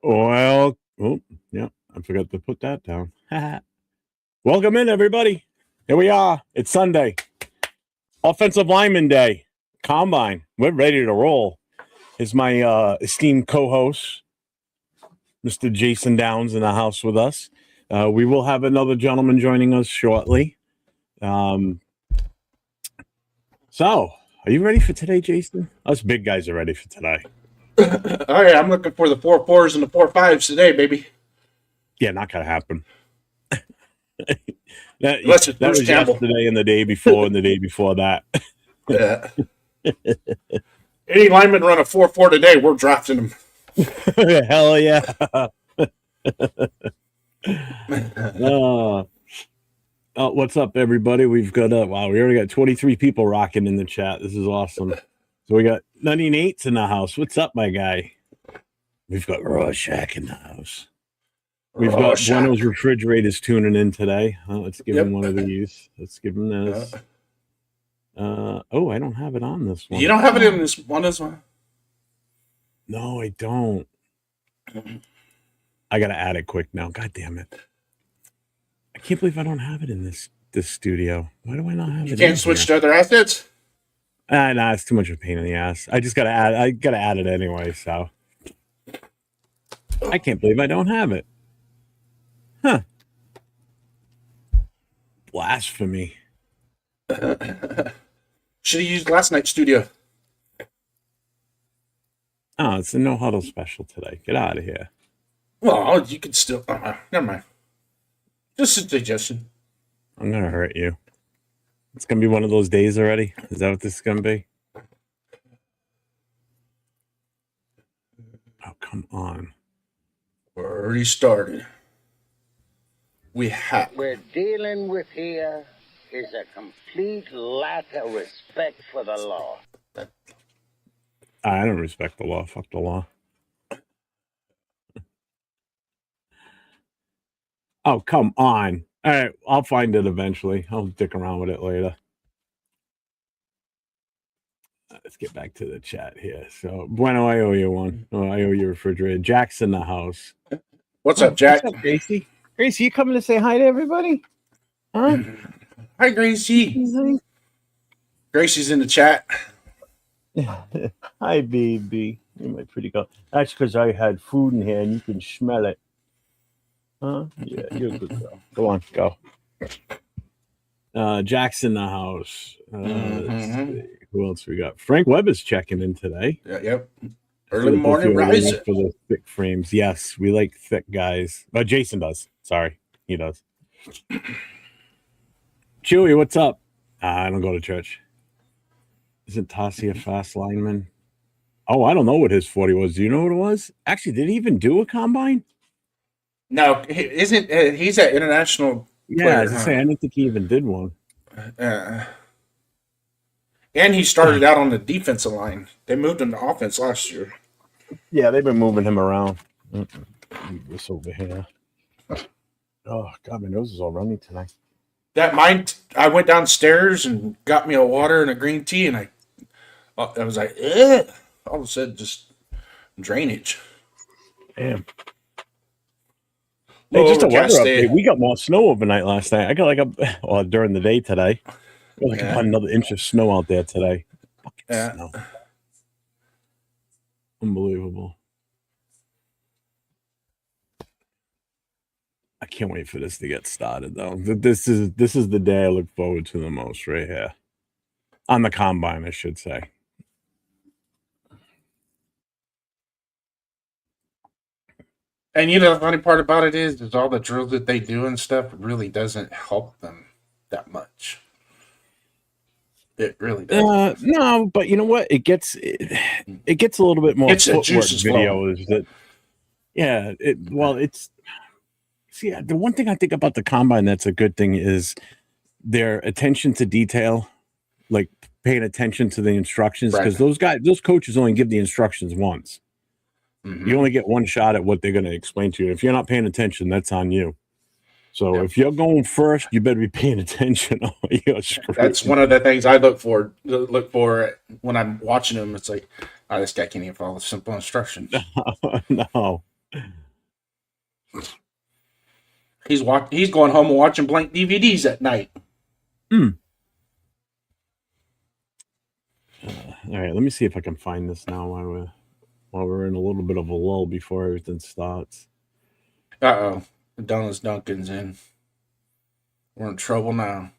Well, yeah, I forgot to put that down. Welcome in, everybody. Here we are. It's Sunday. Offensive Lineman Day. Combine. We're ready to roll. Is my esteemed co-host, Mr. Jason Downs, in the house with us. We will have another gentleman joining us shortly. So, are you ready for today, Jason? Us big guys are ready for today. Oh yeah, I'm looking for the 4.4s and the 4.5s today, baby. Yeah, not gonna happen. Unless it's that Bruce was Campbell. yesterday and the day before and the day before that. Any lineman run a 4.4 today, we're drafting him. Hell yeah. What's up, everybody? We've got we already got 23 people rocking in the chat. This is awesome. So we got 98's in the house. What's up, my guy? We've got Rorschach in the house. We've got Bueno's Refrigerators tuning in today. Let's give him one of these. Let's give him this. I don't have it on this one. You don't have it in this one as well? No, I don't. I gotta add it quick now. God damn it. I can't believe I don't have it in this studio. Why do I not have it? You can't switch to other assets? Nah, it's too much of a pain in the ass. I just gotta add it anyway, so I can't believe I don't have it. Huh. Blasphemy. Should have used last night's studio. Oh, it's a no huddle special today. Get out of here. Well, you could still never mind. Just a suggestion. I'm gonna hurt you. It's gonna be one of those days already. Is that what this is gonna be? Oh, come on. We're already started. We're dealing with here is a complete lack of respect for the law. I don't respect the law. Fuck the law. Oh, come on. All right, I'll find it eventually. I'll dick around with it later. Let's get back to the chat here. So, Bueno, I owe you one. Oh, I owe you a refrigerator. Jack's in the house. What's up, Jack? What's up, Gracie? Gracie, you coming to say hi to everybody? Huh? Hi, Gracie. Gracie's in the chat. Hi, baby. You're my pretty girl. That's because I had food in here and you can smell it. Huh? Yeah, you're a good girl. Go on, go. Jack's in the house. Let's see. Who else we got? Frank Webb is checking in today. Yep. Early morning rising. For the thick frames. Yes, we like thick guys. Oh, Jason does. Sorry, he does. Chewy, what's up? I don't go to church. Isn't Tassi a fast lineman? Oh, I don't know what his 40 was. Do you know what it was? Actually, did he even do a combine? No, isn't he's an international player, I was saying, I didn't think he even did one. And he started out on the defensive line. They moved him to offense last year. Yeah, they've been moving him around. Move this over here. Oh, God, my nose is all runny tonight. I went downstairs and got me a water and a green tea, and I was like, ugh. All of a sudden, just drainage. Damn. Hey, just a weather update. We got more snow overnight last night. I got during the day today. About another inch of snow out there today. Fucking snow. Unbelievable. I can't wait for this to get started, though. This is the day I look forward to the most right here. On the combine, I should say. And you know, the funny part about it is all the drills that they do and stuff really doesn't help them that much. It really does. No, but you know what? It gets a little bit more footwork videos that. Yeah, the one thing I think about the combine that's a good thing is their attention to detail, like paying attention to the instructions, because those coaches only give the instructions once. Mm-hmm. You only get one shot at what they're going to explain to you. If you're not paying attention, that's on you. So if you're going first, you better be paying attention. That's one of the things I look for when I'm watching them. It's like, this guy can't even follow simple instructions. No. He's going home and watching blank DVDs at night. All right, let me see if I can find this now while we're in a little bit of a lull before everything starts. Uh-oh. Donis Duncan's in. We're in trouble now.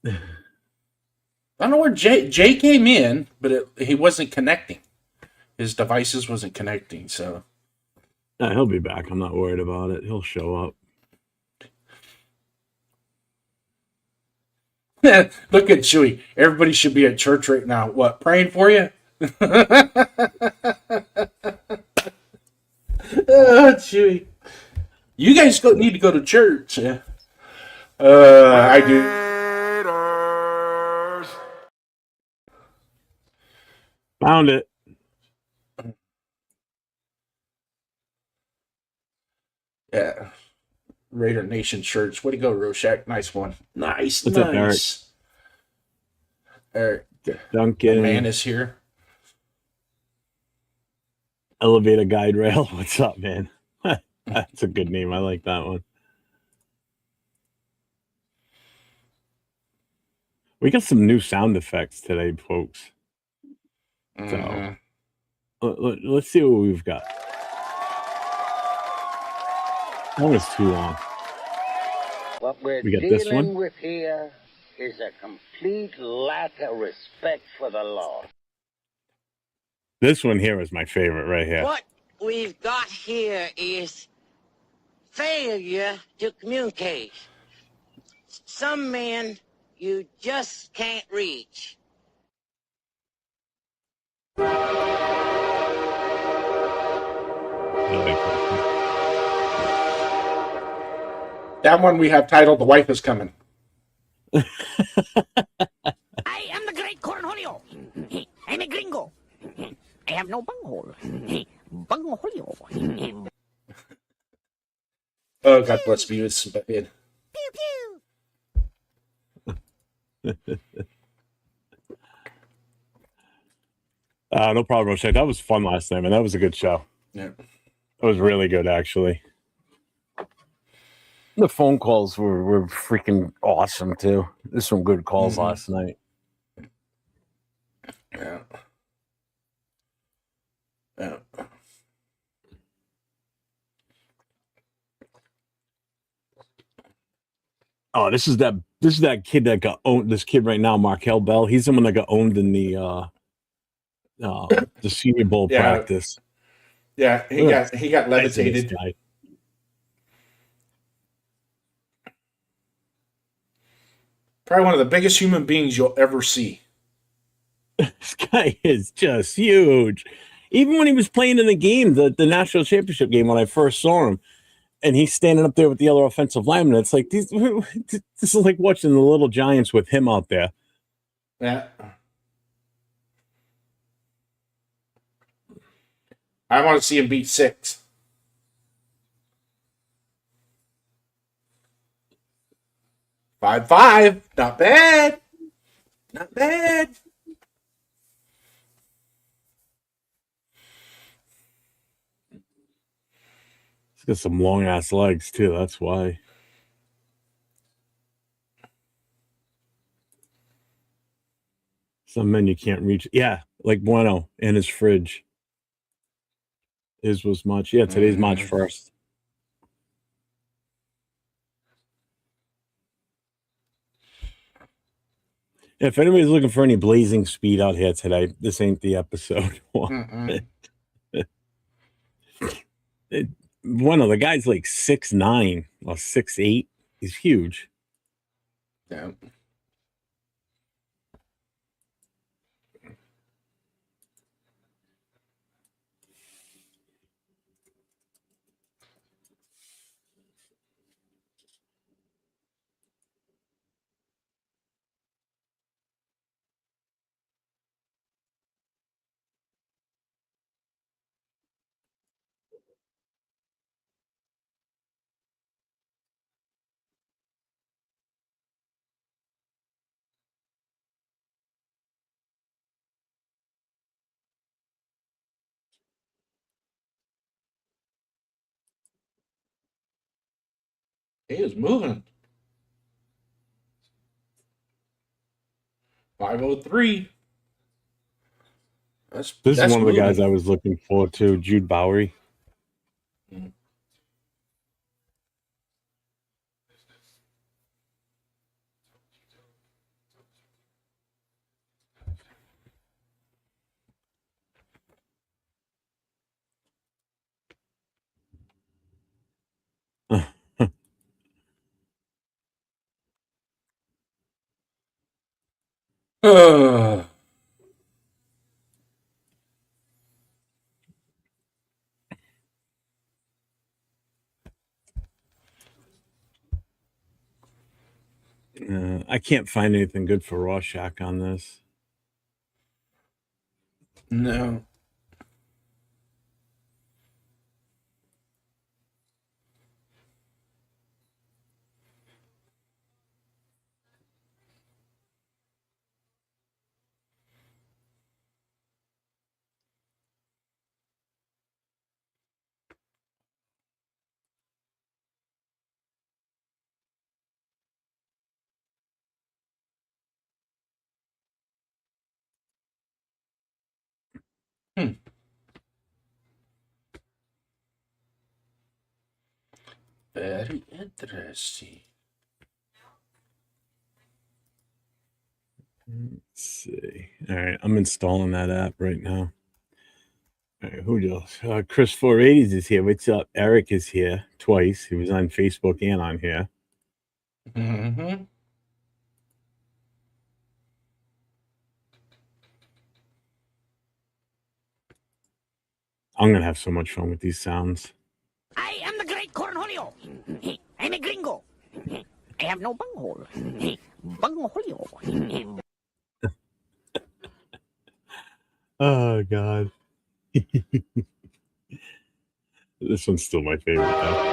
I don't know where Jay came in, but he wasn't connecting. His devices wasn't connecting, so. He'll be back. I'm not worried about it. He'll show up. Look at Chewy. Everybody should be at church right now. What, praying for you? Oh, Chewy. You guys need to go to church. Yeah. I do. Found it. Yeah. Raider Nation Church. Way to go, Rorschach. Nice one. Nice. What's up, Eric? Eric Duncan. The man is here. Elevator Guide Rail. What's up, man? That's a good name. I like that one. We got some new sound effects today, folks. So let's see what we've got. That was too long. What we're We got this dealing one. with here is a complete lack of respect for the law. This one here is my favorite right here. What we've got here is failure to communicate. Some men you just can't reach. That one we have titled The Wife is Coming. I am the great Cornholio. I'm a gringo. I have no bunghole. Bungholio. Oh, God bless me. It's bad. Pew pew. No problem, Rochelle. That was fun last night, man. That was a good show. Yeah. That was really good, actually. The phone calls were freaking awesome, too. There's some good calls last night. Yeah. Yeah. Oh, this is that kid that got owned. This kid right now, Markel Bell. He's the one that got owned in the Senior Bowl practice. Yeah, he got levitated. Nice. Probably one of the biggest human beings you'll ever see. This guy is just huge. Even when he was playing in the game, the national championship game, when I first saw him, and he's standing up there with the other offensive lineman, it's like this is like watching the Little Giants with him out there. Yeah. I want to see him beat 6. $5-5. Not bad. Not bad. He's got some long ass legs too. That's why. Some men you can't reach. Yeah, like Bueno and his fridge. His was March. Yeah, today's March 1st. If anybody's looking for any blazing speed out here today, this ain't the episode. Bueno, the guy's like 6'9" or 6'8". He's huge. Yeah. He is moving. 503. This That's is one of the guys moving. I was looking for too, Jude Bowery. Mm. Uh, I can't find anything good for Rorschach on this. no. Hmm. Very interesting. Let's see. All right, I'm installing that app right now. All right, who else? Chris 480s is here. What's up? Eric is here twice. He was on Facebook and on here. Mm-hmm. I'm gonna have so much fun with these sounds. I am the great Cornholio. I'm a gringo. I have no bunghole. Bungholio. Oh God. This one's still my favorite though.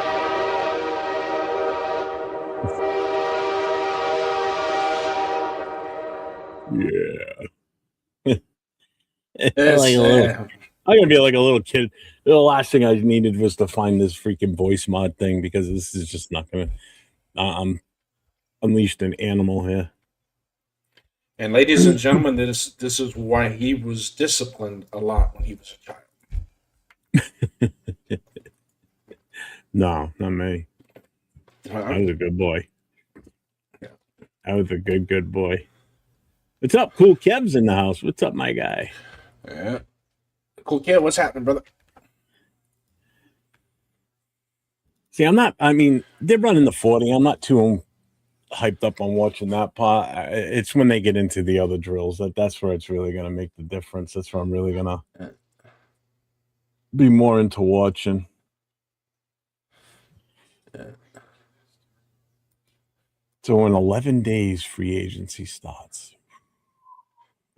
Yeah. It's, I'm gonna be like a little kid. The last thing I needed was to find this freaking voice mod thing because this is just not gonna. I'm unleashed an animal here. and ladies and gentlemen, this is why he was disciplined a lot when he was a child. No, not me. I was a good boy. I was a good boy. What's up, Cool Kev's in the house? What's up, my guy? Yeah. Cool kid, what's happening, brother? See, I'm not. I mean, they're running the 40. I'm not too hyped up on watching that part. It's when they get into the other drills that's where it's really gonna make the difference. That's where I'm really gonna be more into watching. So in 11 days, free agency starts.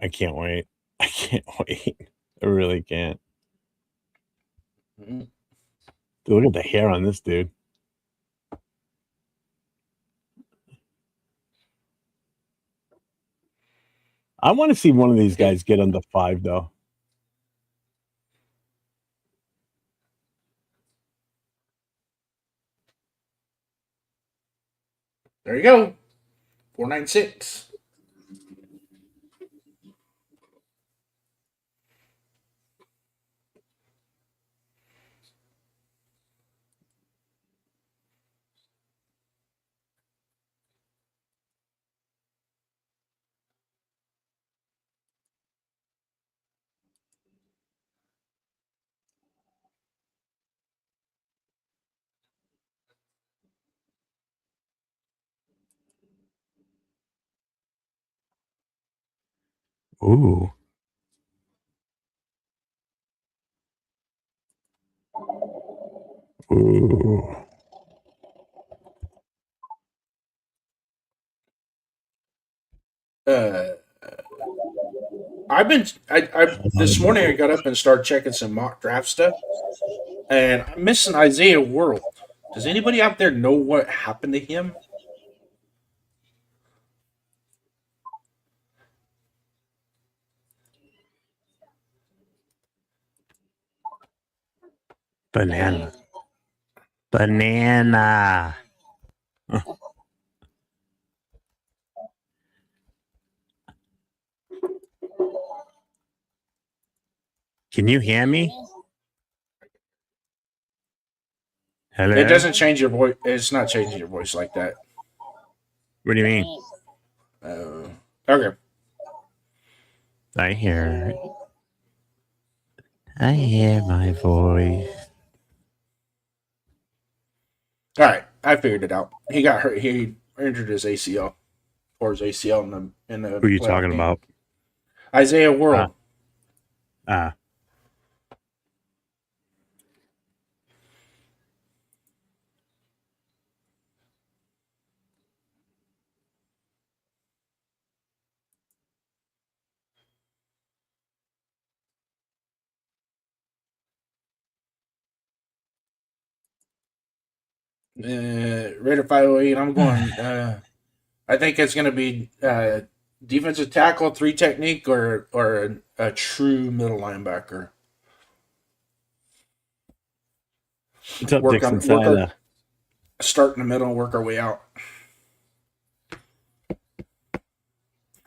I can't wait. I can't wait. I really can't. Mm-hmm. Dude, look at the hair on this dude. I want to see one of these guys get under 5, though. There you go. 496. Ooh. Ooh. I this morning I got up and started checking some mock draft stuff, and I'm missing Isaiah World. Does anybody out there know what happened to him? Banana. Banana. Can you hear me? Hello? It doesn't change your voice. It's not changing your voice like that. What do you mean? Okay. I hear it. I hear my voice. All right. I figured it out. He got hurt. He injured his ACL. Or his ACL in the Who are you playoff talking game. about? Isaiah World. Raider 508. I'm going. I think it's going to be defensive tackle, 3 technique, or a true middle linebacker. What's up, Dixon? Start in the middle and work our way out.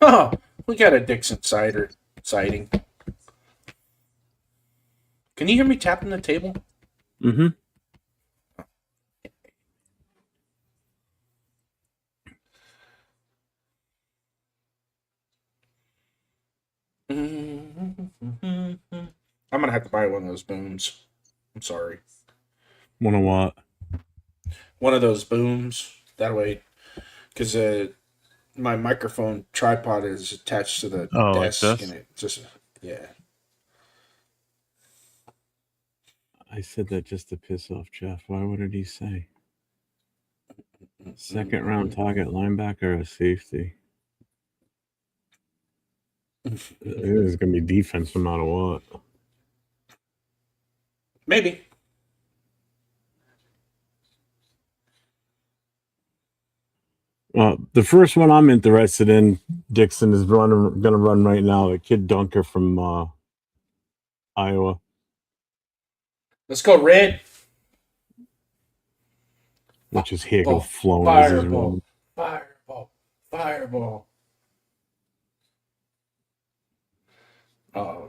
Oh, we got a Dixon sighting. Can you hear me tapping the table? Mm-hmm. I'm gonna have to buy one of those booms. I'm sorry. One of what? One of those booms. That way, because my microphone tripod is attached to the desk, like and it just I said that just to piss off Jeff. Why? What did he say? Second round target linebacker or safety? It's going to be defense no matter what. Maybe. Well, the first one I'm interested in, Dixon, is going to run right now. The kid dunker from Iowa. Let's go red. Which is here go Ball. flowing. Fireball. Oh,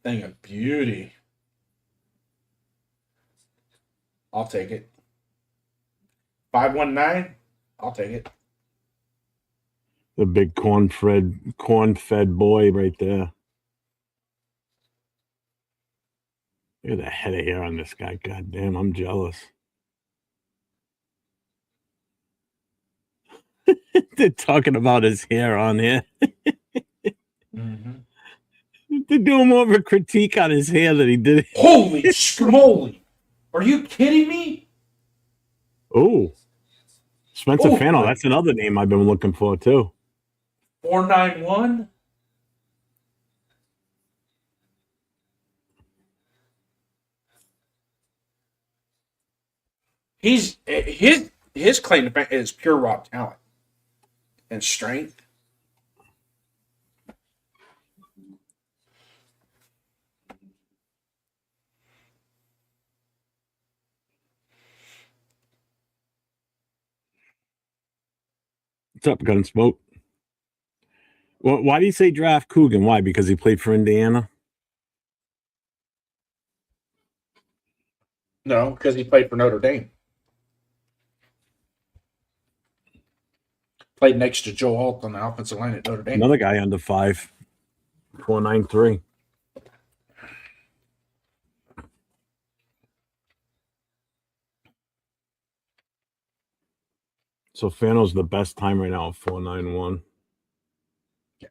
thing of beauty. I'll take it. 519. I'll take it. The big corn-fed boy right there. Look at the head of hair on this guy. God damn, I'm jealous. They're talking about his hair on here. Mm-hmm. They're doing more of a critique on his hair than he did. Holy schmoly. Are you kidding me? Oh. Spencer Oh, Fano. my. That's another name I've been looking for, too. 491. His claim to fame is pure raw talent and strength. What's up, Gunsmoke? Well, why do you say draft Coogan? Why? Because he played for Indiana? No, because he played for Notre Dame. Played next to Joe Alt on the offensive line at Notre Dame. Another guy under 5. 493. So Fano's the best time right now at 491. Yeah.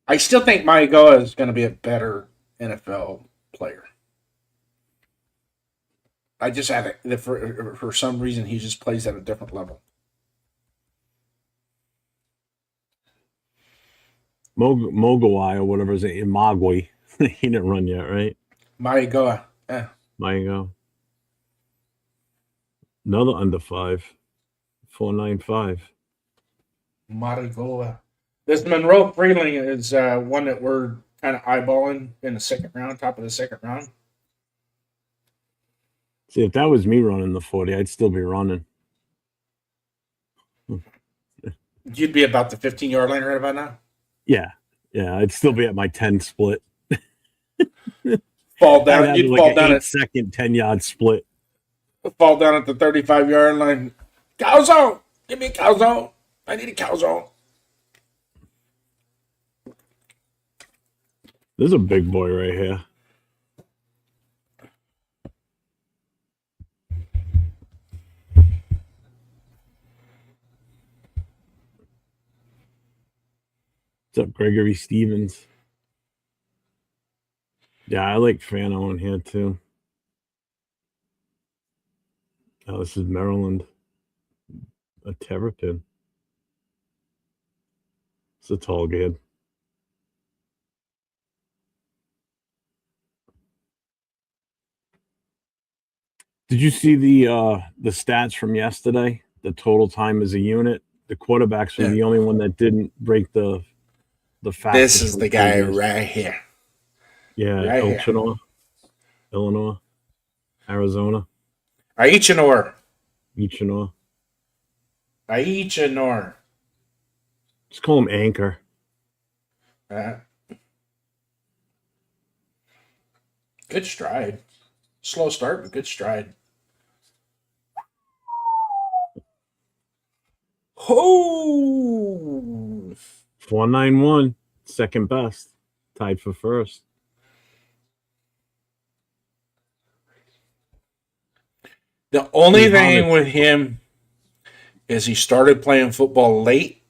I still think Maigoa is going to be a better NFL player. I just have it for some reason he just plays at a different level. Mogawai or whatever his name, Magui. He didn't run yet, right? Maigoa. Maigo. Another under 5. 495. Maigoa. This Monroe Freeling is one that we're kind of eyeballing in the second round, top of the second round. See, if that was me running the 40, I'd still be running. You'd be about the 15-yard line right about now? Yeah. I'd still be at my 10 split. Fall That down. had You'd like fall an down 8-second 10-yard split. fall down at the 35-yard line. Calzone! Give me a calzone. I need a calzone. There's a big boy right here. What's up, Gregory Stevens? Yeah, I like Fano in here too. Oh, this is Maryland. A Terrapin. It's a tall kid. Did you see the stats from yesterday? The total time as a unit. The quarterbacks were the only one that didn't break the fastest. This is the guy right here. Yeah, right Elchinor, Illinois, Arizona, Aichinor. Echinor. Aichinor. Just call him Anchor. Good stride. Slow start, but good stride. Oh! 491, second best, tied for first. The only thing with him is he started playing football late,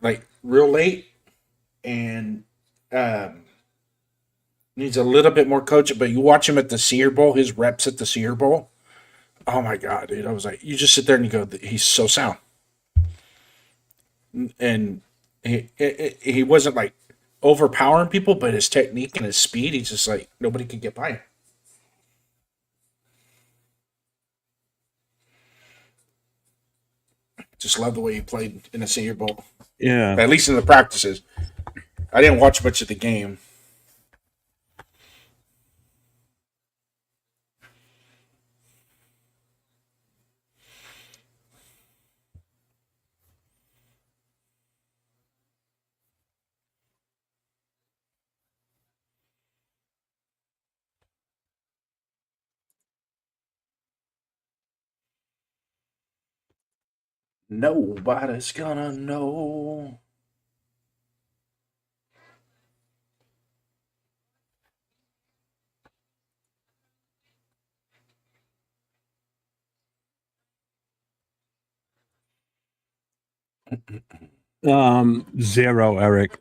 like real late, and needs a little bit more coaching. But you watch him at the Senior Bowl, his reps at the Senior Bowl. Oh my God, dude! I was like, you just sit there and you go, he's so sound, and he wasn't like overpowering people, but his technique and his speed, he's just like nobody could get by him. Just love the way he played in the Senior Bowl. Yeah. At least in the practices. I didn't watch much of the game. Nobody's gonna know. Zero, Eric.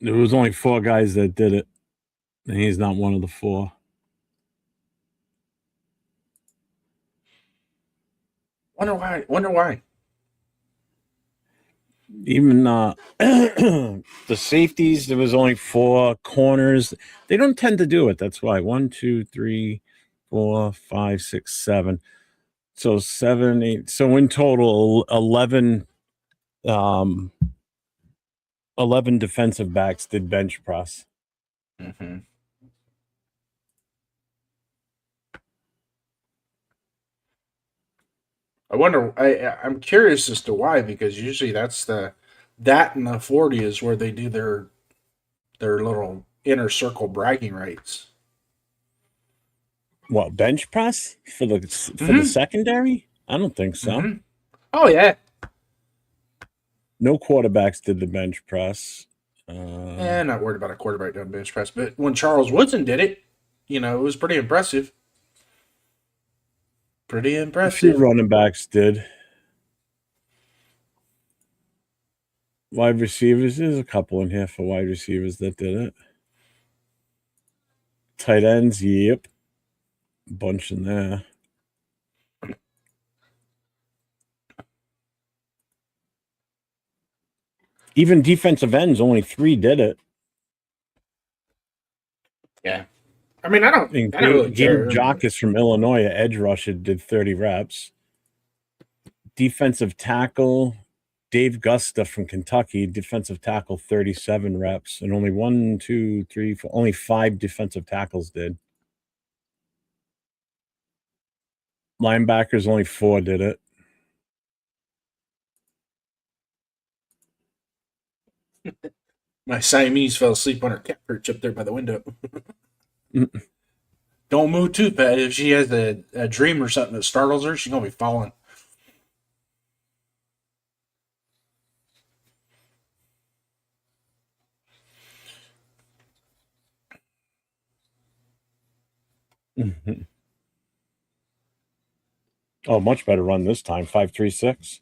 There was only 4 guys that did it, and he's not one of the 4. Wonder why. Even the safeties, there was only 4 corners. They don't tend to do it. That's why. 1, 2, 3, 4, 5, 6, 7. So 7, 8. So in total, 11 defensive backs did bench press. Mm-hmm. I wonder. I'm curious as to why, because usually that and the 40 is where they do their little inner circle bragging rights. What, bench press for the secondary? I don't think so. Mm-hmm. Oh yeah. No quarterbacks did the bench press. Not worried about a quarterback doing bench press, but when Charles Woodson did it, it was pretty impressive. Pretty A impressive. few running backs did. Wide receivers, there's a couple in here for wide receivers that did it. Tight ends, yep. A bunch in there. Even defensive ends, only 3 did it. Yeah. I mean, I don't really care. Gabe Jockus from Illinois, edge rusher, did 30 reps. Defensive tackle, Dave Gusta from Kentucky, defensive tackle, 37 reps. And only 1, 2, 3, 4, only 5 defensive tackles did. Linebackers, only 4 did it. My Siamese fell asleep on her cat perch up there by the window. Don't move too fast. If she has a dream or something that startles her, she's going to be falling. Oh, much better run this time. 5.36.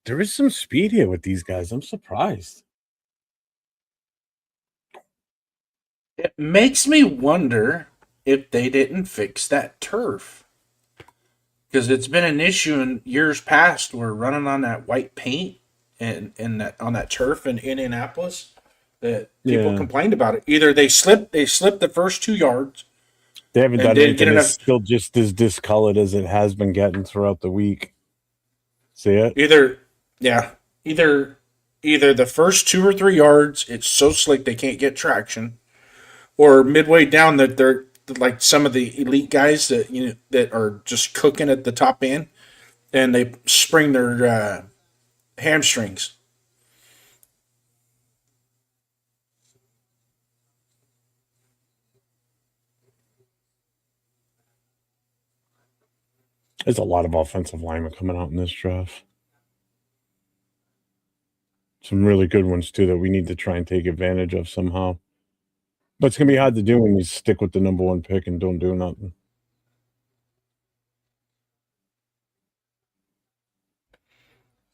There is some speed here with these guys. I'm surprised. It makes me wonder if they didn't fix that turf. Because it's been an issue in years past. We're running on that white paint and on that turf in Indianapolis that people complained about it. Either they slipped the first 2 yards. They haven't done didn't get anything. It's enough. still just as discolored as it has been getting throughout the week. See it? Either the first 2 or 3 yards, it's so slick they can't get traction, or midway down that they're like some of the elite guys that that are just cooking at the top end, and they spring their hamstrings. There's a lot of offensive linemen coming out in this draft. Some really good ones, too, that we need to try and take advantage of somehow. But it's going to be hard to do when you stick with the number 1 pick and don't do nothing.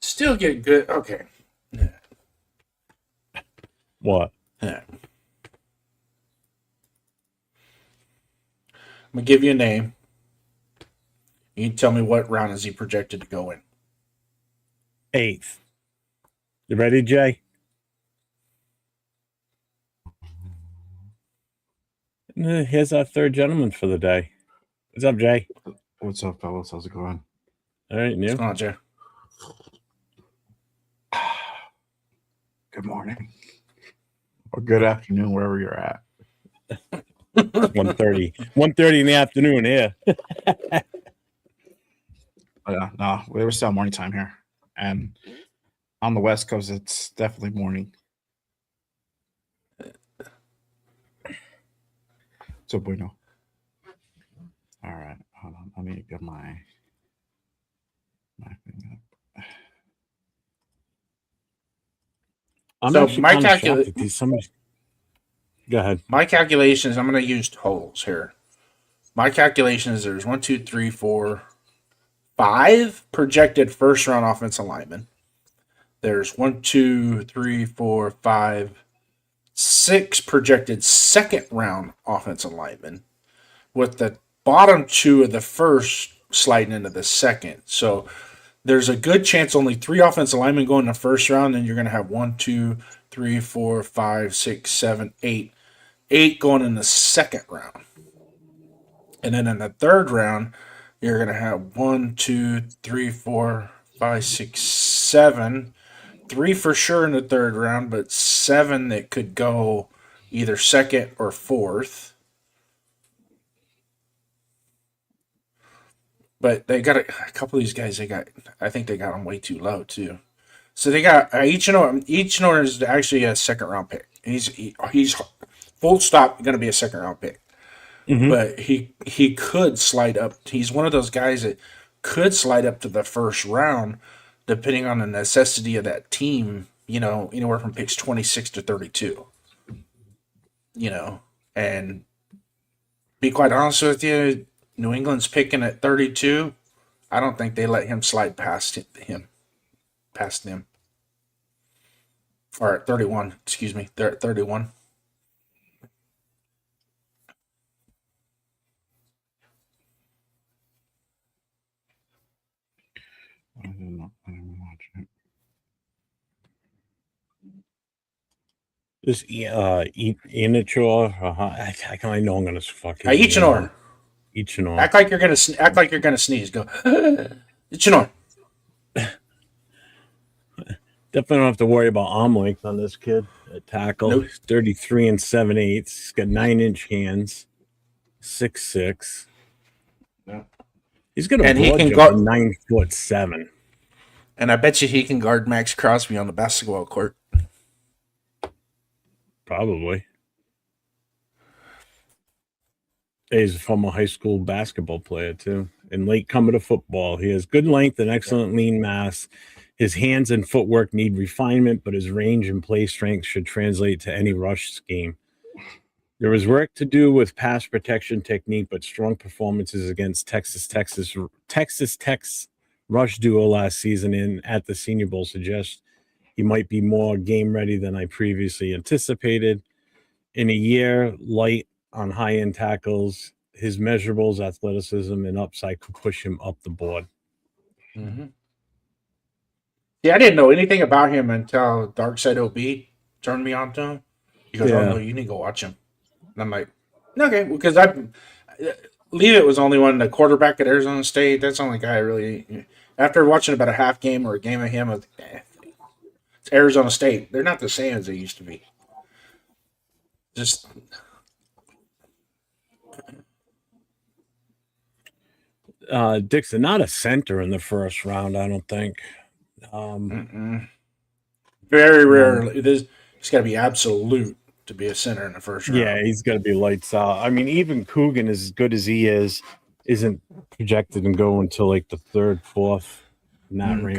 Still get good. Okay. What? Yeah. I'm going to give you a name. You can tell me what round is he projected to go in. 8th. You ready, Jay? Here's our third gentleman for the day. What's up, Jay? What's up, fellas? How's it going? All right, new. What's going on, Jay? Good morning. Or good afternoon, wherever you're at. 1:30. 1:30 in the afternoon here. Yeah, no, we were still morning time here. And on the West Coast, it's definitely morning. So bueno. All right, hold on. Let me get my thing up. I'm So actually my kind of shocked at these. Go ahead. My calculations, I'm going to use totals here. My calculation is there's 1, 2, 3, 4, 5 projected first round offensive linemen. There's 1, 2, 3, 4, 5, 6 projected second round offensive linemen, with the bottom 2 of the first sliding into the second. So there's a good chance only 3 offensive linemen go in the first round, and you're going to have 1, 2, 3, 4, 5, 6, 7, 8. 8 going in the second round. And then in the third round, you're going to have 1, 2, 3, 4, 5, 6, 7. 3 for sure in the third round, but 7 that could go either second or fourth. But they got a couple of these guys. I think they got them way too low too. So they got each owner is actually a second round pick. He's full stop going to be a second round pick. Mm-hmm. But he could slide up. He's one of those guys that could slide up to the first round, depending on the necessity of that team. Anywhere from picks 26 to 32. And be quite honest with you, New England's picking at 32. I don't think they let him slide past them. Or at 31, excuse me. They're at 31. I didn't watch it. This Ichor, I know I'm gonna fucking Ichinor. Act like you're gonna sneeze. Go Ichinor. Definitely don't have to worry about arm length on this kid at tackle. Nope. He's 33 and 7/8. He's got 9-inch hands, 6'6". Yeah. He's got a And he broad can jump guard- of 9'7". And I bet you he can guard Maxx Crosby on the basketball court. Probably. He's a former high school basketball player, too. And late comer to football. He has good length and excellent lean mass. His hands and footwork need refinement, but his range and play strength should translate to any rush scheme. There is work to do with pass protection technique, but strong performances against Texas Tech's rush duo last season and at the Senior Bowl suggest he might be more game ready than I previously anticipated. In a year light on high-end tackles, his measurables, athleticism, and upside could push him up the board. Mm-hmm. Yeah, I didn't know anything about him until Dark Side OB turned me on to him. He goes, "Oh no, you need to go watch him." And I'm like, "Okay," because Leavitt was only one, the quarterback at Arizona State. That's the only guy I really. After watching about a half game or a game of him, I was like, it's Arizona State. They're not the same as they used to be. Just. Dixon, not a center in the first round, I don't think. Very rarely. It's got to be absolute to be a center in the first round. Yeah, he's got to be lights out. I mean, even Coogan, as good as he is, isn't projected to go until like the third, fourth in that range.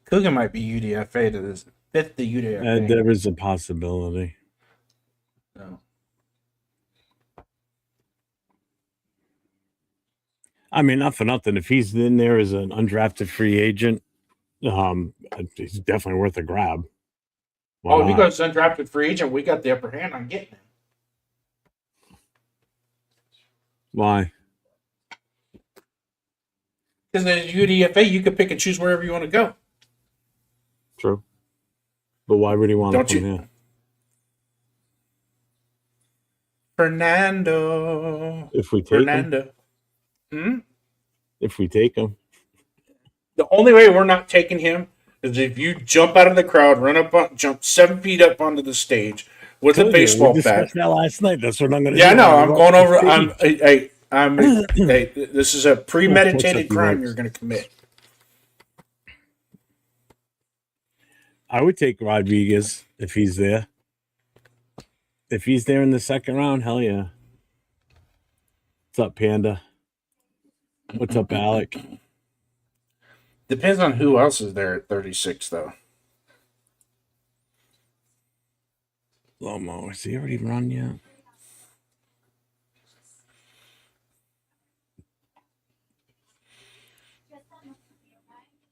Coogan might be UDFA to this fifth the UDFA. There is a possibility. No. I mean, not for nothing. If he's in there as an undrafted free agent, he's definitely worth a grab. If he goes undrafted free agent, we got the upper hand on getting him. Why? Because in UDFA, you can pick and choose wherever you want to go. True. But why would he want to Don't come you- here? Fernando. If we take him? Fernando. If we take him. The only way we're not taking him is if you jump out of the crowd, jump 7 feet up onto the stage with a baseball we bat. discussed that last night. That's what I'm going to Yeah, do. no, I'm going over. Hey, this is a premeditated crime you're going to commit. I would take Rodriguez if he's there. If he's there in the second round, hell yeah. What's up, Panda? What's up, Alec? Depends on who else is there at 36, though. Lomo, has he already run yet?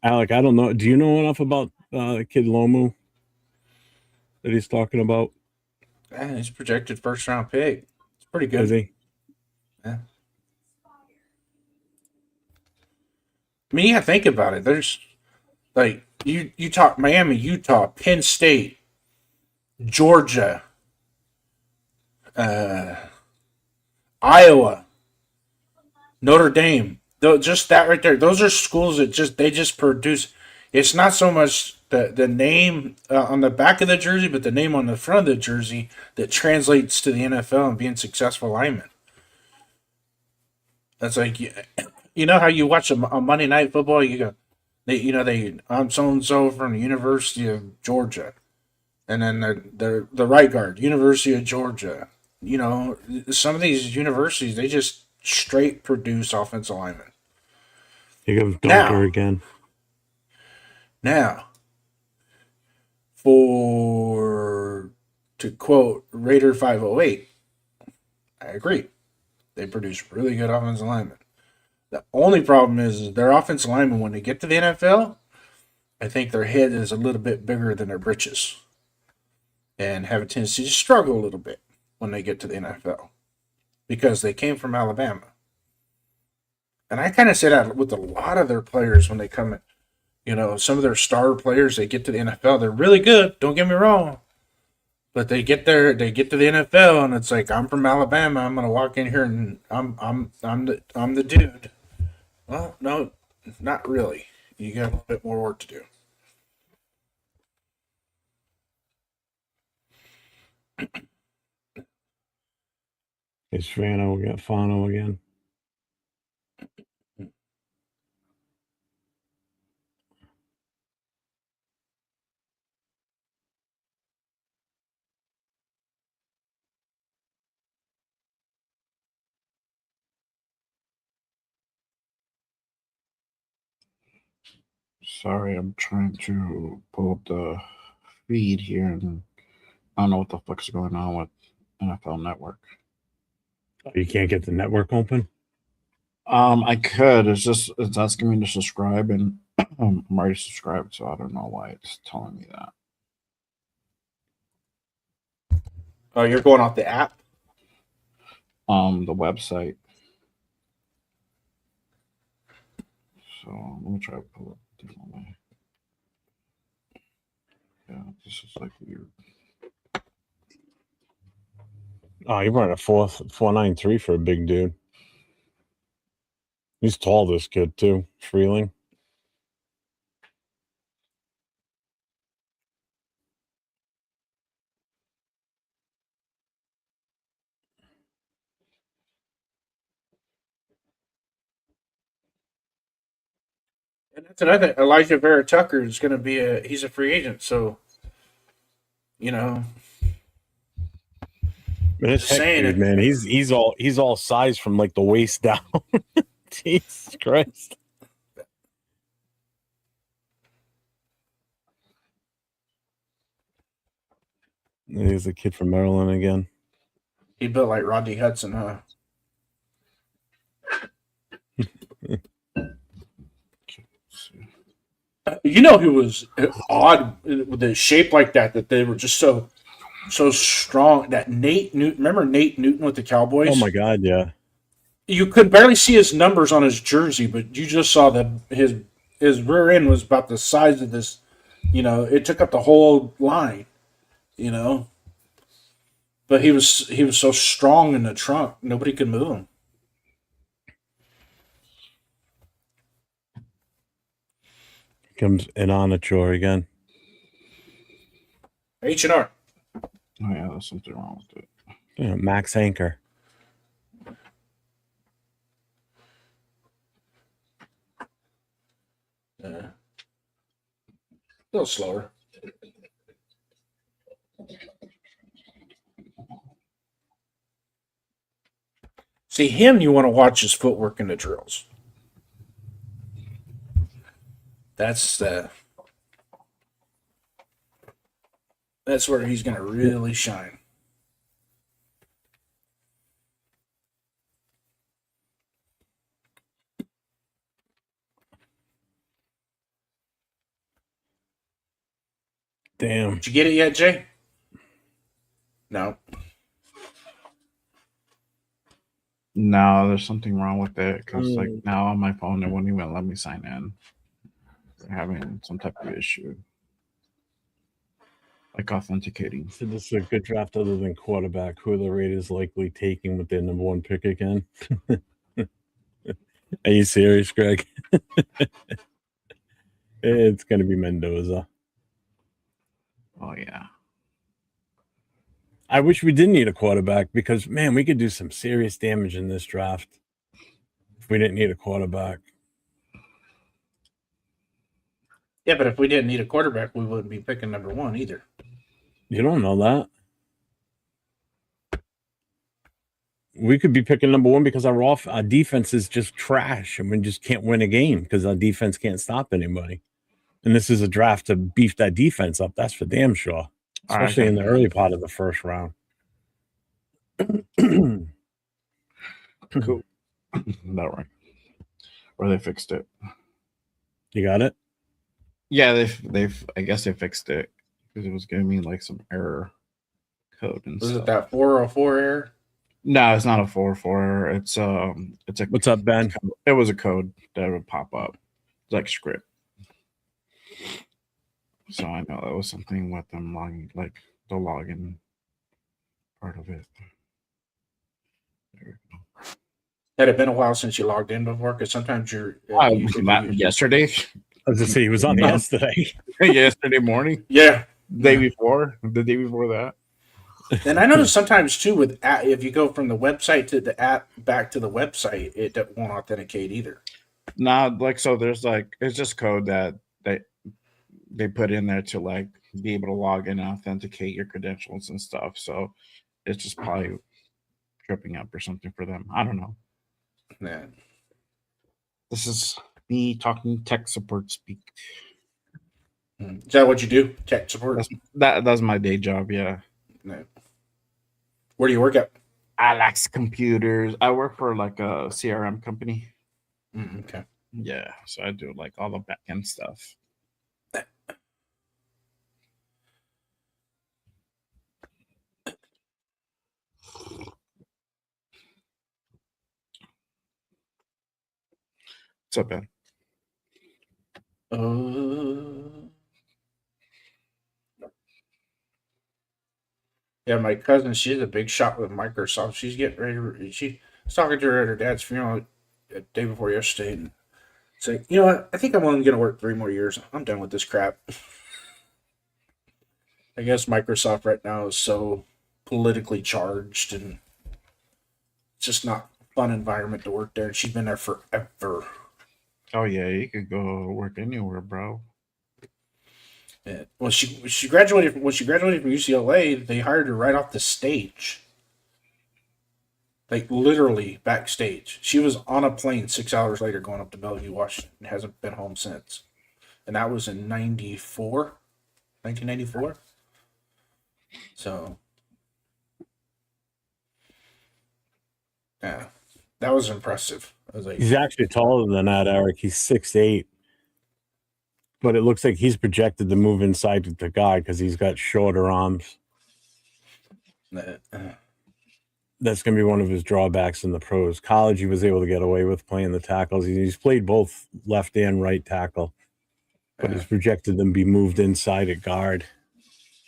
Alec, I don't know. Do you know enough about the kid Lomu that he's talking about? Yeah, he's projected first round pick. It's pretty good. Is he? Yeah. I mean, yeah, think about it. There's like you talk Miami, Utah, Penn State, Georgia, Iowa, Notre Dame. Just that right there. Those are schools that just produce. It's not so much the name on the back of the jersey, but the name on the front of the jersey that translates to the NFL and being successful linemen. That's like, you know how you watch a Monday Night Football, you go, I'm so and so from the University of Georgia, and then the right guard, University of Georgia. You know, some of these universities, they just straight produce offensive linemen. You go Donker again. Now, to quote Raider 508, I agree. They produce really good offensive linemen. The only problem is their offensive linemen, when they get to the NFL, I think their head is a little bit bigger than their britches and have a tendency to struggle a little bit when they get to the NFL because they came from Alabama. And I kind of say that with a lot of their players when they come in. You know, some of their star players, they get to the NFL, they're really good, don't get me wrong. But they get to the NFL and it's like, I'm from Alabama, I'm gonna walk in here and I'm the dude. Well, no, not really. You got a little bit more work to do. It's Fano. We got Fano again. Sorry, I'm trying to pull up the feed here, and I don't know what the fuck's going on with NFL Network. You can't get the network open? I could. It's asking me to subscribe, and I'm already subscribed, so I don't know why it's telling me that. Oh, you're going off the app? The website. So let me try to pull it a different way. Yeah, this is like weird. Oh, you're running a 4.93 for a big dude. He's tall, this kid, too. Freeling. And that's another thing. Elijah Vera Tucker is going to be he's a free agent. So, you know, Man, it's Just saying dude, it. man. He's all size from like the waist down. Jesus Christ. Here's a kid from Maryland again. he built like Rodney Hudson, huh? You know who was odd with the shape like that they were just so strong. That Nate Newton, remember Nate Newton with the Cowboys? Oh my God, yeah. You could barely see his numbers on his jersey, but you just saw that his rear end was about the size of this. You know, it took up the whole line. You know, but he was so strong in the trunk, nobody could move him. Comes in on a chore again. H&R. Oh yeah, there's something wrong with it. Yeah, Max Anchor. A little slower. See, him, you want to watch his footwork in the drills. That's where he's going to really shine. Damn. Did you get it yet, Jay? No. No, there's something wrong with it because like now on my phone it won't even let me sign in. They're having some type of issue, like authenticating. So this is a good draft other than quarterback. Who are the Raiders likely taking with their number one pick again? Are you serious, Greg? It's going to be Mendoza. Oh yeah. I wish we didn't need a quarterback because, man, we could do some serious damage in this draft if we didn't need a quarterback. Yeah, but if we didn't need a quarterback, we wouldn't be picking number one either. You don't know that. We could be picking number one because our defense is just trash and we just can't win a game because our defense can't stop anybody. And this is a draft to beef that defense up. That's for damn sure, especially in the early part of the first round. Cool. That right. Or they fixed it. You got it? Yeah, they've I guess they fixed it because it was giving me like some error code and Was stuff. it that 404 error? No, it's not a 404 error. It's a What's up, Ben? It was a code that would pop up. It's like script. So I know that was something with them logging, like the login part of it. There we go. Had it been a while since you logged in before? Because sometimes you're Yesterday. I was going to say he was on yesterday. Yesterday morning. Yeah. The day before that. And I notice sometimes too with if you go from the website to the app back to the website, it won't authenticate either. Nah, like so there's like it's just code that they put in there to like be able to log in and authenticate your credentials and stuff. So it's just probably tripping up or something for them. I don't know. Yeah. This is me talking tech support speak. Is that what you do? Tech support? That's my day job, yeah. No. Where do you work at? Alex Computers. I work for like a CRM company. Okay. Yeah, so I do like all the back end stuff. What's up, Ben? Yeah, my cousin, she's a big shot with Microsoft. She's getting ready. She was talking to her at her dad's funeral the day before yesterday, and it's like, you know what? I think I'm only going to work 3 more years. I'm done with this crap. I guess Microsoft right now is so politically charged, and it's just not a fun environment to work there. And she's been there forever. Oh yeah, you could go work anywhere, bro. Yeah. When she graduated from UCLA, they hired her right off the stage. Like literally backstage. She was on a plane 6 hours later going up to Bellevue, Washington, and hasn't been home since. And that was in 1994. So, yeah, that was impressive. I was like, He's actually taller than that, Eric. He's 6'8". But it looks like he's projected to move inside with the guy because he's got shorter arms. That's going to be one of his drawbacks in the pros. College, he was able to get away with playing the tackles. He's played both left and right tackle, but he's projected to be moved inside at guard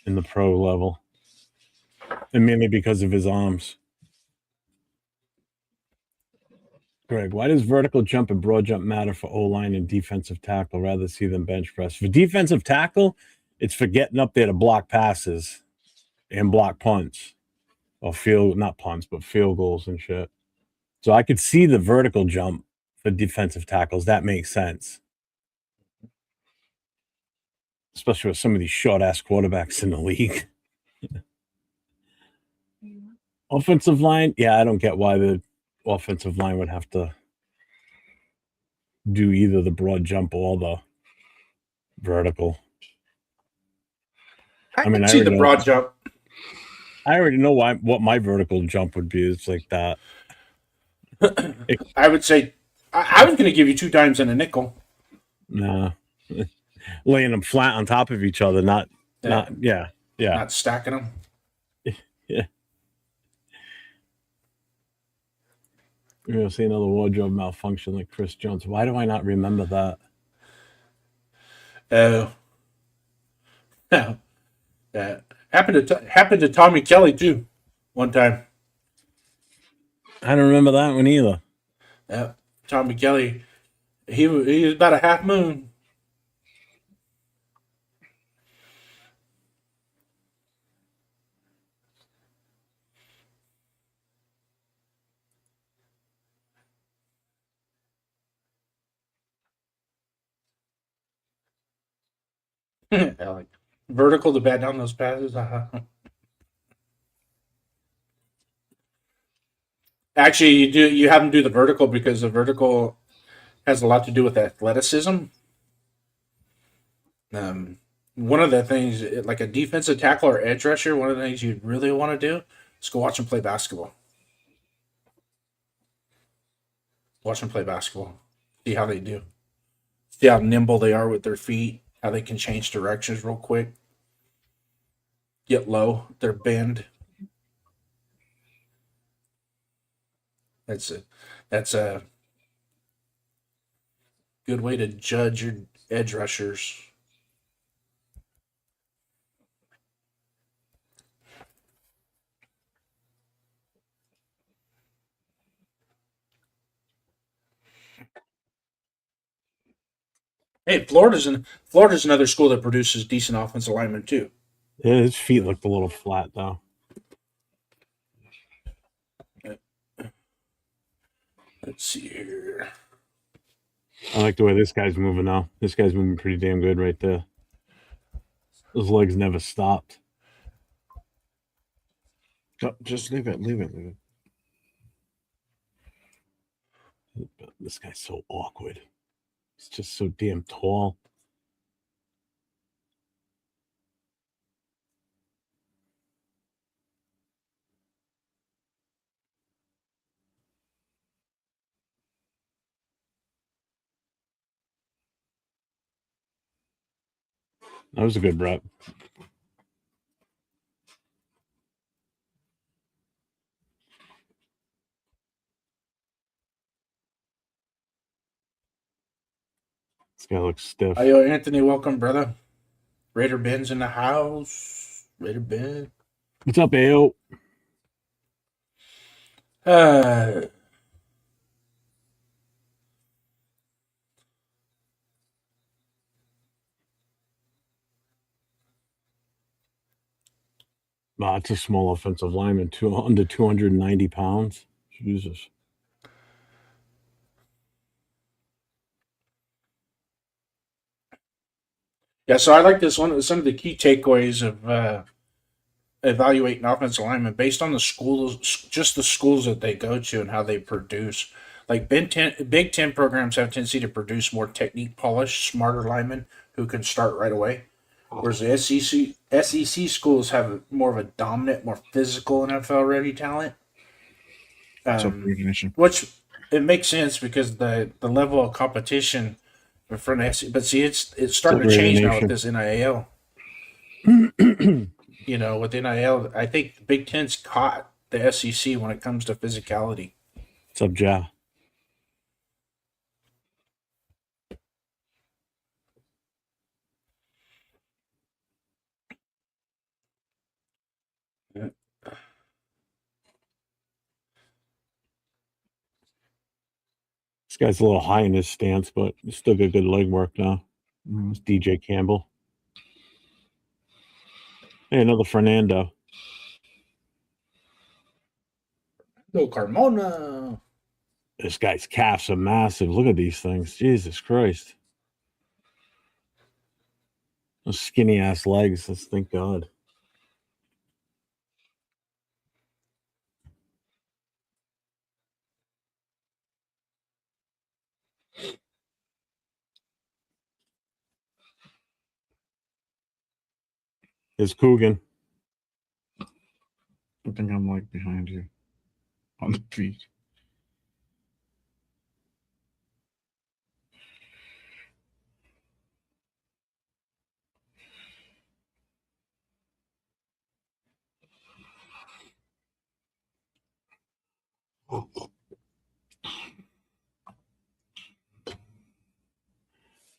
in the pro level, and mainly because of his arms. Greg, why does vertical jump and broad jump matter for O-line and defensive tackle rather see them bench press? For defensive tackle, it's for getting up there to block passes and block punts. Or not punts, but field goals and shit. So I could see the vertical jump for defensive tackles. That makes sense. Especially with some of these short-ass quarterbacks in the league. Offensive line, yeah, I don't get why the offensive line would have to do either the broad jump or the vertical. I mean, I see the broad jump. I already know what my vertical jump would be. It's like that. I would say I was going to give you 2 dimes and a nickel. Nah. Laying them flat on top of each other, not stacking them. Yeah. We're going to see another wardrobe malfunction like Chris Jones. Why do I not remember that? Yeah. Happened to Tommy Kelly too, one time. I don't remember that one either. Yeah, Tommy Kelly, he was about a half moon. Like vertical to bat down those passes. Actually, you have them do the vertical because the vertical has a lot to do with athleticism. One of the things, like a defensive tackle or edge rusher, one of the things you really want to do is go watch them play basketball. Watch them play basketball. See how they do. See how nimble they are with their feet. How they can change directions real quick. Get low. Their bend. That's a good way to judge your edge rushers. Hey, Florida's another school that produces decent offensive linemen too. Yeah, his feet looked a little flat though. Let's see here. I like the way this guy's moving now. This guy's moving pretty damn good right there. Those legs never stopped. Just leave it. This guy's so awkward. He's just so damn tall. That was a good rep. This guy looks stiff. Yo, Anthony, welcome, brother. Raider Ben's in the house. Raider Ben. What's up, Ao? It's a small offensive lineman, under 290 pounds. Jesus. Yeah, so I like this one. Some of the key takeaways of evaluating offensive linemen based on the schools, just the schools that they go to and how they produce. Like Big Ten programs have a tendency to produce more technique polished, smarter linemen who can start right away. Whereas the SEC schools have more of a dominant, more physical NFL ready talent. Which it makes sense because the level of competition in front of SEC, but see, it's starting to change now with this NIL. You know, with NIL, I think the Big Ten's caught the SEC when it comes to physicality. What's up, Ja? Yeah. This guy's a little high in his stance, but he's still got good leg work now. It's DJ Campbell. Hey, another Fernando. No Carmona. This guy's calves are massive. Look at these things. Jesus Christ. Those skinny ass legs. Let's thank God. It's Coogan. I think I'm like behind you on the feet.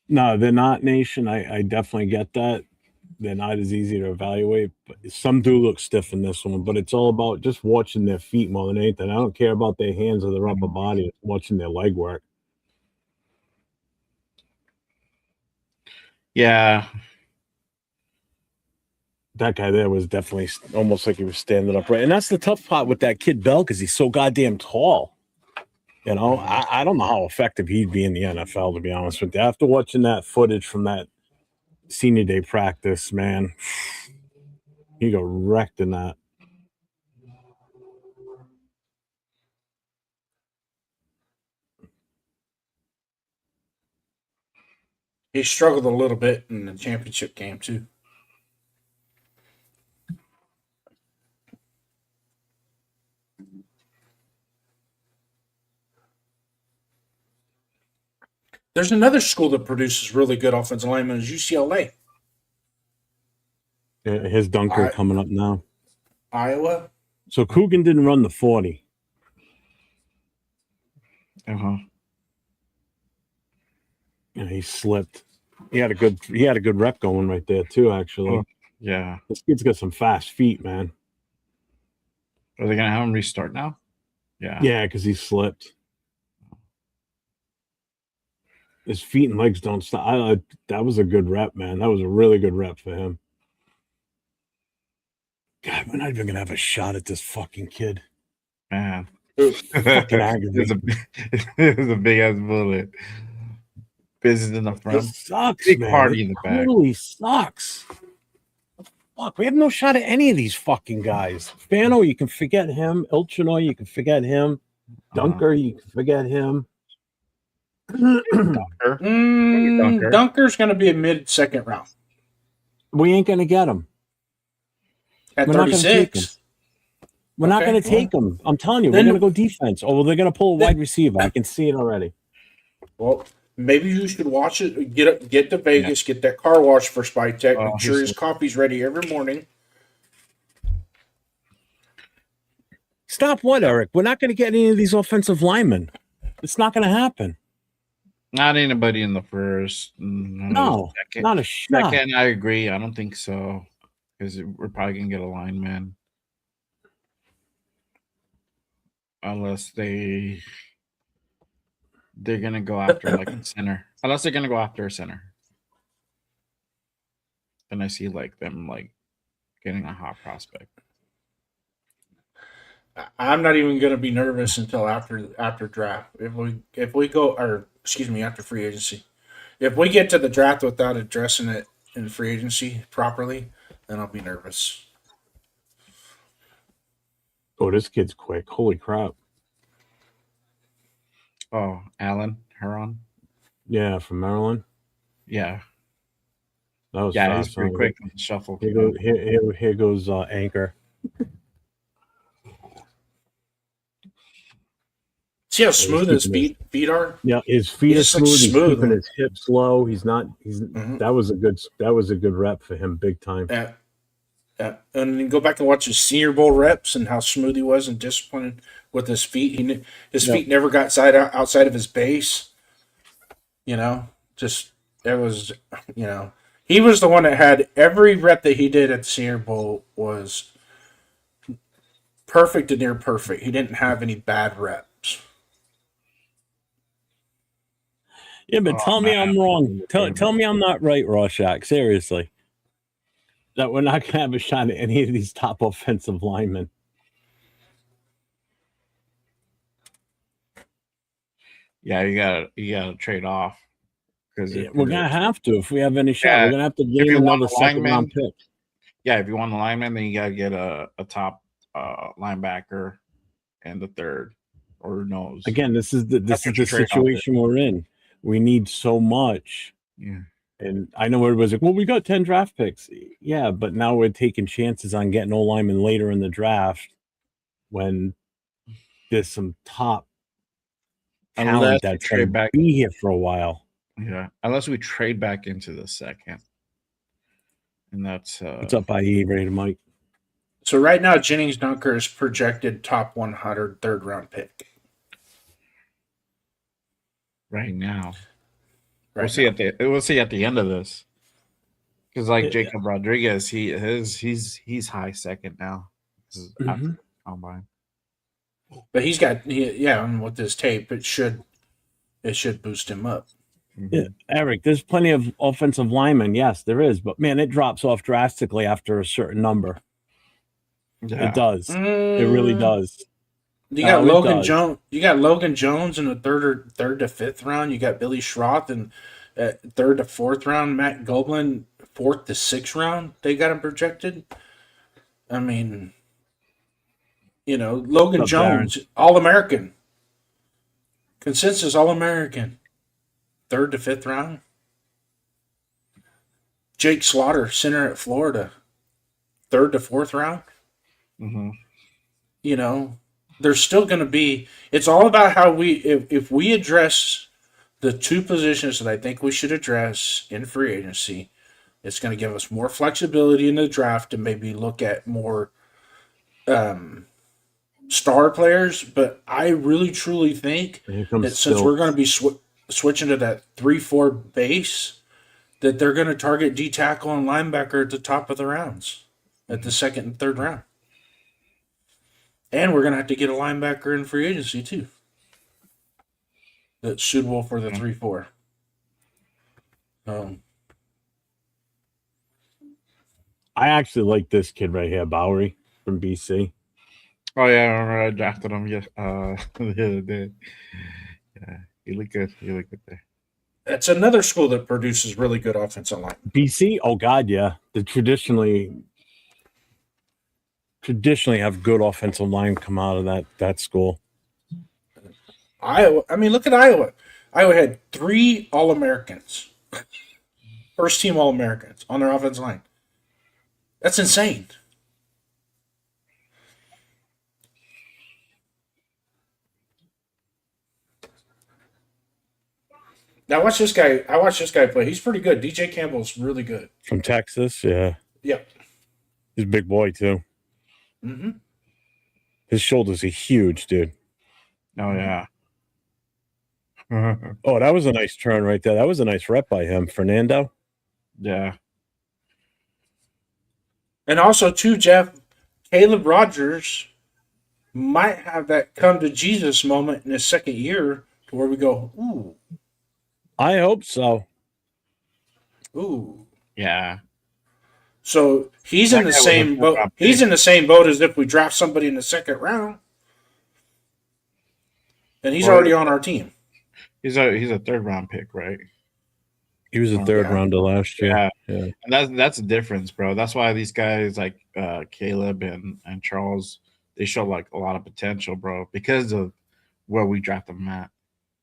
No, they're not nation. I definitely get that. They're not as easy to evaluate, but some do look stiff in this one. But it's all about just watching their feet more than anything. I don't care about their hands or their upper body. It's watching their leg work. Yeah. That guy there was definitely almost like he was standing upright. And that's the tough part with that kid Bell because he's so goddamn tall. You know, I don't know how effective he'd be in the NFL, to be honest with you. After watching that footage from that senior day practice, man, he got wrecked in that. He struggled a little bit in the championship game too. There's another school that produces really good offensive linemen, is UCLA. Yeah, his dunker coming up now. Iowa. So Coogan didn't run the 40. Uh-huh. And he slipped. He had a good rep going right there too, actually. Oh, yeah. This kid's got some fast feet, man. Are they gonna have him restart now? Yeah. Yeah, because he slipped. His feet and legs don't stop. That was a good rep, man. That was a really good rep for him. God, we're not even gonna have a shot at this fucking kid. Man. Fucking It aggravating. it was a big ass bullet. Business in the It front, sucks, big man. party It in the back. totally sucks. Fuck, we have no shot at any of these fucking guys. Fano, you can forget him. Ilchinoy, you can forget him. Dunker, you can forget him. Dunker. Dunker. Dunker's going to be a mid-second round We ain't gonna get him. at We're not gonna take him. 36. We're not Okay, going to take him. I'm telling you, we're Then- going to go defense. Oh, well, they're going to pull a wide receiver. I can see it already. Well, maybe you should watch it. Get to Vegas, get that car wash for Spy Tech. Oh, Make sure he's- his coffee's ready every morning. Stop what, Eric? We're not going to get any of these offensive linemen. It's not going to happen. Not anybody in the first. No, second. not a shot. Second, I agree. I don't think so because we're probably gonna get a lineman unless they're gonna go after like a center. Unless they're gonna go after a center, then I see like them like getting a hot prospect. I'm not even going to be nervous until after draft. If we go, or excuse me, after free agency. If we get to the draft without addressing it in free agency properly, then I'll be nervous. Oh, this kid's quick. Holy crap. Oh, Allen Heron. Yeah, from Maryland. Yeah, That was yeah, fast. he's pretty huh? quick. Shuffle. Here goes Anchor. See how smooth his keeping feet are? Yeah, his feet are He just looks smooth. He's smooth, keeping man. his hips low. He's not. Mhm. That was a good rep for him, big time. Yeah. And then go back and watch his Senior Bowl reps and how smooth he was and disciplined with his feet. His feet never got outside of his base. You know, just it was. You know, he was the one that had every rep that he did at the Senior Bowl was perfect to near perfect. He didn't have any bad reps. Yeah, but tell me I'm wrong. Tell me I'm not right, Rorschach. Seriously. That we're not going to have a shot at any of these top offensive linemen. Yeah, you gotta trade off because Yeah, we're going to have to if we have any shot. Yeah, We're going to have to you gain want another a lineman- second-round pick. Yeah, if you want a lineman, then you gotta get a top linebacker and the third or nose. Again, this is the what you trade off situation we're in. We need so much. Yeah. And I know everybody's like, well, we got 10 draft picks. Yeah, but now we're taking chances on getting O linemen later in the draft when there's some top Unless talent we that's trade going to back. be here for a while. Yeah. Unless we trade back into the second. And that's What's up, IE? Ready to Mike? So right now, Jennings Dunker is projected top 100 third round pick. right now. Right We'll see now. we'll see at the end of this. Because like Yeah. Jacob Rodriguez, he's high second now. This is after the combine. But he's got and with this tape, it should boost him up. Yeah, Eric, there's plenty of offensive linemen. Yes, there is. But, man, it drops off drastically after a certain number. Yeah. It does. It really does. You got Oh, it Logan does. Jones. You got Logan Jones in the third to fifth round. You got Billy Schroth in third to fourth round. Matt Goblin fourth to sixth round. They got him projected. I mean, Logan What's up, Jones, All American, consensus All American, third to fifth round. Jake Slaughter, center at Florida, third to fourth round. Mm-hmm. There's still going to be. It's all about how if we address the two positions that I think we should address in free agency, it's going to give us more flexibility in the draft to maybe look at more star players. But I really truly think Here comes that since Stilts. we're going to be switching to that 3-4 base, that they're going to target D tackle and linebacker at the top of the rounds, at the second and third round. And we're going to have to get a linebacker in free agency, too. That's suitable for the 3-4. I actually like this kid right here, Bowery from BC. Oh yeah, I remember I drafted him. Yeah, the other day. Yeah, he looked good. He looked good there. That's another school that produces really good offensive line. BC, oh god, yeah. They traditionally have good offensive line come out of that school. Iowa. I mean, look at Iowa. Iowa had 3 All-Americans, first team All-Americans on their offensive line. That's insane. Now watch this guy. I watched this guy play. He's pretty good. DJ Campbell's really good. From Texas, yeah. Yep. He's a big boy too. Mm-hmm. His shoulders are huge, dude. Oh yeah. Oh, that was a nice turn right there. That was a nice rep by him, Fernando. Yeah. And also, too, Jeff, Caleb Rogers might have that come to Jesus moment in his second year to where we go, ooh, I hope so. ooh. Yeah. So he's That in the guy was a same good boat. drop He's pick. in the same boat as if we draft somebody in the second round, and he's Well, already on our team. He's a third round pick, right? He was a Oh, third yeah. rounder last year. Yeah. Yeah. And that's the difference, bro. That's why these guys like Caleb and Charles, they show like a lot of potential, bro, because of where we draft them at.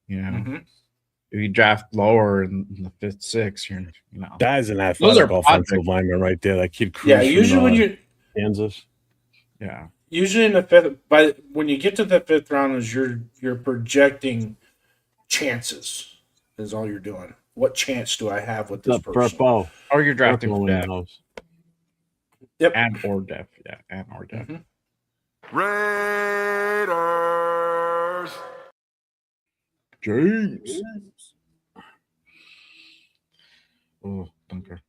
You know, Mm-hmm. if you draft lower in the 5th, 6th, you know. That is an Those athletic are offensive projects. lineman right there. That kid Cruz Yeah, usually from Kansas. Yeah. usually in the fifth, but when you get to the 5th round, is you're projecting chances. Is all you're doing. What chance do I have with this Up person? Purple. Or you're drafting Purple in the depth house. Yep. and or depth. Yeah, and or depth. Mhm. Raiders. James. Oh, Dunker.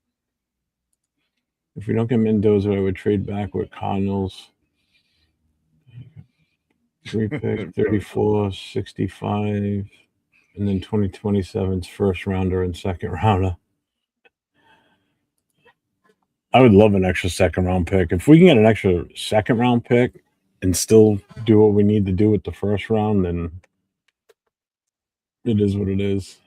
If we don't get Mendoza, I would trade back with Cardinals. 3 pick, 34, 65, and then 2027's first rounder and second rounder. I would love an extra second round pick. If we can get an extra second round pick and still do what we need to do with the first round, then it is what it is.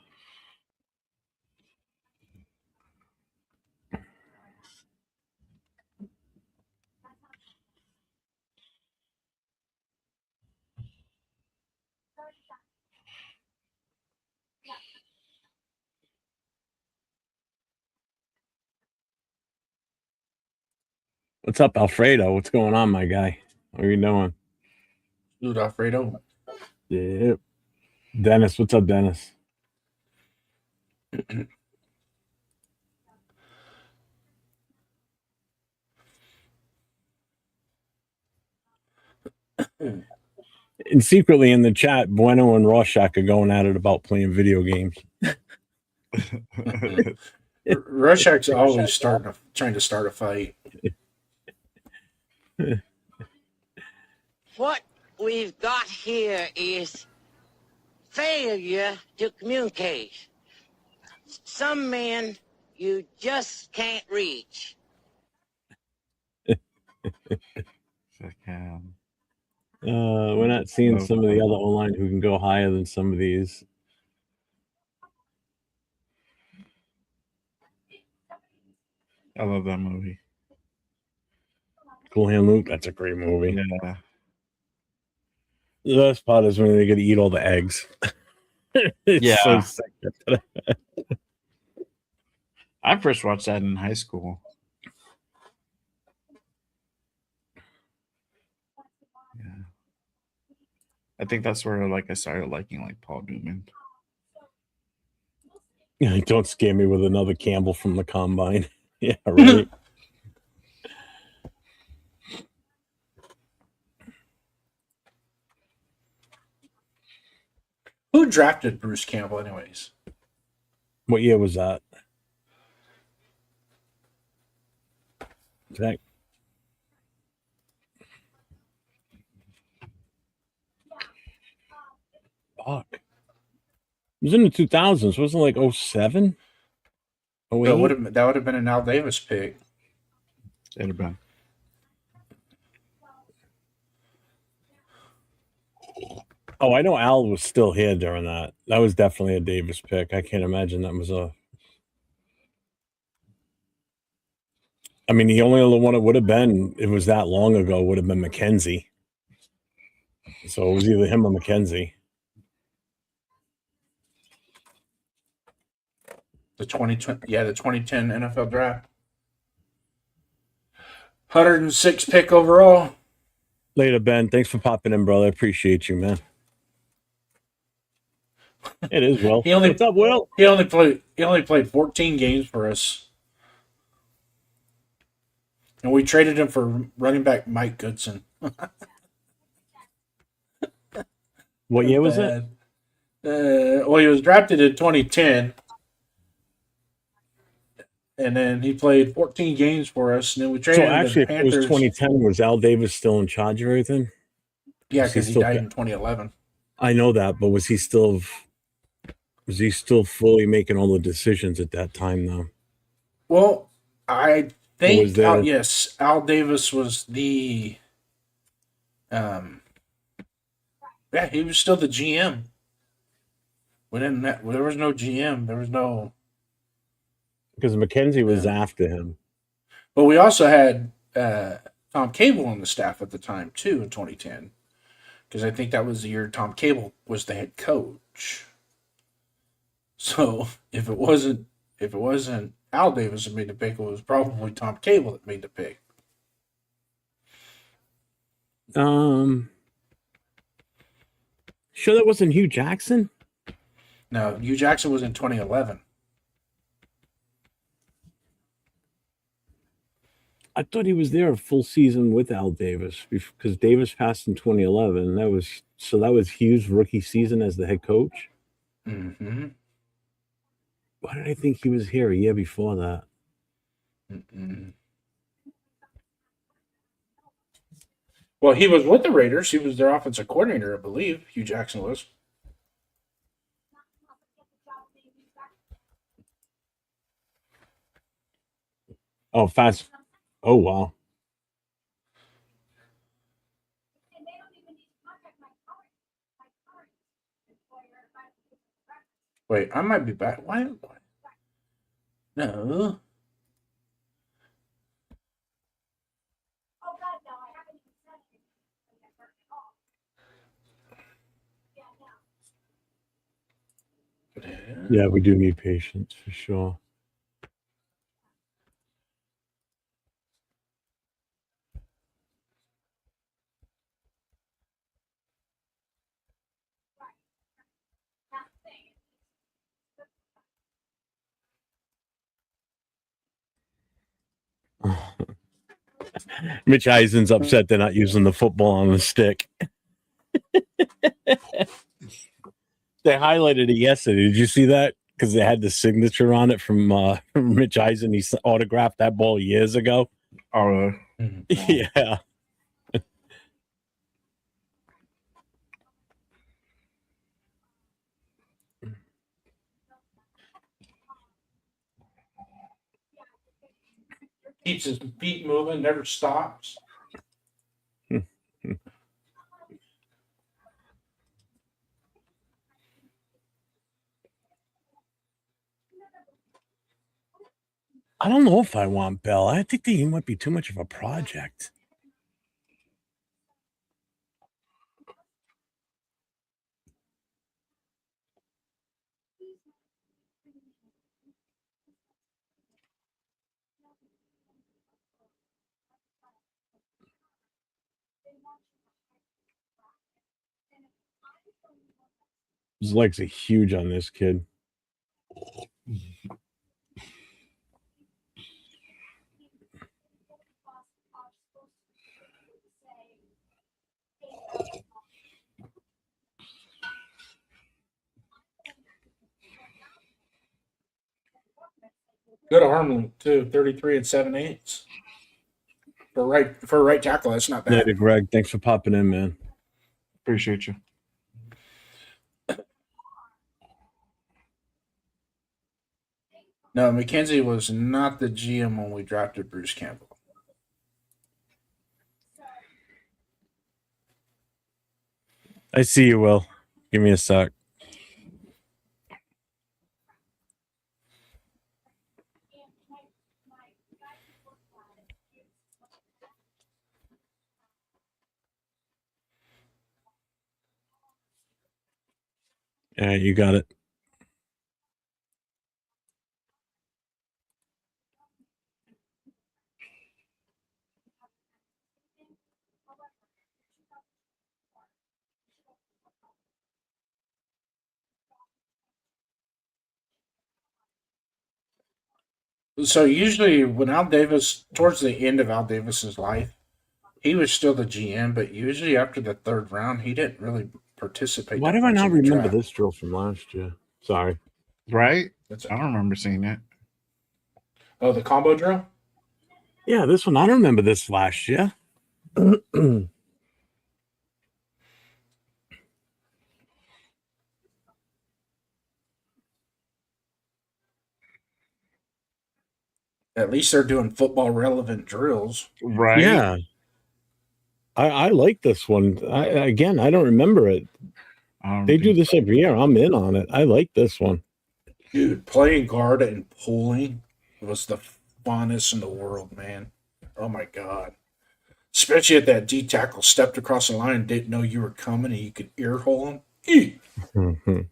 What's up, Alfredo? What's going on, my guy? What are you doing? Dude, Alfredo. Yep. Dennis, what's up, Dennis? And secretly in the chat, Bueno and Rorschach are going at it about playing video games. Rorschach's always trying to start a fight. What we've got here is failure to communicate. Some men you just can't reach. We're not seeing some of the other O-line who can go higher than some of these. I love that movie. Cool Hand Luke, that's a great movie. Yeah. The best part is when they get to eat all the eggs. It's Yeah. so sick. I first watched that in high school. Yeah. I think that's where like I started liking like Paul Newman. Yeah, don't scare me with another Campbell from the combine. Yeah, right. Who drafted Bruce Campbell, anyways? What year was that? That fuck. It was in the 2000s. Wasn't it like 07? Oh, That would have been an Al Davis pick. It'd have been. Oh, I know Al was still here during that. That was definitely a Davis pick. I can't imagine that was a. I mean, the only other one it would have been, it was that long ago, would have been McKenzie. So it was either him or McKenzie. The 2010 NFL draft. 106 pick overall. Later, Ben. Thanks for popping in, brother. I appreciate you, man. It is Will. What's up, Will? He only played 14 games for us. And we traded him for running back Mike Goodson. What year was it? Well, he was drafted in 2010. And then he played 14 games for us. And then we traded him to the Panthers. If it was 2010, was Al Davis still in charge of everything? Yeah, because he died in 2011. I know that, but was he still fully making all the decisions at that time, though? Well, I think yes, Al Davis was the he was still the GM. There was no GM. There was no, because McKenzie was after him. But we also had Tom Cable on the staff at the time too in 2010, because I think that was the year Tom Cable was the head coach. So if it wasn't Al Davis that made the pick, it was probably Tom Cable that made the pick. Sure that wasn't Hugh Jackson? No, Hugh Jackson was in 2011. I thought he was there a full season with Al Davis because Davis passed in 2011. That was Hugh's rookie season as the head coach. Mm-hmm. Why did I think he was here a year before that? Mm-mm. Well, he was with the Raiders. He was their offensive coordinator, I believe. Hugh Jackson was. Oh, fast. Oh, wow. Wait, I might be back. Why? No. Yeah, we do need patience for sure. Mitch Eisen's upset they're not using the football on the stick. They highlighted it yesterday. Did you see that? Because they had the signature on it from Mitch Eisen. He autographed that ball years ago. Oh, yeah. Keeps his feet moving, never stops. I don't know if I want Bell. I think that he might be too much of a project. His legs are huge on this kid. Good arm length too, 33 and 7/8 for a right tackle. That's not bad. Later, Greg. Thanks for popping in, man. appreciate you. No, McKenzie was not the GM when we drafted Bruce Campbell. I see you, Will. Give me a sec. Yeah, you got it. So usually when Al Davis, towards the end of Al Davis's life, he was still the GM, but usually after the third round, he didn't really participate Why that do I much not in the remember draft. this drill from last year? Sorry. Right? That's I don't remember seeing it. Oh, the combo drill? Yeah, this one. I don't remember this last year. At least they're doing football relevant drills. Right? Yeah. I like this one. I don't remember it. I don't They do think this so. every year. I'm in on it. I like this one. Dude, playing guard and pulling was the funnest in the world, man. Oh my god. Especially if that D tackle stepped across the line and didn't know you were coming and you could ear hole him. Eek. Mhm.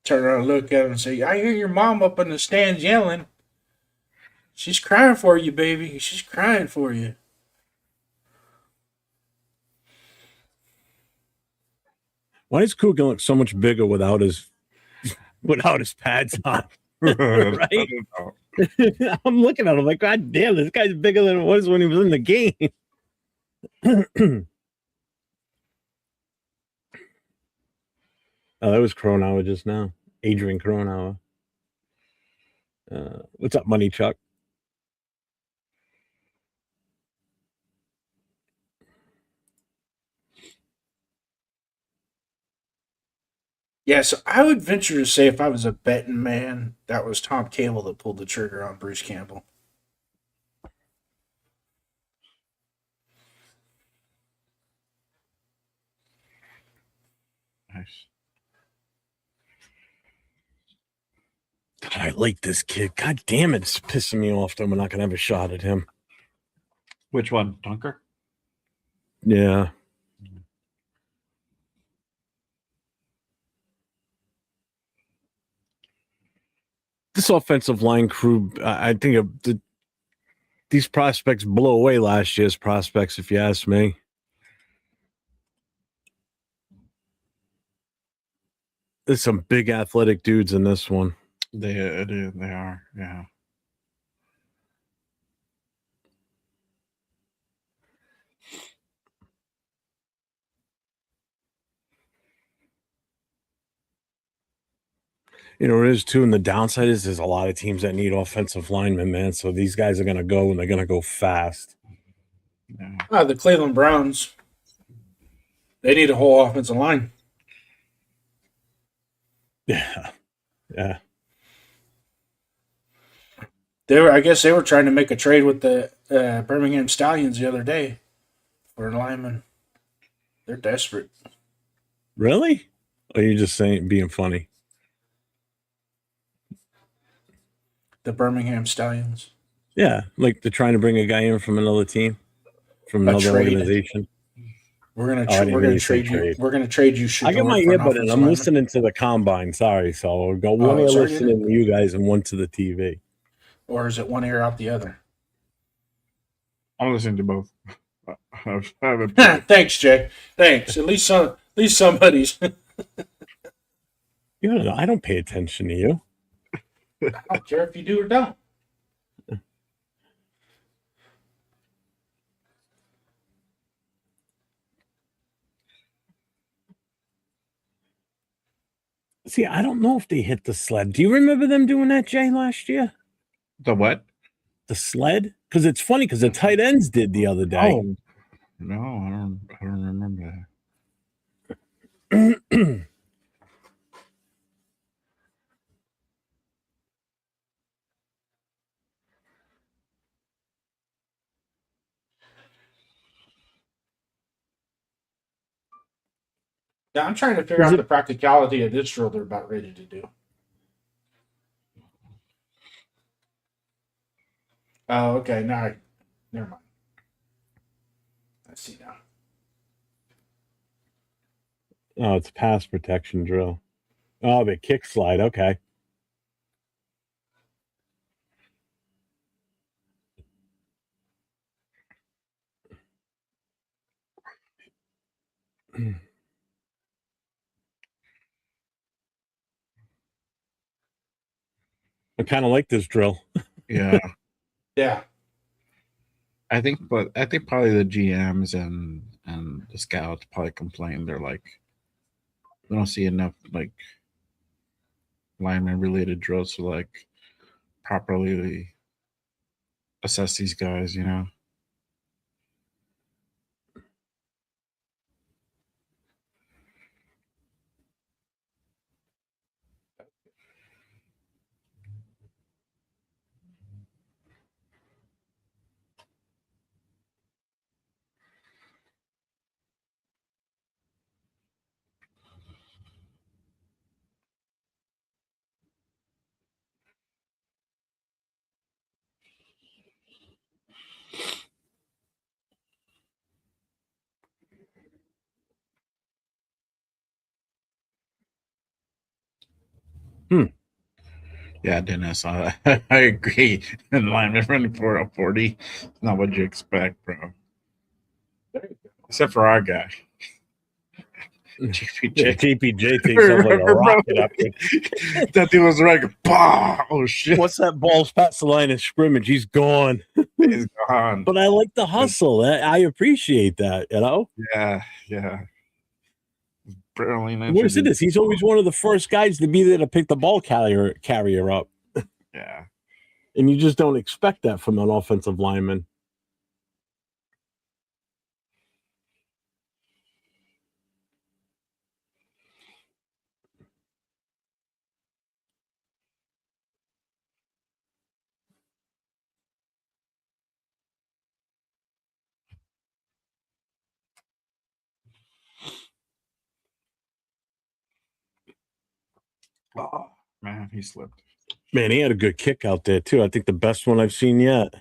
Turn around and look at him and say, I hear your mom up in the stands yelling. She's crying for you, baby. She's crying for you. Why does Coogan look so much bigger without his pads on? Right? I'm looking at him like, God damn, this guy's bigger than it was when he was in the game. Oh, that was Cronauer just now. Adrian Cronauer. What's up, Money Chuck? Yeah, so I would venture to say if I was a betting man, that was Tom Cable that pulled the trigger on Bruce Campbell. Nice. God, I like this kid. God damn it, it's pissing me off that we're not gonna have a shot at him. Which one? Dunker? Yeah. This offensive line crew, I think these prospects blow away last year's prospects, if you ask me. There's some big athletic dudes in this one. They are. Yeah. You know, it is too, and the downside is there's a lot of teams that need offensive linemen, man. So these guys are gonna go and they're gonna go fast. Yeah. The Cleveland Browns, they need a whole offensive line. Yeah. Yeah. I guess they were trying to make a trade with the Birmingham Stallions the other day for a lineman. They're desperate. Really? Or are you just saying being funny? The Birmingham Stallions. Yeah, like they're trying to bring a guy in from another team, from A another trade. organization. We're gonna Oh, I didn't we're hear gonna you say trade you. trade. We're gonna trade you. I got my Shador for an earbud in. offensive I'm lineman. listening to the combine. Sorry, so I'll go one Oh, ear sorry, listening to you guys and one to the TV. Or is it one ear out the other? I'm listening to both. I haven't Thanks, Jay. Thanks. At least somebody's. You know, I don't pay attention to you. I don't care if you do or don't. See, I don't know if they hit the sled. Do you remember them doing that, Jay, last year? The what? The sled? Because it's funny because the tight ends did the other day. Oh no, I don't remember that. Yeah, I'm trying to figure out the practicality of this drill they're about ready to do. Oh, okay. No, never mind. I see now. Oh, it's pass protection drill. Oh, the kick slide. Okay. I kind of like this drill. Yeah. Yeah. I think probably the GMs and the scouts probably complain. They're like, we don't see enough like lineman related drills to like properly assess these guys, you know. Yeah, Dennis, I agree. And lineman running for a 40, not what you expect, bro. Except for our guy. GPJ. GPJ takes off like a rocket up there. That dude was like, bah! Oh shit. Once that ball's past the line of scrimmage, he's gone. He's gone. But I like the hustle. I appreciate that, you know? Yeah. Barely Where's it is? He's always one of the first guys to be there to pick the ball carrier up. Yeah. And you just don't expect that from an offensive lineman. Oh, man, he slipped. Man, he had a good kick out there, too. I think the best one I've seen yet.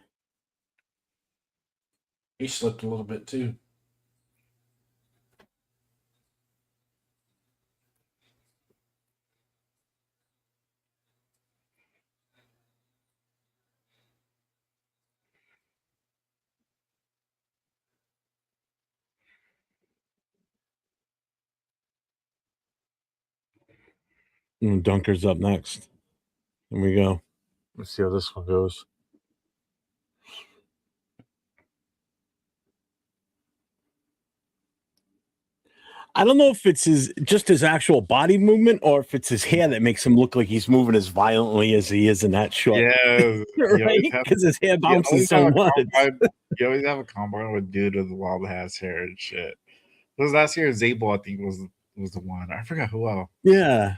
He slipped a little bit too. And Dunker's up next. Here we go. Let's see how this one goes. I don't know if it's just his actual body movement or if it's his hair that makes him look like he's moving as violently as he is in that shot. Yeah. Right? Because his hair bounces so much. You always have a combine with dude with wild ass hair and shit. This last year, Zabel, I think, was the one. I forgot who else. Yeah.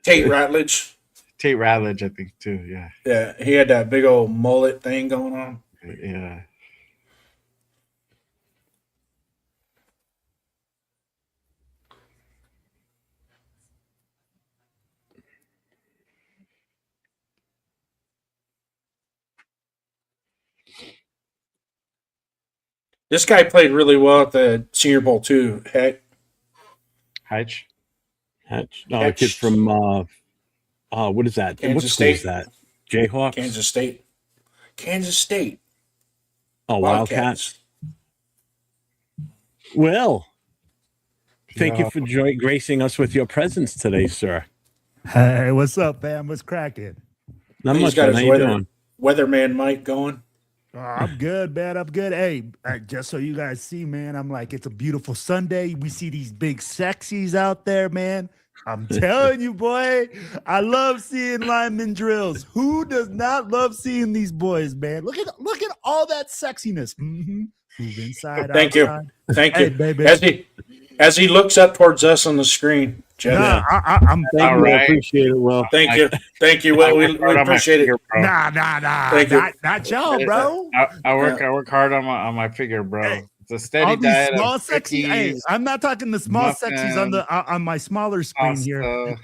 Tate Ratledge. Tate Ratledge, I think, too. Yeah. Yeah, he had that big old mullet thing going on. Yeah. This guy played really well at the Senior Bowl too. Heck, Hatch. No, a kid from what is that? Kansas what school is State. that? Jayhawks? Kansas State. Oh, Wildcats. Well, thank you for gracing us with your presence today, sir. Hey, what's up, fam? What's cracking? Not He's much. got Man. his How you doing? weatherman mic going. Oh, I'm good, man. I'm good. Hey, just so you guys see, man, I'm like, it's a beautiful Sunday. We see these big sexies out there, man. I'm telling you, boy, I love seeing lineman drills. Who does not love seeing these boys, man? Look at all that sexiness. Mm-hmm. Move inside. Thank outside. you. Thank Hey, you. baby. As he looks up towards us on the screen, Jeff. Nah, I'm Thank All you. right. I appreciate it, Will. Thank you. Well, we appreciate it. nah. Thank you. Not y'all, bro. I work hard on my figure, bro. It's a steady All these diet small of sexy. Hey, cookies, I'm not talking the small sexies on my smaller screen here.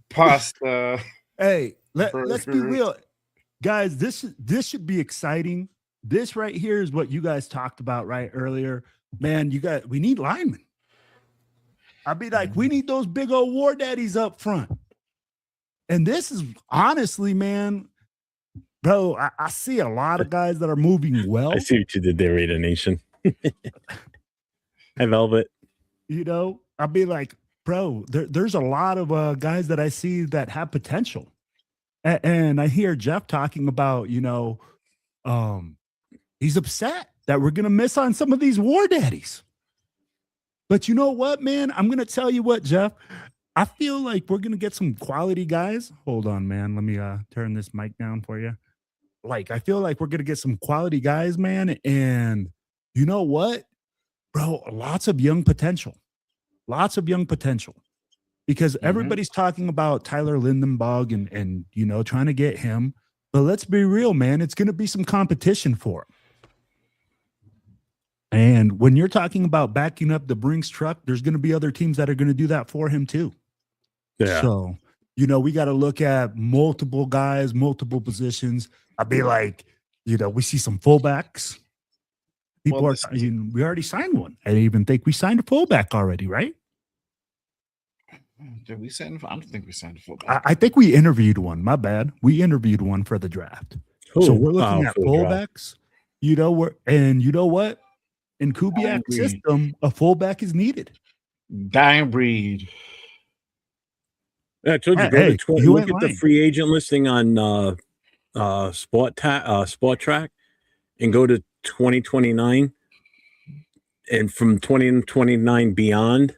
pasta. Hey, let's be burgers. real, guys. This should be exciting. This right here is what you guys talked about right earlier. Man, we need linemen. I'd be like, we need those big old war daddies up front. And this is honestly, man, bro, I see a lot of guys that are moving well. I see what you did there, Raider Nation. Hey, Velvet. You know, I'd be like, bro, there's a lot of guys that I see that have potential. And I hear Jeff talking about, he's upset that we're going to miss on some of these war daddies. But you know what, man? I'm going to tell you what, Jeff. I feel like we're going to get some quality guys. Hold on, man. Let me turn this mic down for you. Like, I feel like we're going to get some quality guys, man. And you know what, bro? Lots of young potential. Because everybody's talking about Tyler Lindenbog and trying to get him. But let's be real, man. It's going to be some competition for him. And when you're talking about backing up the Brinks truck, there's going to be other teams that are going to do that for him too. Yeah. So, we got to look at multiple guys, multiple positions. I'd be like, we see some fullbacks. We already signed one. I even think we signed a fullback already, right? Did we sign? I don't think we signed a fullback. I think we interviewed one. My bad. We interviewed one for the draft. So we're looking at fullbacks. You know what? In Kubiak's system, a fullback is needed. Dying breed. Yeah, I told you, look at the free agent listing on Sport Track and go to 2029. And from 2029 beyond,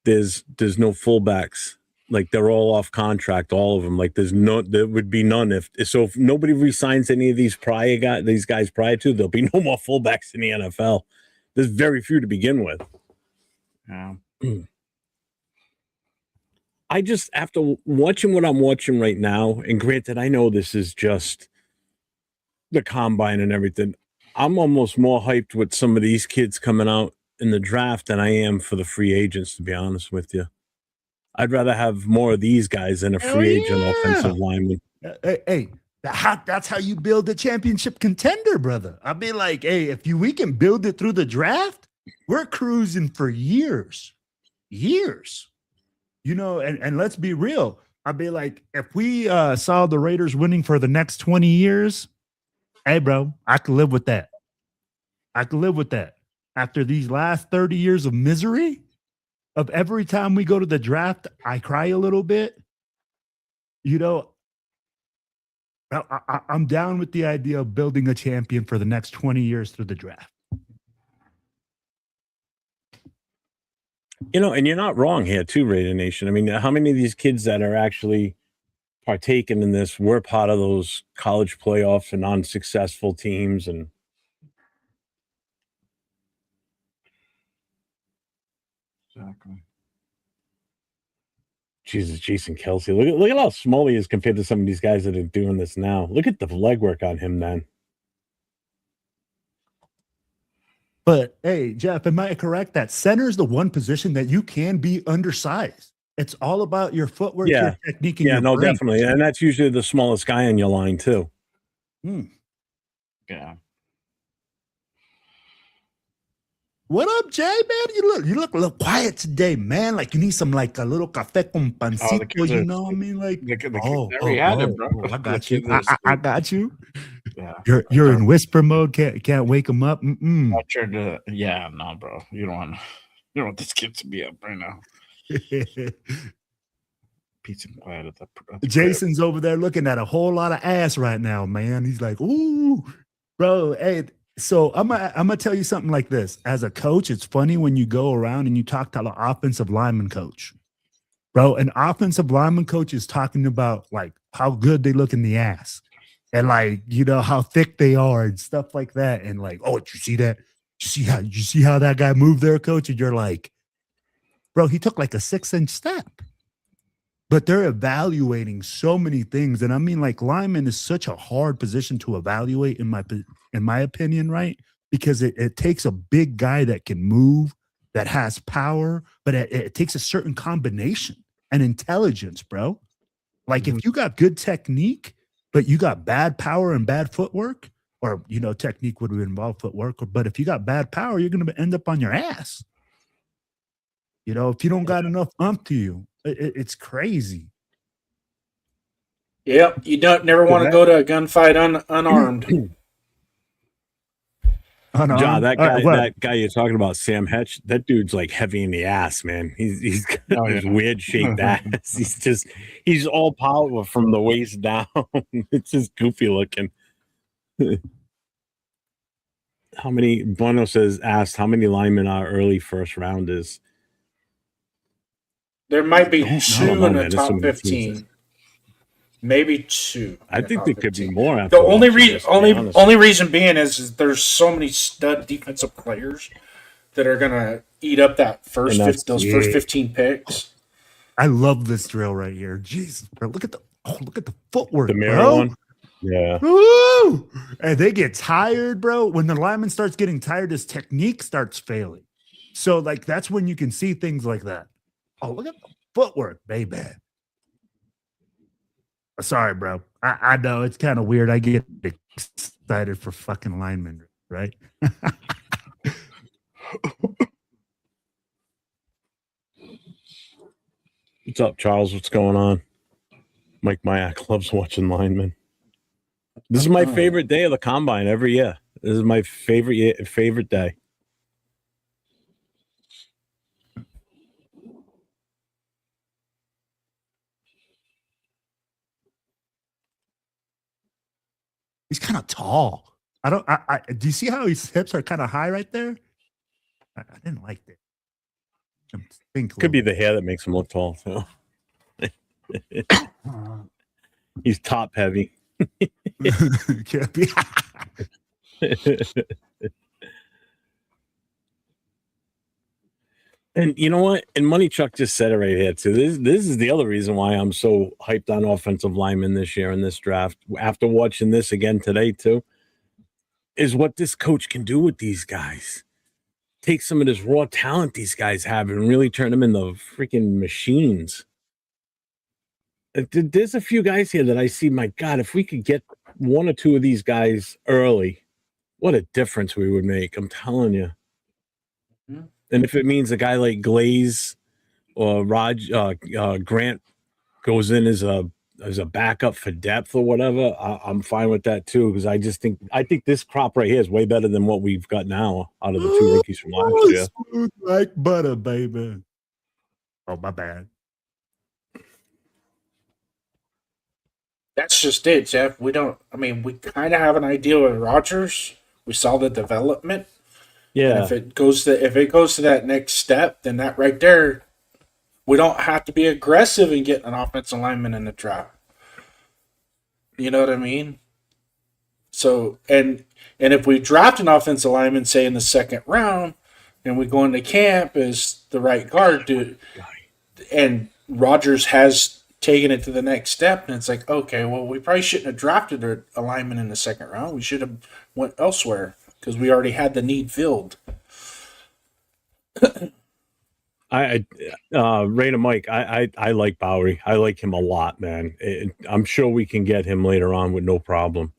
there's no fullbacks. Like, they're all off contract, all of them. Like, there would be none if nobody re-signs any of these guys prior to, there'll be no more fullbacks in the NFL. There's very few to begin with. Yeah. I just, after watching what I'm watching right now, and granted, I know this is just the combine and everything, I'm almost more hyped with some of these kids coming out in the draft than I am for the free agents, to be honest with you. I'd rather have more of these guys than a free agent offensive lineman. Hey, that's how you build a championship contender, brother. I'd be like, hey, if we can build it through the draft, we're cruising for years. And let's be real. I'd be like, if we saw the Raiders winning for the next 20 years, hey, bro, I could live with that. After these last 30 years of misery, of every time we go to the draft, I cry a little bit. I'm down with the idea of building a champion for the next 20 years through the draft. And you're not wrong here too, Raider Nation. I mean, how many of these kids that are actually partaking in this were part of those college playoffs and unsuccessful teams? And Exactly. Jesus, Jason Kelsey. Look at how small he is compared to some of these guys that are doing this now. Look at the legwork on him, man. But hey, Jeff, am I correct that center is the one position that you can be undersized? It's all about your footwork, your technique, and your brain. Definitely. And that's usually the smallest guy on your line, too. Yeah. What up, Jay, man? You look a little quiet today, man. Like you need some a little café con pancito, you know what I mean? Like, I got you. I got you. Yeah. You're in whisper mode. Can't wake him up. I tried to. Yeah, no, bro. You don't want this kid to be up right now. Peace and quiet at the Jason's over there looking at a whole lot of ass right now, man. He's like, ooh, bro. Hey, so I'm gonna tell you something like this. As a coach, it's funny when you go around and you talk to the offensive lineman coach, bro. An offensive lineman coach is talking about like how good they look in the ass. And like, how thick they are and stuff like that. And like, oh, did you see that? Did you see how that guy moved there, coach? And you're like, bro, he took like a 6-inch step. But they're evaluating so many things. And I mean, like, lineman is such a hard position to evaluate in my opinion, right? because it takes a big guy that can move, that has power, but it takes a certain combination and intelligence, bro. Like if you got good technique, but you got bad power and bad footwork, or technique would involve footwork, but if you got bad power, you're going to end up on your ass. If you don't got enough umph to you, it's crazy. Yep, you don't never want to go to a gunfight unarmed. John, that guy, What? that guy you're talking about, Sam Hetch, that dude's like heavy in the ass, man. He's got this weird shaped ass. He's all power from the waist down. It's just goofy looking. Bono asked how many linemen are early first rounders? There might be two in the man. top 15. Maybe two. I think there could be more. The only reason being is there's so many stud defensive players that are gonna eat up those first 15 picks. I love this drill right here. Jesus, bro, look at the footwork, the mirror bro. one. Yeah. Woo! And they get tired, bro. When the lineman starts getting tired, his technique starts failing. So, like, that's when you can see things like that. Oh, look at the footwork, baby. Sorry, bro. I know it's kind of weird. I get excited for fucking linemen, right? What's up, Charles? What's going on? Mike Mayak loves watching linemen. This is my favorite day of the combine every year. This is my favorite day. He's kind of tall. I do you see how his hips are kind of high right there? I didn't like that. Could be the hair that makes him look tall, too. He's top heavy. Can't be. And you know what? And Money Chuck just said it right here too. This is the other reason why I'm so hyped on offensive linemen this year in this draft. After watching this again today too, is what this coach can do with these guys. Take some of this raw talent these guys have and really turn them into freaking machines. There's a few guys here that I see. My God, if we could get one or two of these guys early, what a difference we would make. I'm telling you. Mm-hmm. And if it means a guy like Glaze or Grant goes in as a backup for depth or whatever, I'm fine with that too. Because I think this crop right here is way better than what we've got now out of the two rookies from last year. Smooth like butter, baby. Oh, my bad. That's just it, Jeff. We kind of have an idea with Rodgers. We saw the development. Yeah. And if it goes to that next step, then that right there, we don't have to be aggressive in getting an offensive lineman in the draft. You know what I mean? So and if we draft an offensive lineman, say in the second round, and we go into camp as the right guard, dude, and Rodgers has taken it to the next step, and it's like, okay, well, we probably shouldn't have drafted a lineman in the second round. We should have went elsewhere because we already had the need filled. Raina Mike, I like Bowery. I like him a lot, man. I'm sure we can get him later on with no problem.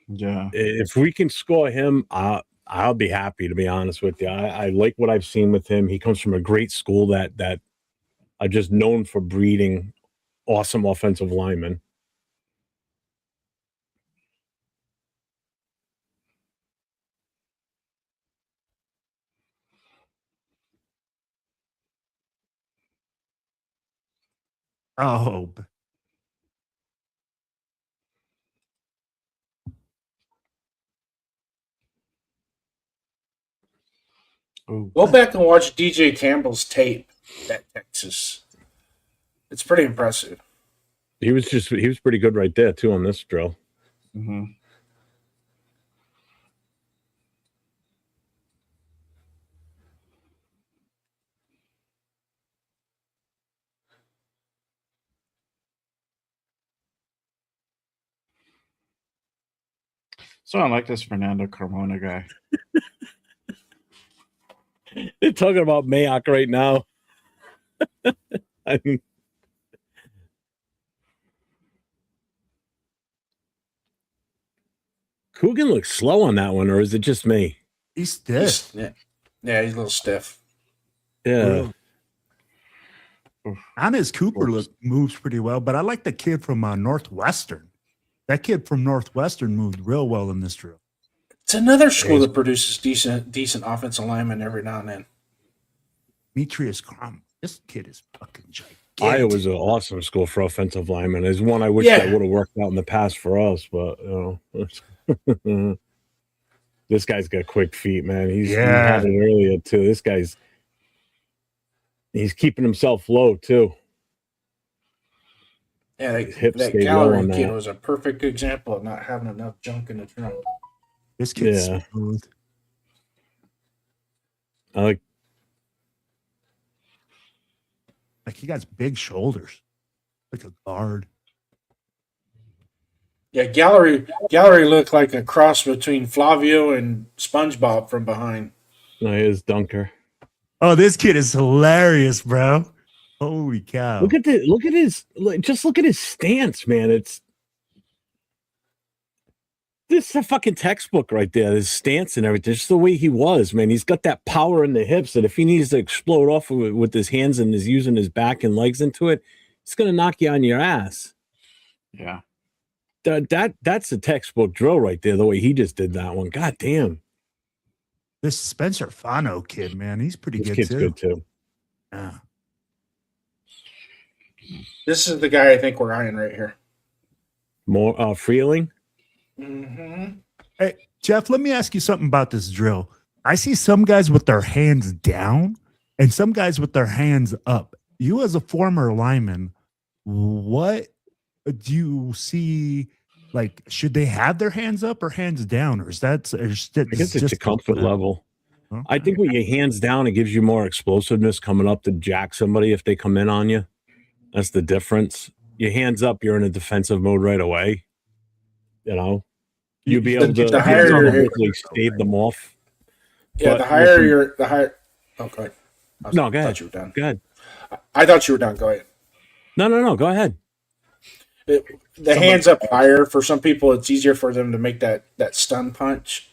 Yeah. If we can score him, I'll be happy, to be honest with you. I like what I've seen with him. He comes from a great school that are just known for breeding awesome offensive linemen. Oh. Go back and watch DJ Campbell's tape at Texas. It's pretty impressive. He was pretty good right there too on this drill. Mm-hmm. So I like this Fernando Carmona guy. They're talking about Mayock right now. I mean, Coogan looks slow on that one, or is it just me? He's stiff. Yeah, he's a little stiff. Yeah. Honest Cooper moves pretty well, but I like the kid from Northwestern. That kid from Northwestern moved real well in this drill. It's another school that produces decent offensive linemen every now and then. Demetrius Crum. This kid is fucking gigantic. Iowa's an awesome school for offensive linemen. There's one I wish that would have worked out in the past for us, but this guy's got quick feet, man. He had it earlier too. This guy's keeping himself low too. Yeah, that gallery kid was a perfect example of not having enough junk in the trunk. This kid's smooth. I like he got big shoulders, like a guard. Yeah, gallery looked like a cross between Flavio and SpongeBob from behind. No, he is Dunker. Oh, this kid is hilarious, bro. Holy cow! Look at his stance, man. This is a fucking textbook right there. His stance and everything. Just the way he was, man. He's got that power in the hips that if he needs to explode off with his hands and is using his back and legs into it, it's gonna knock you on your ass. Yeah. That's a textbook drill right there. The way he just did that one. God damn. This Spencer Fano kid, man, he's pretty good kid's too. Good too. Yeah. This is the guy I think we're eyeing right here. More Freeling. Mm-hmm. Hey, Jeff, let me ask you something about this drill. I see some guys with their hands down and some guys with their hands up. You, as a former lineman, what do you see? Like, should they have their hands up or hands down, or is that? I guess it's a comfort level. Okay. I think with your hands down, it gives you more explosiveness coming up to jack somebody if they come in on you. That's the difference. Your hands up, you're in a defensive mode right away. You know, you'll be able to stave them off. Yeah, the higher. Okay. No, go ahead. I thought you were done. Go ahead. I thought you were done. Go ahead. No. Go ahead. The hands up higher, for some people, it's easier for them to make that stun punch,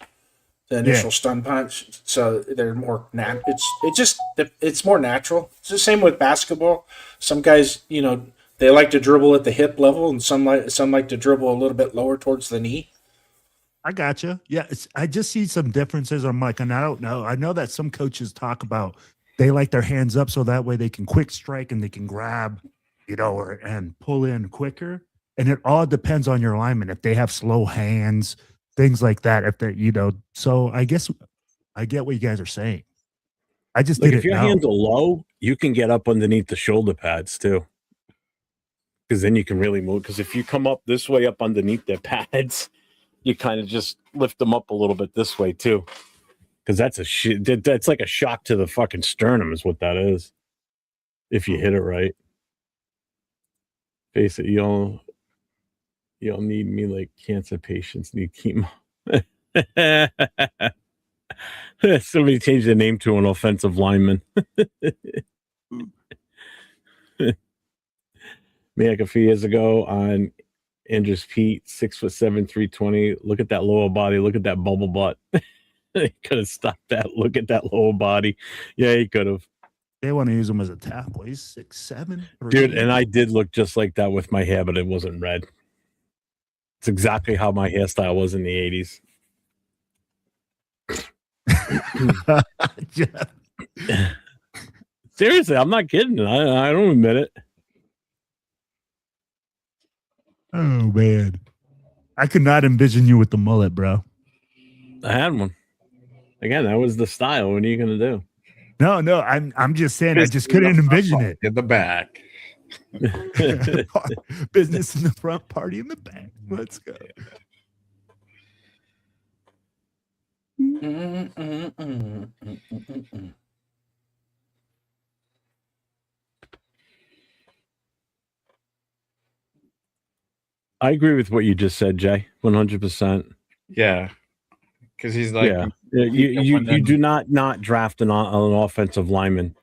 the initial stun punch. So they're more it's more natural. It's the same with basketball. Some guys, they like to dribble at the hip level, and some like to dribble a little bit lower towards the knee. I gotcha. Yeah, I just see some differences. I'm like, and I don't know. I know that some coaches talk about they like their hands up so that way they can quick strike and they can grab, and pull in quicker. And it all depends on your lineman. If they have slow hands, things like that. If they, so I guess I get what you guys are saying. I just didn't know. If your hands are low, you can get up underneath the shoulder pads too. Because then you can really move. Because if you come up this way up underneath their pads, you kind of just lift them up a little bit this way too. Because that's like a shock to the fucking sternum is what that is. If you hit it right. Face it, you'll need me like cancer patients need chemo. Somebody changed the name to an offensive lineman. Me like a few years ago on Andrews Pete, 6'7", 320. Look at that lower body. Look at that bubble butt. He could have stopped that. Look at that lower body. Yeah, he could have. They want to use him as a tackle. He's 6'7". Dude, and I did look just like that with my hair, but it wasn't red. It's exactly how my hairstyle was in the 80s. Seriously, I'm not kidding. I don't admit it. Oh, man. I could not envision you with the mullet, bro. I had one. Again, that was the style. What are you going to do? No, I'm just saying I just couldn't envision it. In the back. Business in the front, party in the back. Let's go. I agree with what you just said, Jay. 100%. Yeah, because he's like, Yeah, you do not draft an offensive lineman.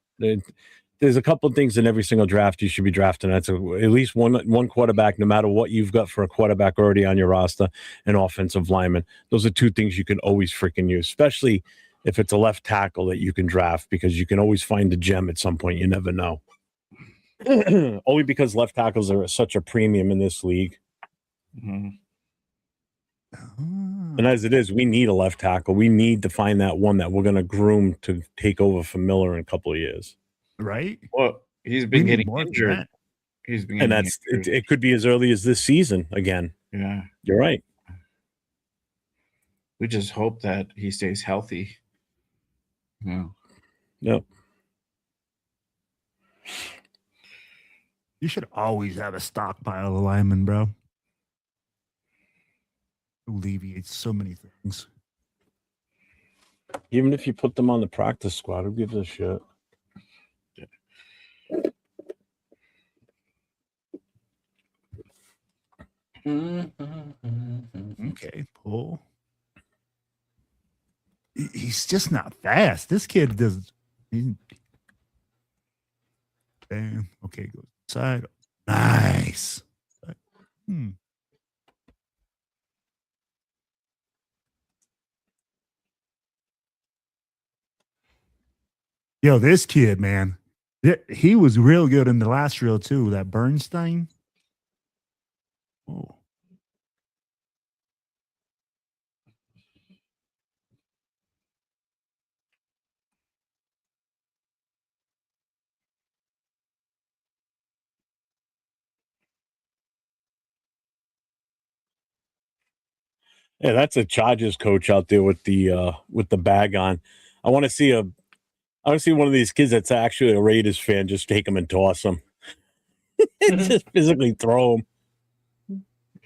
There's a couple of things in every single draft you should be drafting. That's at least one quarterback, no matter what you've got for a quarterback already on your roster, an offensive lineman. Those are two things you can always freaking use, especially if it's a left tackle that you can draft, because you can always find a gem at some point. You never know. Only because left tackles are such a premium in this league. Mhm. And as it is, we need a left tackle. We need to find that one that we're going to groom to take over for Miller in a couple of years. Right? Well, he's We been need getting more than injured. that. He's been And getting that's injured. it could be as early as this season again. Yeah. You're right. We just hope that he stays healthy. Yeah. Yep. You should always have a stockpile of linemen, bro. Alleviates so many things. Even if you put them on the practice squad, who gives a shit? Okay, Paul. He's just not fast. This kid does. Bam. Okay, goes side. Nice. Yo, this kid, man. He was real good in the last reel, too. That Bernstein. Oh. Yeah, that's a Chargers coach out there with the bag on. I want to see one of these kids that's actually a Raiders fan just take him and toss him. Just physically throw him.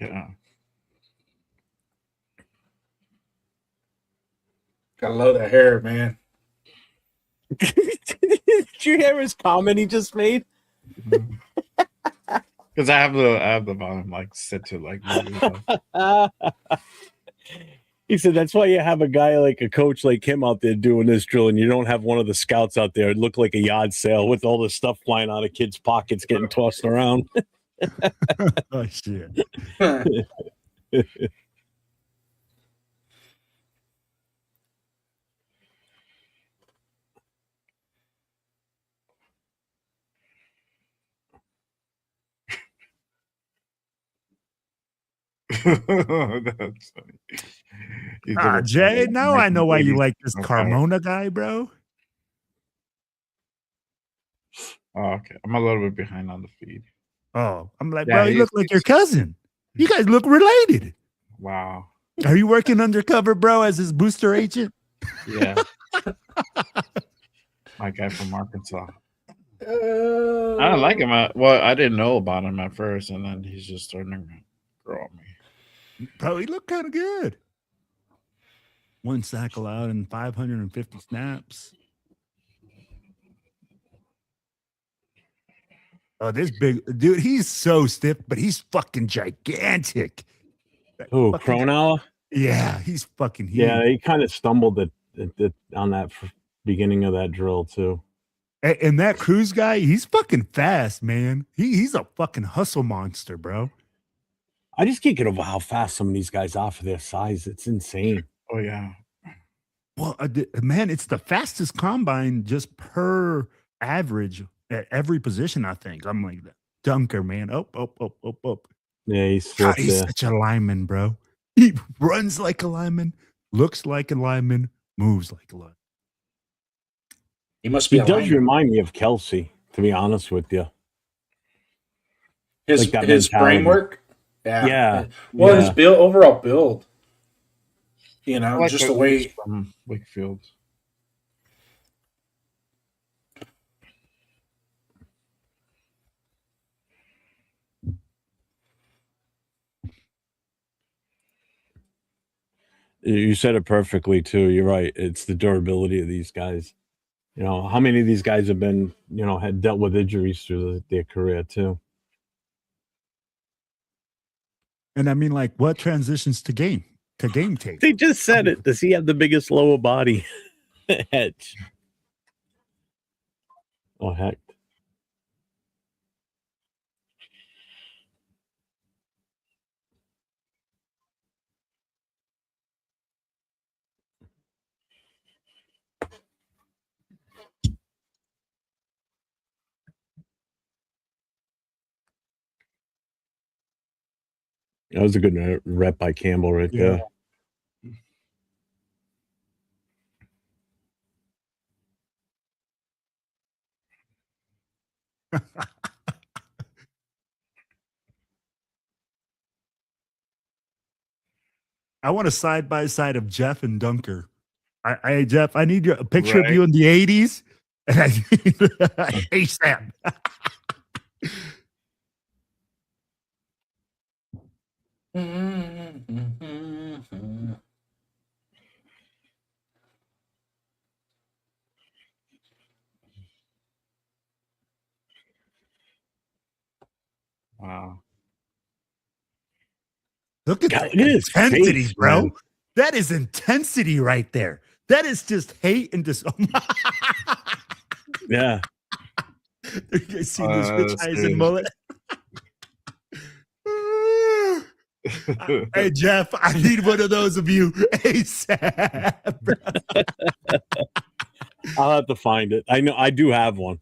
Yeah. Gotta love that hair, man. Did you hear his comment he just made? Because I have the volume like set to like He said that's why you have a guy like a coach like him out there doing this drill, and you don't have one of the scouts out there. It looked like a yard sale with all the stuff flying out of kids' pockets getting tossed around. Oh, shit. That's funny. Jay, now I know why you like this Carmona guy, bro. Oh, okay. I'm a little bit behind on the feed. Oh, I'm like, Yeah, bro, you look like your cousin. You guys look related. Wow. Are you working undercover, bro, as his booster agent? Yeah. My guy from Arkansas. I don't like him. I didn't know about him at first, and then he's just starting to grow on me. Bro, he looked kind of good. 1 sack allowed in 550 snaps. Oh, this big dude, he's so stiff, but he's fucking gigantic. Who, Cronauer? Yeah, he's fucking huge. Yeah, he kind of stumbled on that beginning of that drill too. And that Cruz guy, he's fucking fast, man. He's a fucking hustle monster, bro. I just can't get over how fast some of these guys are for their size. It's insane. Oh, yeah. Well, man, it's the fastest combine just per average at every position, I think. I'm like, dunker, man. Up. Yeah, he's such a lineman, bro. He runs like a lineman, looks like a lineman, moves like a lineman. He must be. He does remind me of Kelsey, to be honest with you. His framework. Yeah. Well, his overall build. You know, like just the way from Wakefield. You said it perfectly too. You're right. It's the durability of these guys. You know, how many of these guys have been, had dealt with injuries through their career too? And I mean, like, what transitions to game? to game tape. They just said it. Does he have the biggest lower body edge? Oh, heck. That was a good rep by Campbell right there. I want a side by side of Jeff and Dunker. Jeff, I need a picture of you in the 80s. And I need ASAP. Wow. Look at God, the look at his intensity, face, bro. man. That is intensity right there. That is just hate and just. Yeah. You guys see this Rich Eisen mullet? Hey, Jeff, I need one of those of you ASAP. Bro. I'll have to find it. I know I do have one.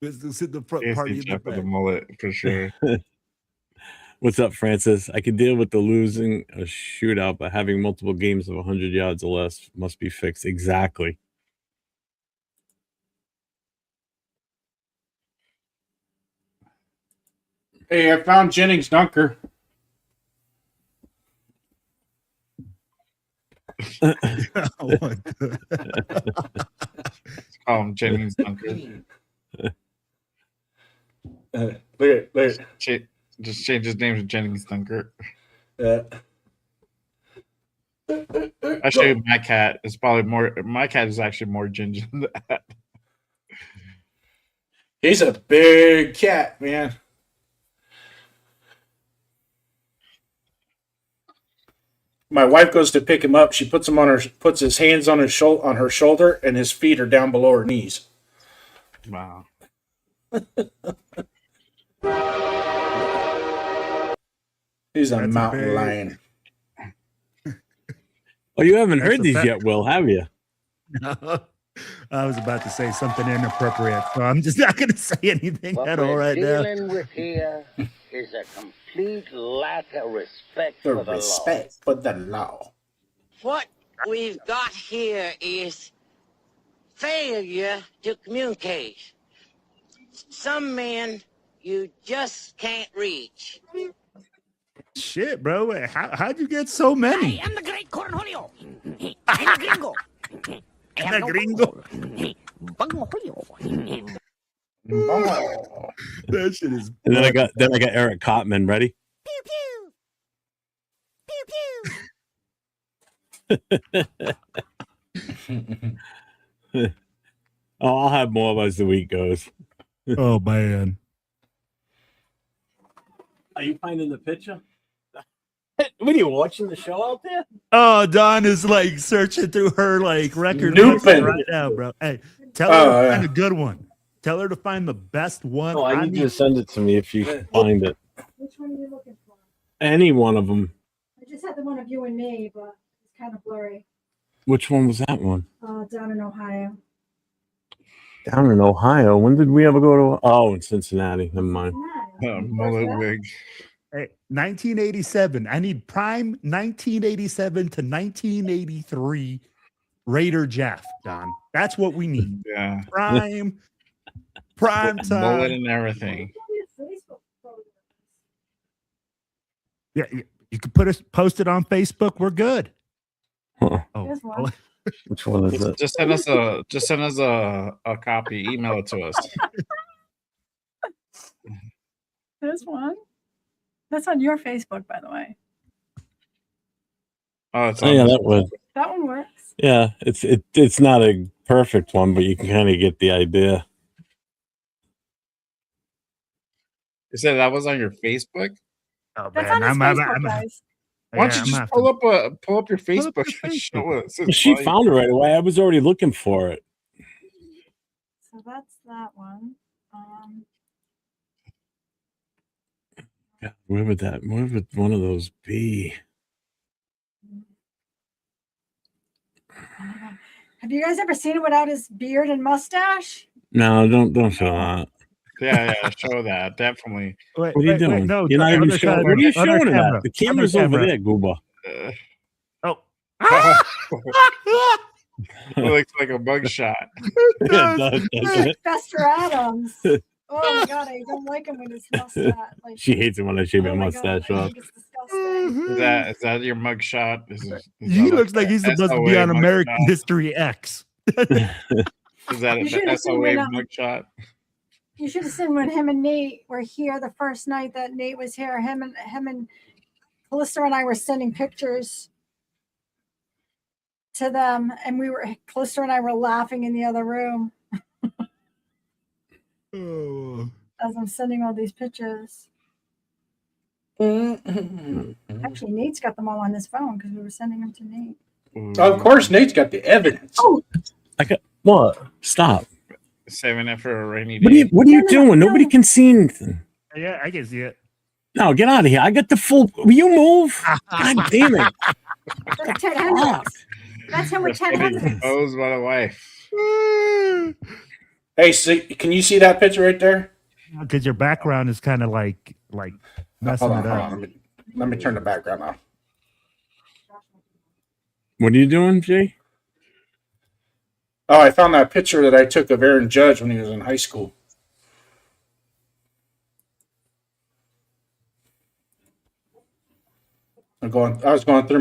This is the front Jeff party with the mullet for sure. What's up, Francis? I can deal with the losing a shootout, but having multiple games of 100 yards or less must be fixed. Exactly. Hey, I found Jennings Dunker. Call him Jennings Dunker. Look at. Just change his name to Jennings Dunker. Actually, my cat is probably more. My cat is actually more ginger than that. He's a big cat, man. My wife goes to pick him up. She puts his hands on her shoulder, and his feet are down below her knees. Wow. He's a That's mountain lion. Oh, you haven't That's heard a these fact. yet, Will, have you? I was about to say something inappropriate, so I'm just not going to say anything What at all we're right now. dealing with here is a complete lack of respect The for the respect for the law. What we've got here is failure to communicate. Some men you just can't reach. Shit, bro. How'd you get so many? I am the great Cornholio. I'm a gringo. I have no Gringo. bungo. Bungo. That shit is. And then I got Eric Cotman ready. Pew pew. Pew pew. Oh, I'll have more as the week goes. Oh, man. Are you finding the picture? What are you watching the show out there? Oh, Dawn is like searching through her like record Snooping. list right now, bro. Hey, tell her to find a good one. Tell her to find the best one. Oh, I need you to send it to me if you can find it. Which one are you looking for? Any one of them. I just had the one of you and me, but it's kind of blurry. Which one was that one? Down in Ohio. Down in Ohio. When did we ever go to? Oh, in Cincinnati. Never mind. Mullet wig. Hey, 1987. I need prime 1987 to 1983 Raider Jeff, Don. That's what we need. Yeah. Prime Mullet time. and everything. Yeah, you could post it on Facebook. We're good. Huh. Oh, There's one. Which one is it? Just send us a copy. Email it to us. There's one. That's on your Facebook, by the way. Oh, it's Oh, yeah, that would. That one works. Yeah, it's not a perfect one, but you can kind of get the idea. You said that was on your Facebook? Oh That's man, on his I'm Facebook, guys. Why don't you I'm just have pull to- up your up your Facebook and show Facebook. us? It's She fine. found it right away. I was already looking for it. So that's that one. God, where would one of those be? Have you guys ever seen him without his beard and mustache? No, don't show that. Yeah, show that definitely. Wait, What are you doing? No, You're not the even other showing. side, What are you other showing it camera, at? The other camera's over camera. there, Gooba. Oh. It looks like a mugshot. It does. doesn't it? Fester Adams. Oh my god, I don't like him with his mustache. Like, She hates it when I shave my oh my mustache God, I off. think it's disgusting. Is that your mugshot? He looks like he's supposed to be on American History X. Is that You should the have seen SOA when, mugshot? You should have seen when him and Nate were here the first night that Nate was here. Him and Calista and I were sending pictures to them, and Calista and I were laughing in the other room Oh. as I'm sending all these pictures. Actually, Nate's got them all on his phone because we were sending them to Nate. Of course, Nate's got the evidence. Oh, I got what? Stop. Saving it for a rainy day. What are you doing? Nobody can see anything. Yeah, I can see it. No, get out of here. I got the full. Will you move? God damn it. that's Ted Hendricks. That's him with Ted Hendricks. Proposed by the wife. Hey, so can you see that picture right there? Because your background is kind of like messing Hold it on, up. hold on. Let me turn the background off. What are you doing, Jay? Oh, I found that picture that I took of Aaron Judge when he was in high school. I was going through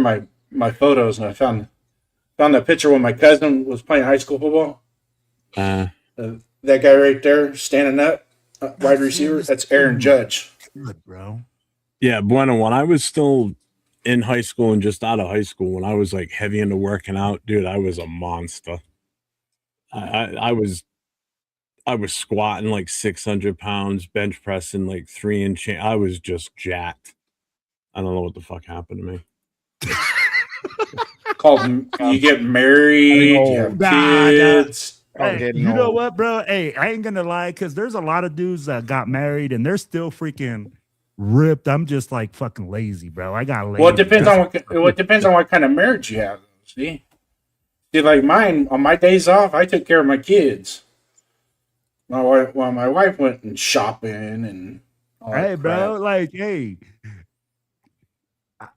my photos and I found that picture when my cousin was playing high school football. That guy right there standing up, wide receiver. That's Aaron Judge. Good, bro. Yeah, Bueno. When I was still in high school and just out of high school, when I was like heavy into working out, dude, I was a monster. I was squatting like 600 pounds, bench pressing like 3 inch. I was just jacked. I don't know what the fuck happened to me. Called you get married, you have kids. Hey, you know what, bro? Hey, I ain't gonna lie, because there's a lot of dudes that got married and they're still freaking ripped. I'm just like fucking lazy, bro. I got lazy. Well, it depends on what kind of marriage you have. See, like mine on my days off, I took care of my kids. My wife went and shopping and all Hey, that bro, crap. like, hey,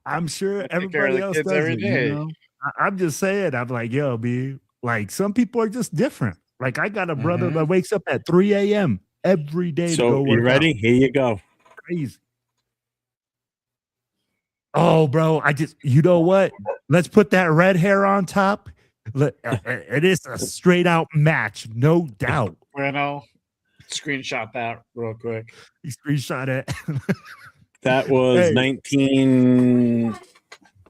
I'm sure everybody else does every it, day. you know? I'm just saying, I'm like, yo, B, like some people are just different. Like I got a brother that wakes up at 3 a.m. every day to go So work you ready? out. Here you go. Crazy. Oh, bro, you know what? Let's put that red hair on top. It is a straight out match, no doubt. Bueno, screenshot that real quick. You screenshot it. That was Hey. 19.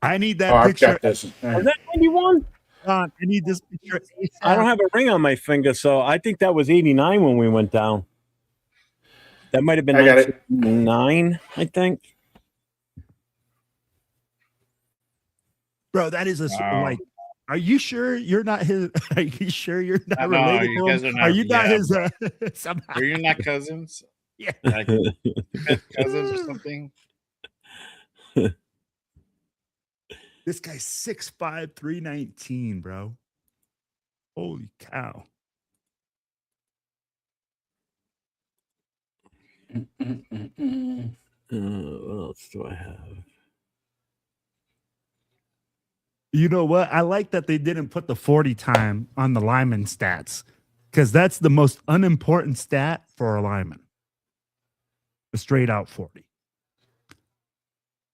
I need that I've picture. got this. Was that 91? I need this picture. I don't have a ring on my finger, so I think that was 89 when we went down. That might have been I got it. 9, I think. Bro, that is Wow. like. Are you sure you're not his? Are you sure you're not No, related you to guys him? are not- you not yeah, his? Somehow. Were you not cousins? Yeah. Like cousins or something? This guy's 6'5", 319, bro. Holy cow. What else do I have? You know what? I like that they didn't put the 40 time on the lineman stats because that's the most unimportant stat for a lineman. A straight out 40.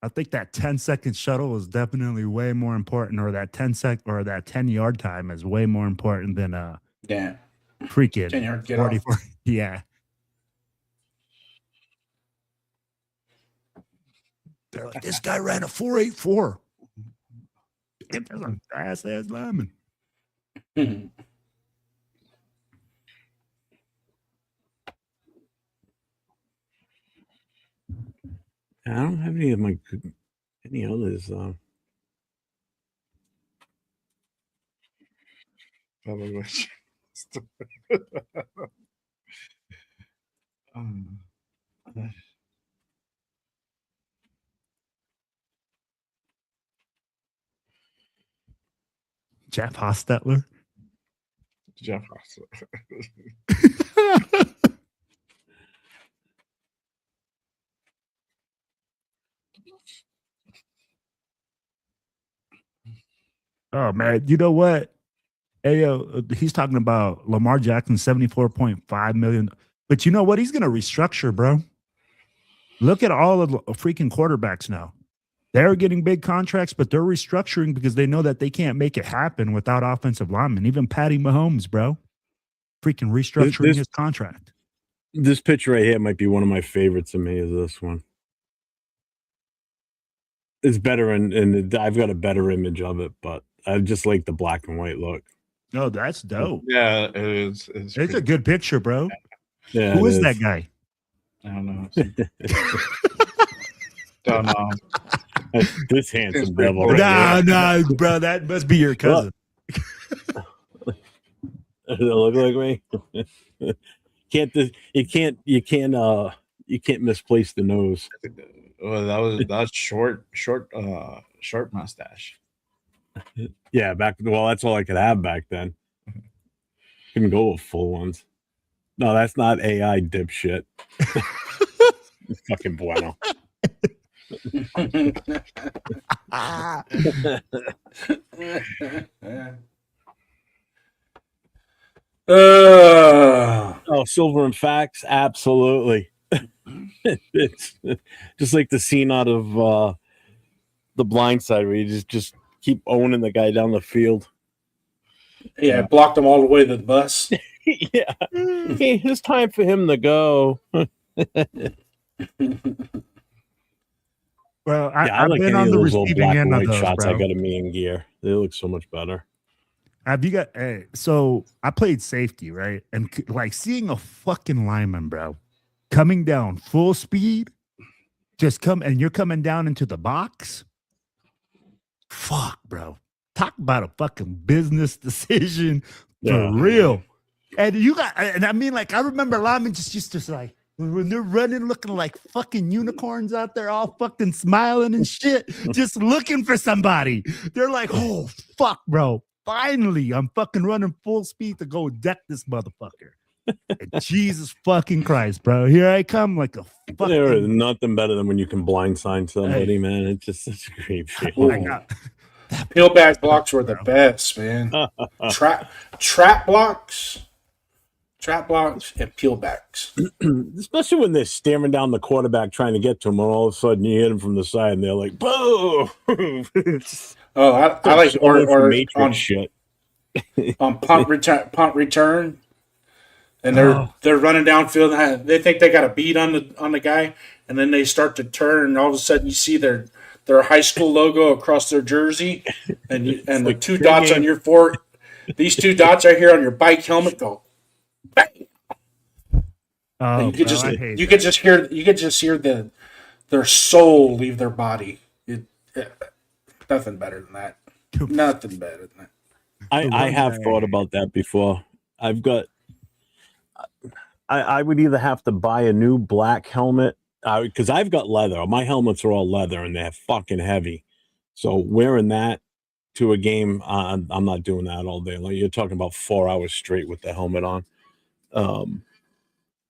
I think that 10-second shuttle is definitely way more important, or that 10-yard time is way more important than Yeah. freaking 10-yard get 40. off. Yeah. They're like, this guy ran a 4.84. That's a fast ass lineman. I don't have any any others? Probably which. Jeff Hostetler. Jeff Hostetler. Oh man, you know what? Hey, he's talking about Lamar Jackson, 74.5 million. But you know what? He's gonna restructure, bro. Look at all of the freaking quarterbacks now. They're getting big contracts, but they're restructuring because they know that they can't make it happen without offensive linemen. Even Patty Mahomes, bro. Freaking restructuring his contract. This picture right here might be one of my favorites of me is this one. It's better and I've got a better image of it, but I just like the black and white look. Oh, that's dope. Yeah, it is. It's a good picture, bro. Yeah, Who is that guy? I don't know. Don't know. This handsome devil. Nah, bro, that must be your cousin. Does it look like me? You can't misplace the nose. Well, that's short mustache. Yeah, that's all I could have back then. Couldn't go with full ones. No, that's not AI dipshit. Fucking bueno. Oh, Silver and Facts, absolutely. It's just like the scene out of The Blind Side where you just keep owning the guy down the field. Yeah, blocked him all the way to the bus. Yeah. Hey, it's time for him to go. Well, I've like been on the those little receiving black end and of white those, shots. bro. I got them in gear. They look so much better. Have you got? So I played safety, right? And like seeing a fucking lineman, bro, coming down full speed, and you're coming down into the box. Fuck, bro. Talk about a fucking business decision for real. And I mean, like, I remember linemen just used to like, when they're running, looking like fucking unicorns out there, all fucking smiling and shit, just looking for somebody. They're like, oh, fuck, bro. Finally, I'm fucking running full speed to go deck this motherfucker. Jesus fucking Christ, bro. Here I come like a fucking... There is nothing better than when you can blindside somebody, man. It's just such a great feeling. Peelback blocks were the best, man. Trap blocks and peelbacks. Especially when they're staring down the quarterback trying to get to him, and all of a sudden you hit him from the side and they're like, boom! I like or Matrix on shit. On punt return. And they're running downfield. They think they got a beat on the guy, and then they start to turn, and all of a sudden you see their high school logo across their jersey, and the two dots on your fork. These two dots are here on your bike helmet. Go bang. Oh, you could just hear their soul leave their body. Nothing better than that. Nothing better than that. I have thought about that before. I would either have to buy a new black helmet because I've got leather. My helmets are all leather and they're fucking heavy. So wearing that to a game, I'm not doing that all day. Like you're talking about 4 hours straight with the helmet on.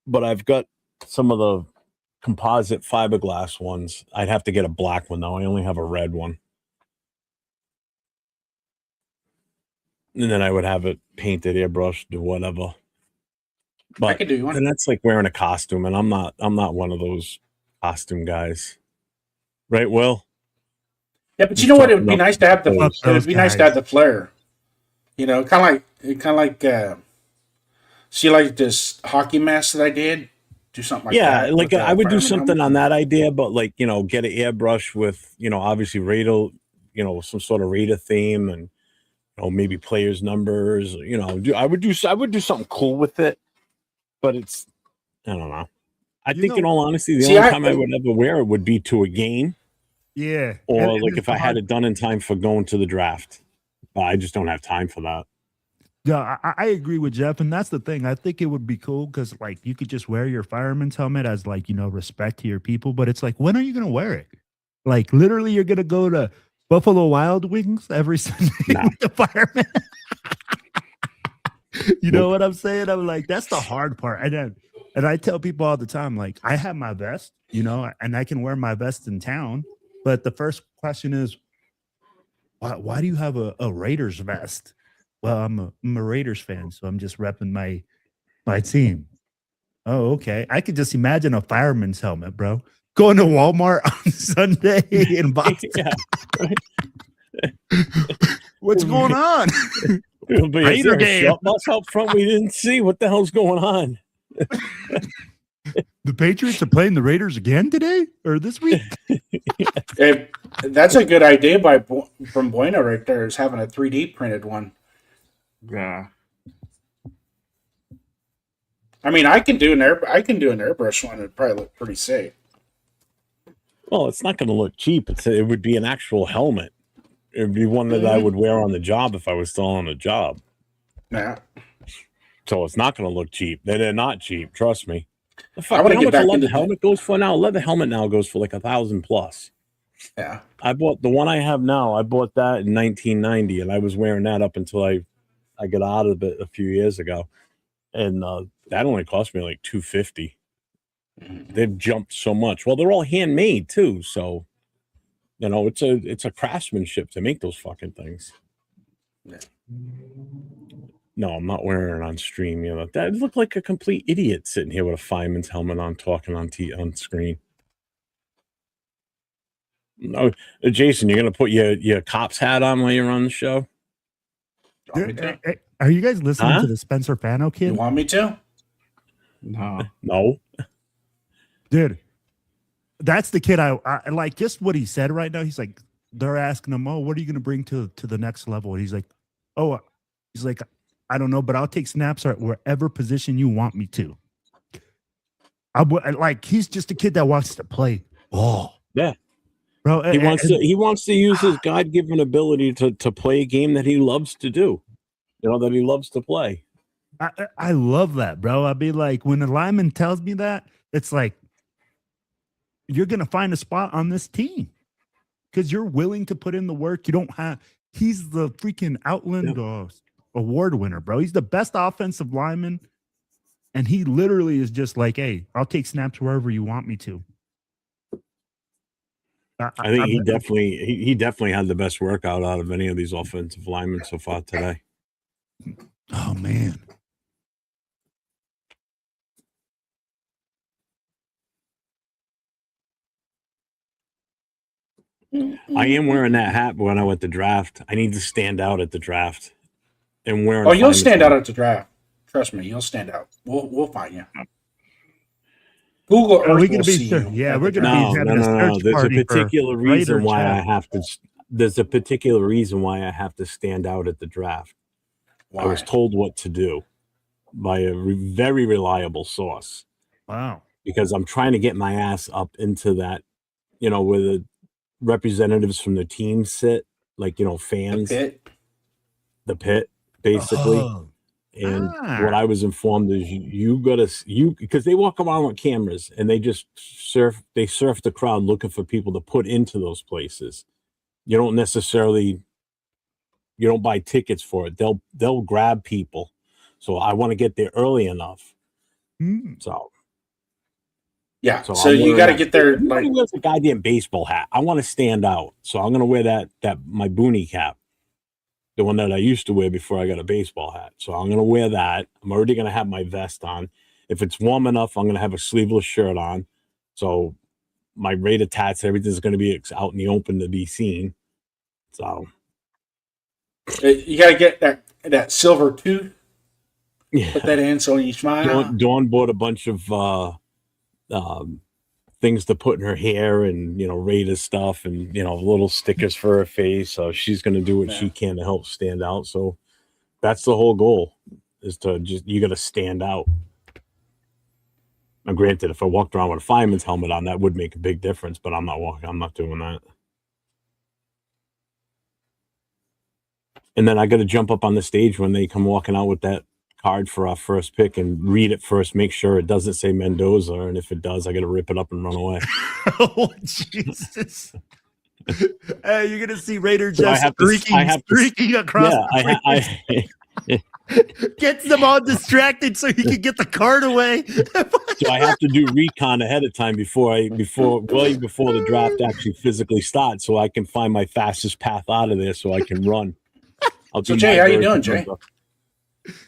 But I've got some of the composite fiberglass ones. I'd have to get a black one though. I only have a red one. And then I would have it painted, airbrushed, or whatever. But I could do one. And that's like wearing a costume, and I'm not one of those costume guys, right? Will? Yeah, but you know what? It would be nice to have the flair. You know, kind of like see, like this hockey mask that I did. Do something like that. Yeah, like I would do something on that idea, but like get an airbrush with obviously Raider, some sort of Raider theme, and maybe players' numbers. I would do something cool with it. But I don't know. I think in all honesty, the only time I would ever wear it would be to a game. Yeah. Or And like it's if I had hard- it done in time for going to the draft. I just don't have time for that. Yeah, I agree with Jeff, and that's the thing. I think it would be cool because, like, you could just wear your fireman's helmet as, like, respect to your people. But it's like, when are you gonna wear it? Like, literally, you're gonna go to Buffalo Wild Wings every Sunday No. with the fireman. You know Nope. what I'm saying? I'm like, that's the hard part. And I tell people all the time, like, I have my vest, and I can wear my vest in town. But the first question is, why do you have a Raiders vest? Well, I'm a Raiders fan, so I'm just repping my team. Oh, okay. I could just imagine a fireman's helmet, bro. Going to Walmart on Sunday in Boston. Yeah. What's going on? But is Raider there a game. short bus out front we didn't see? What the hell's going on? The Patriots are playing the Raiders again today or this week? Hey, that's a good idea from Bueno right there, is having a 3D printed one. Yeah. I mean, I can do an airbrush one. It'd probably look pretty sick. Well, it's not going to look cheap. It would be an actual helmet. It would be one that I would wear on the job if I was still on the job. Yeah. So it's not going to look cheap. They're not cheap. Trust me. The fuck, I wanna you know get how much a back leather into helmet goes for now? A leather helmet now goes for like $1,000+. Yeah. I bought the one I have now. I bought that in 1990, and I was wearing that up until I got out of it a few years ago, and that only cost me like $250. They've jumped so much. Well, they're all handmade too, so it's a craftsmanship to make those fucking things. Yeah. No, I'm not wearing it on stream. That looked like a complete idiot sitting here with a fireman's helmet on, talking on screen. No, Jason, you're gonna put your cop's hat on while you're on the show? Are you guys listening Huh? to the Spencer Fano You kid? want me to? No. No. Dude, that's the kid I like. Just what he said right now. He's like, they're asking him, "Oh, what are you going to bring to the next level?" And he's like, "I don't know, but I'll take snaps at wherever position you want me to." He's just a kid that wants to play ball. Yeah, bro. He wants to use his God-given ability to play a game that he loves to do. That he loves to play. I love that, bro. I'd be like, when a lineman tells me that, it's like, you're gonna find a spot on this team because you're willing to put in the work. He's the freaking Outland award winner, bro. He's the best offensive lineman, and he literally is just like, "Hey, I'll take snaps wherever you want me to." I think he definitely had the best workout out of any of these offensive linemen so far today. Oh man. I am wearing that hat when I went to draft. I need to stand out at the draft. And wearing. Oh, you'll stand out at the draft. Trust me, you'll stand out. We'll find you. Google Earth we're gonna will be see sure. you. Yeah, at we're the gonna draft. be having a search There's a party for particular reason Raider why chat. I have to. There's a particular reason why I have to stand out at the draft. Why? I was told what to do by a very reliable source. Wow. Because I'm trying to get my ass up into that, where the representatives from the team sit, like, fans. The pit, basically. Oh. And what I was informed is because they walk around with cameras and they just surf the crowd looking for people to put into those places. You don't buy tickets for it. They'll grab people. So I want to get there early enough. So you got to get there. Everybody wears a goddamn baseball hat. I want to stand out. So I'm going to wear that my boonie cap. The one that I used to wear before I got a baseball hat. So I'm going to wear that. I'm already going to have my vest on. If it's warm enough, I'm going to have a sleeveless shirt on. So my Raider tats, everything's going to be out in the open to be seen. So you got to get that silver tooth. Yeah. Put that in so you smile. Dawn bought a bunch of things to put in her hair and, Raider stuff and, little stickers for her face. So she's going to do what she can to help stand out. So that's the whole goal, is you got to stand out. Now, granted, if I walked around with a fireman's helmet on, that would make a big difference, but I'm not doing that. And then I got to jump up on the stage when they come walking out with that card for our first pick and read it first, make sure it doesn't say Mendoza. And if it does, I got to rip it up and run away. Oh, Jesus. Hey, you're going to see Raider So just streaking across the gets them all distracted so he can get the card away. So I have to do recon ahead of time way before the draft actually physically starts, so I can find my fastest path out of there, so I can run. So Jay, how you doing, Jay?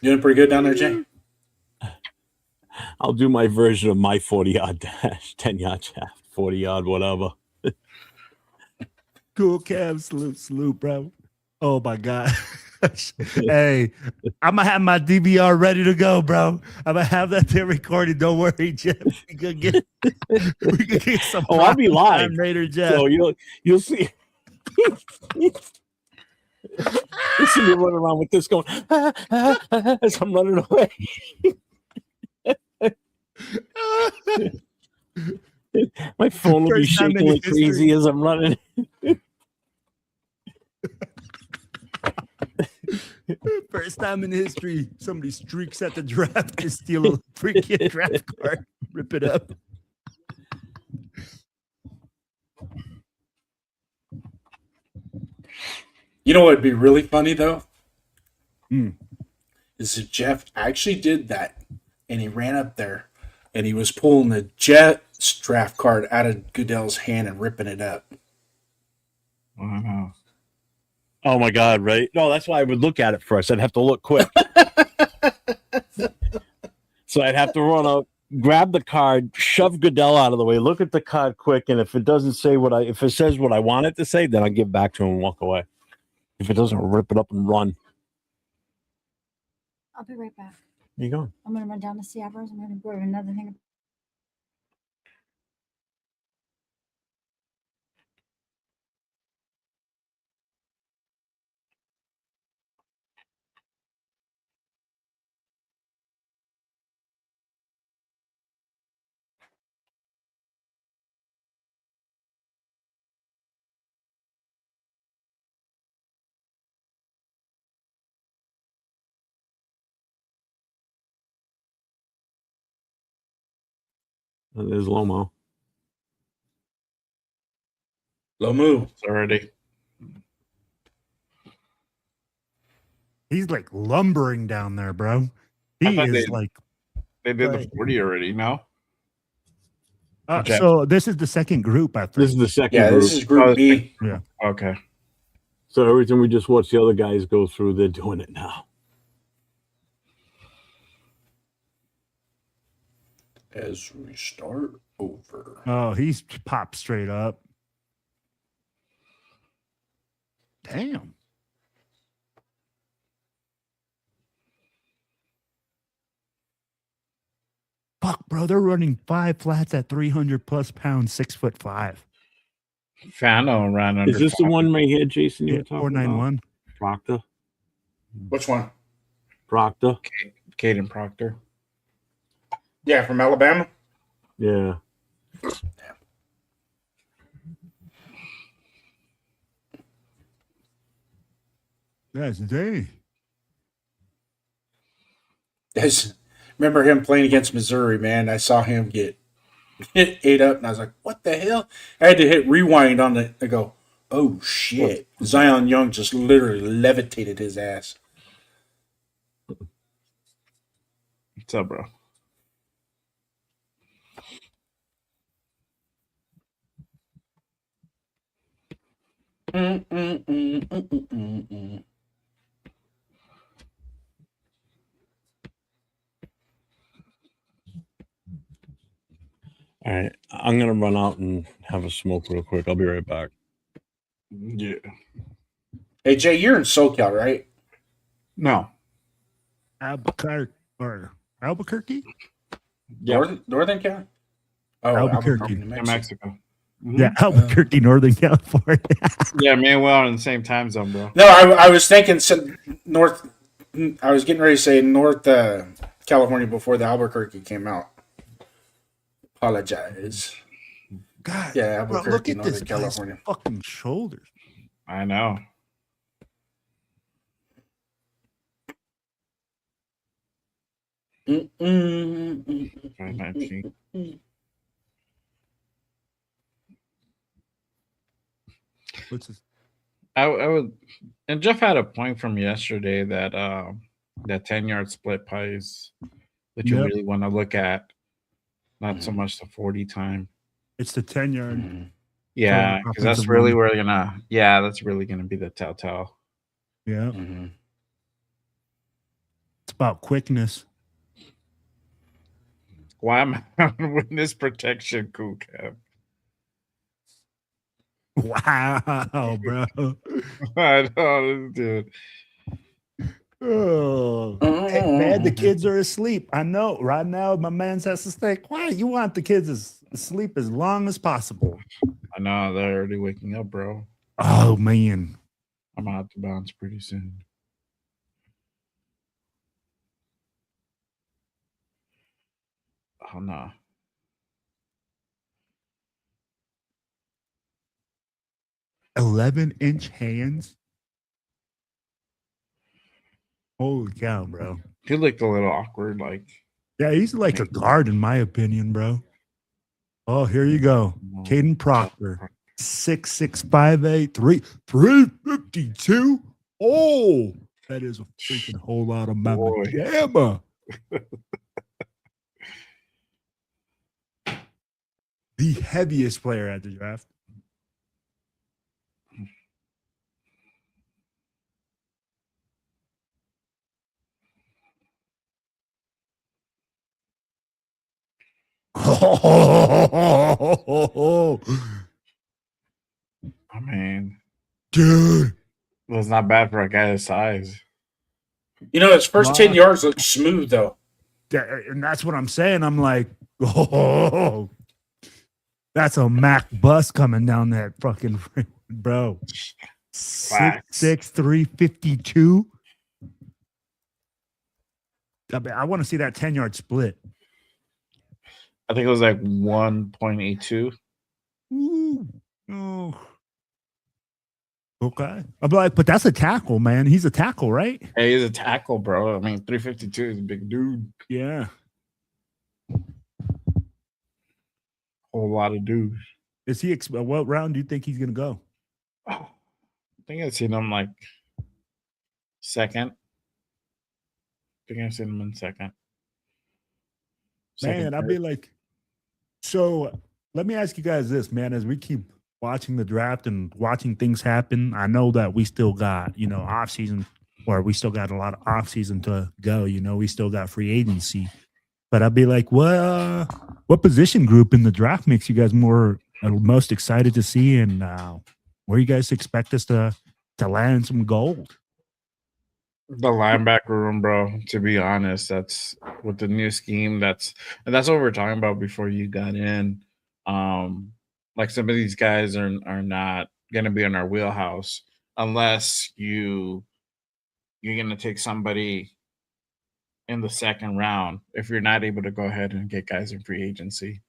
Doing pretty good down there, Jay. I'll do my version of my 40-yard dash, 10-yard shaft, 40-yard, whatever. Cool Cam, salute, bro. Oh my God. Hey, I'm gonna have my DVR ready to go, bro. I'm gonna have that there recorded. Don't worry, Jeff. We can get some. Oh, I'll be live, Raider Jeff. So you'll see. You see me running around with this going as I'm running away. My phone will be shaking like crazy as I'm running. First time in history, somebody streaks at the draft to steal a freaking draft card, rip it up. You know what would be really funny though? Is if Jeff actually did that and he ran up there and he was pulling the Jets draft card out of Goodell's hand and ripping it up. Wow. Oh my God, right? No, that's why I would look at it first. I'd have to look quick. So I'd have to run out, grab the card, shove Goodell out of the way, look at the card quick, and if it doesn't say if it says what I want it to say, then I give back to him and walk away. If it doesn't, I'll rip it up and run. I'll be right back. Where you going? I'm going to run down to Seabbers. I'm going to grab another thing. There's Lomo. Lomu. It's already. He's like lumbering down there, bro. I He thought is like. They did the 40 already, no? So this is the second group, I think. This is the second Yeah, group. this is Group B. Yeah. Okay. So everything we just watched the other guys go through, they're doing it now. As we start over. Oh, he's popped straight up. Damn. Fuck, bro. They're running 5 flats at 300 plus pounds, 6'5". Fano ran under. Is this the one right here, Jason? You Yeah, were talking 491. about? Proctor. Which one? Proctor. Caden Proctor. Yeah, from Alabama. Yeah. That's day. Remember him playing against Missouri, man. I saw him get ate up, and I was like, what the hell? I had to hit rewind on it. I go, oh, shit. Zion Young just literally levitated his ass. What's up, bro? All right. I'm going to run out and have a smoke real quick. I'll be right back. Yeah. Hey, Jay, you're in SoCal, right? No. Albuquerque. Yeah. Northern Cal? Oh, Albuquerque. New New Mexico. Yeah, Albuquerque, Northern California. Yeah, me and Will are in the same time zone, bro. No, I was thinking North. I was getting ready to say North California before the Albuquerque came out. Apologize. God, Yeah, bro, Albuquerque, look at this Northern guy's California. fucking shoulders. I know. Mm-mm. 519. What's this? I would, and Jeff had a point from yesterday that that 10-yard split pies that you Yep. really want to look at, not so much the 40 time. It's the 10-yard. Mhm. Yeah, because that's offensive really line. where you're gonna. Yeah, that's really gonna be the telltale. Yeah. Mhm. It's about quickness. Why am I on witness protection, cool cap? Wow, bro. I know, dude. Oh, hey, man, the kids are asleep. I know. Right now, my man has to stay quiet. You want the kids asleep as long as possible. I know they're already waking up, bro. Oh, man. I'm out to bounce pretty soon. Oh no. $11-inch hands. Holy cow, bro. He looked a little awkward, like. Yeah, he's like a guard, in my opinion, bro. Oh, here you go. Caden Proctor. 6'6", 5'8", 352. Oh, that is a freaking whole lot of mama Boy. jamma. The heaviest player at the draft. Oh, I mean, dude. that's not bad for a guy his size. You know, his first 10 yards look smooth, though. And that's what I'm saying. I'm like, oh, that's a Mac bus coming down that fucking bro. 6'6", 352. I want to see that 10-yard split. I think it was like 1.82. Ooh. Oh. Okay. I'm like, but that's a tackle, man. He's a tackle, right? Hey, he's a tackle, bro. I mean, 352 is a big dude. Yeah. Whole lot of dudes. Is he? What round do you think he's gonna go? I think I've seen him like second. I think I've seen him in second. Man, I'd be like, so let me ask you guys this, man, as we keep watching the draft and watching things happen, I know that we still got, off season, or we still got a lot of off season to go, we still got free agency. But I'd be like, what position group in the draft makes you guys most excited to see, and where you guys expect us to land some gold? The linebacker room, bro. To be honest, that's with the new scheme. That's what we were talking about before you got in. Like some of these guys are not gonna be in our wheelhouse unless you're gonna take somebody in the second round if you're not able to go ahead and get guys in free agency.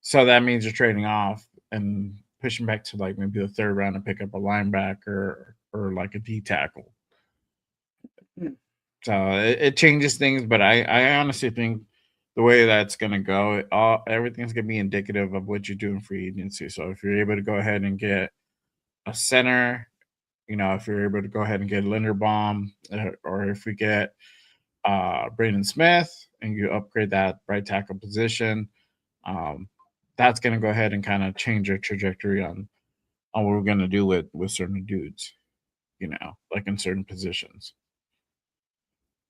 So that means you're trading off and pushing back to like maybe the third round and pick up a linebacker or like a D tackle. So it changes things, but I honestly think the way that's going to go, everything's going to be indicative of what you do in free agency. So if you're able to go ahead and get a center, if you're able to go ahead and get Linderbaum, or if we get Braden Smith and you upgrade that right tackle position, that's going to go ahead and kind of change your trajectory on what we're going to do with certain dudes, like in certain positions.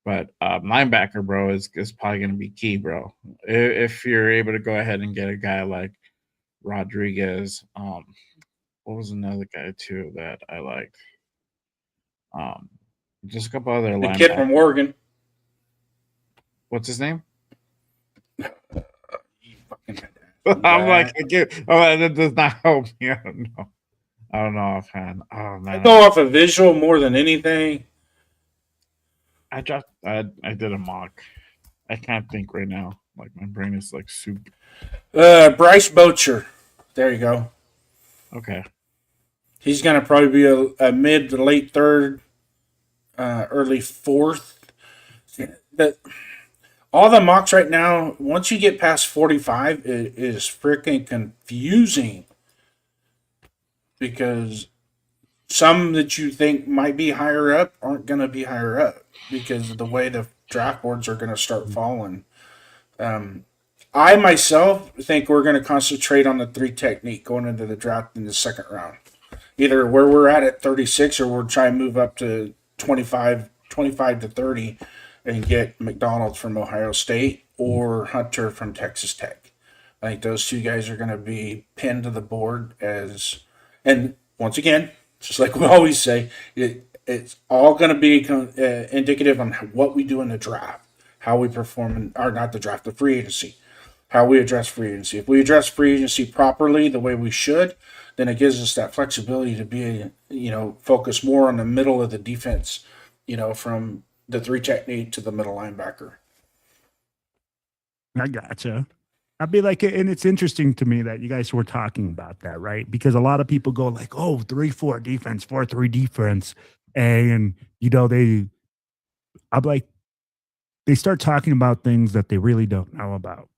But linebacker, bro, is probably going to be key, bro. If you're able to go ahead and get a guy like Rodriguez, what was another guy too that I liked? Just a couple other linebackers. The kid from Oregon. What's his name? I'm like, that does not help me. I don't know offhand. Oh man, I go off a visual more than anything. I did a mock. I can't think right now. Like my brain is like soup. Bryce Bocher. There you go. Okay. He's gonna probably be a mid to late third, early fourth. all the mocks right now, once you get past 45, it is freaking confusing because some that you think might be higher up aren't going to be higher up because of the way the draft boards are going to start falling. I myself think we're going to concentrate on the 3 technique going into the draft in the second round. Either where we're at 36 or we'll try and move up to 25 to 30 and get McDonald from Ohio State or Hunter from Texas Tech. I think those 2 guys are going to be pinned to the board and once again, just like we always say, it's all going to be indicative on what we do in the draft, how we perform not the draft, the free agency, how we address free agency. If we address free agency properly the way we should, then it gives us that flexibility to be, focus more on the middle of the defense, from the 3 technique to the middle linebacker. I gotcha. I'd be like, and it's interesting to me that you guys were talking about that, right? Because a lot of people go like, oh, 3-4 defense, 4-3 defense. And, I'm like, they start talking about things that they really don't know about.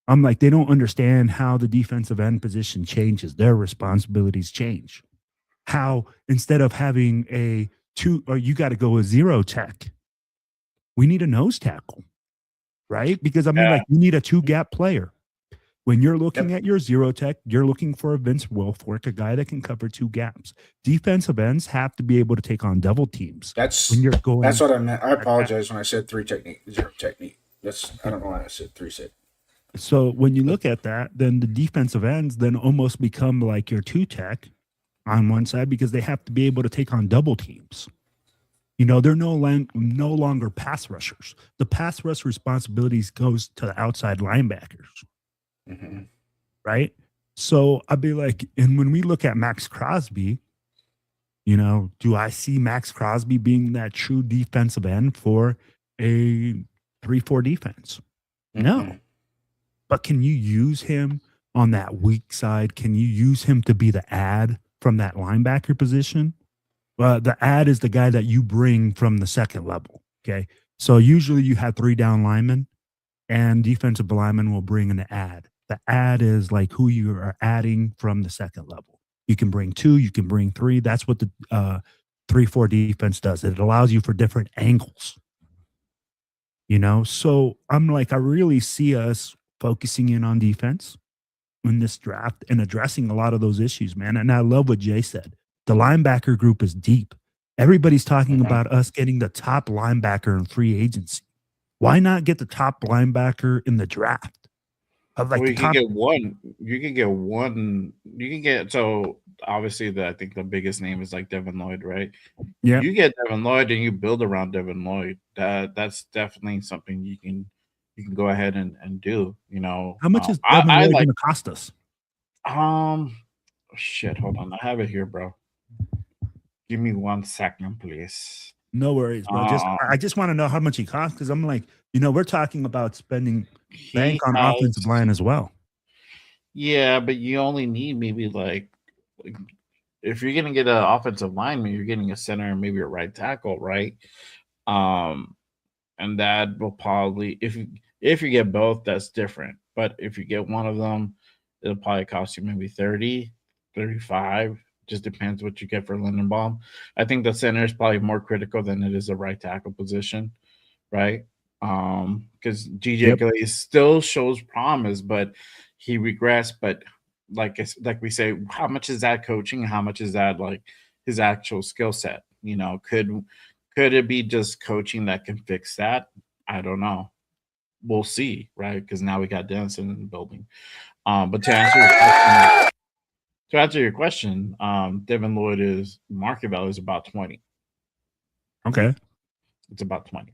I'm like, they don't understand how the defensive end position changes. Their responsibilities change. How instead of having a 2, or you got to go with 0 tech, we need a nose tackle, right? Because like you need a 2-gap player. When you're looking at your 0 tech, you're looking for a Vince Wilfork, a guy that can cover 2 gaps. Defensive ends have to be able to take on double teams. That's when you're going. That's what I meant. I apologize when I said 3 technique, 0 technique. I don't know why I said 3 set. So when you look at that, then the defensive ends then almost become like your 2 tech on one side because they have to be able to take on double teams. They're no longer pass rushers. The pass rush responsibilities goes to the outside linebackers. Mm-hmm. Right? So I'd be like, and when we look at Maxx Crosby, do I see Maxx Crosby being that true defensive end for a 3-4 defense? Mm-hmm. No. But can you use him on that weak side? Can you use him to be the ad from that linebacker position? The ad is the guy that you bring from the second level. Okay. So usually you have 3 down linemen and defensive linemen will bring an ad. The ad is like who you are adding from the second level. You can bring 2, you can bring 3. That's what the 3-4 defense does. It allows you for different angles. So I'm like, I really see us focusing in on defense in this draft and addressing a lot of those issues, man. And I love what Jay said. The linebacker group is deep. Everybody's talking about us getting the top linebacker in free agency. Why not get the top linebacker in the draft? You can get one. So obviously I think the biggest name is like Devin Lloyd, right? Yeah. You get Devin Lloyd and you build around Devin Lloyd. That's definitely something you can go ahead and do. How much is Devin Lloyd going to cost us? Shit, hold on. I have it here, bro. Give me 1 second, please. No worries, bro. I just want to know how much he costs because I'm like, we're talking about spending bank on offensive line as well. Yeah, but you only need maybe like if you're gonna get an offensive lineman, you're getting a center and maybe a right tackle, right? And that will probably if you get both, that's different. But if you get one of them, it'll probably cost you maybe 30, 35. Just depends what you get for Lindenbaum. I think the center is probably more critical than it is a right tackle position, right? Because GJ Glaze still shows promise, but he regressed. But like we say, how much is that coaching? And how much is that like his actual skill set? Could it be just coaching that can fix that? I don't know. We'll see, right? Because now we got Denison in the building. But to answer your question, Devin Lloyd market value is about 20. Okay. It's about 20.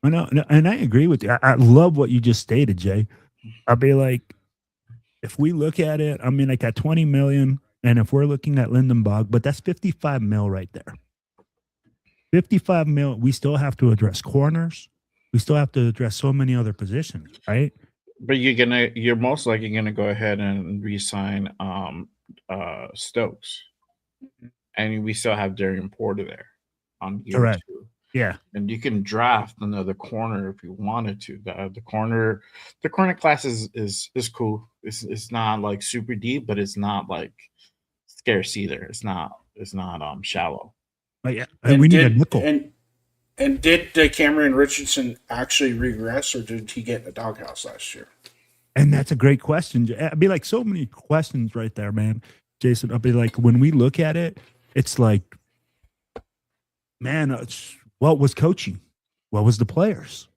I know, and I agree with you. I love what you just stated, Jay. I'll be like, if we look at it, like at 20 million, and if we're looking at Lindenbaum, but that's 55 mil right there. 55 mil, we still have to address corners. We still have to address so many other positions, right? But you're most likely gonna go ahead and re-sign Stokes, and we still have Darian Porter there on year Correct. 2. Yeah. And you can draft another corner if you wanted to. The corner class is cool. It's not like super deep, but it's not like scarce either. It's not shallow. But yeah, and we need a nickel. And did Cameron Richardson actually regress, or did he get in the doghouse last year? And that's a great question. I'd be like, so many questions right there, man. Jason, I'll be like, when we look at it, it's like, man, what was coaching? What was the players?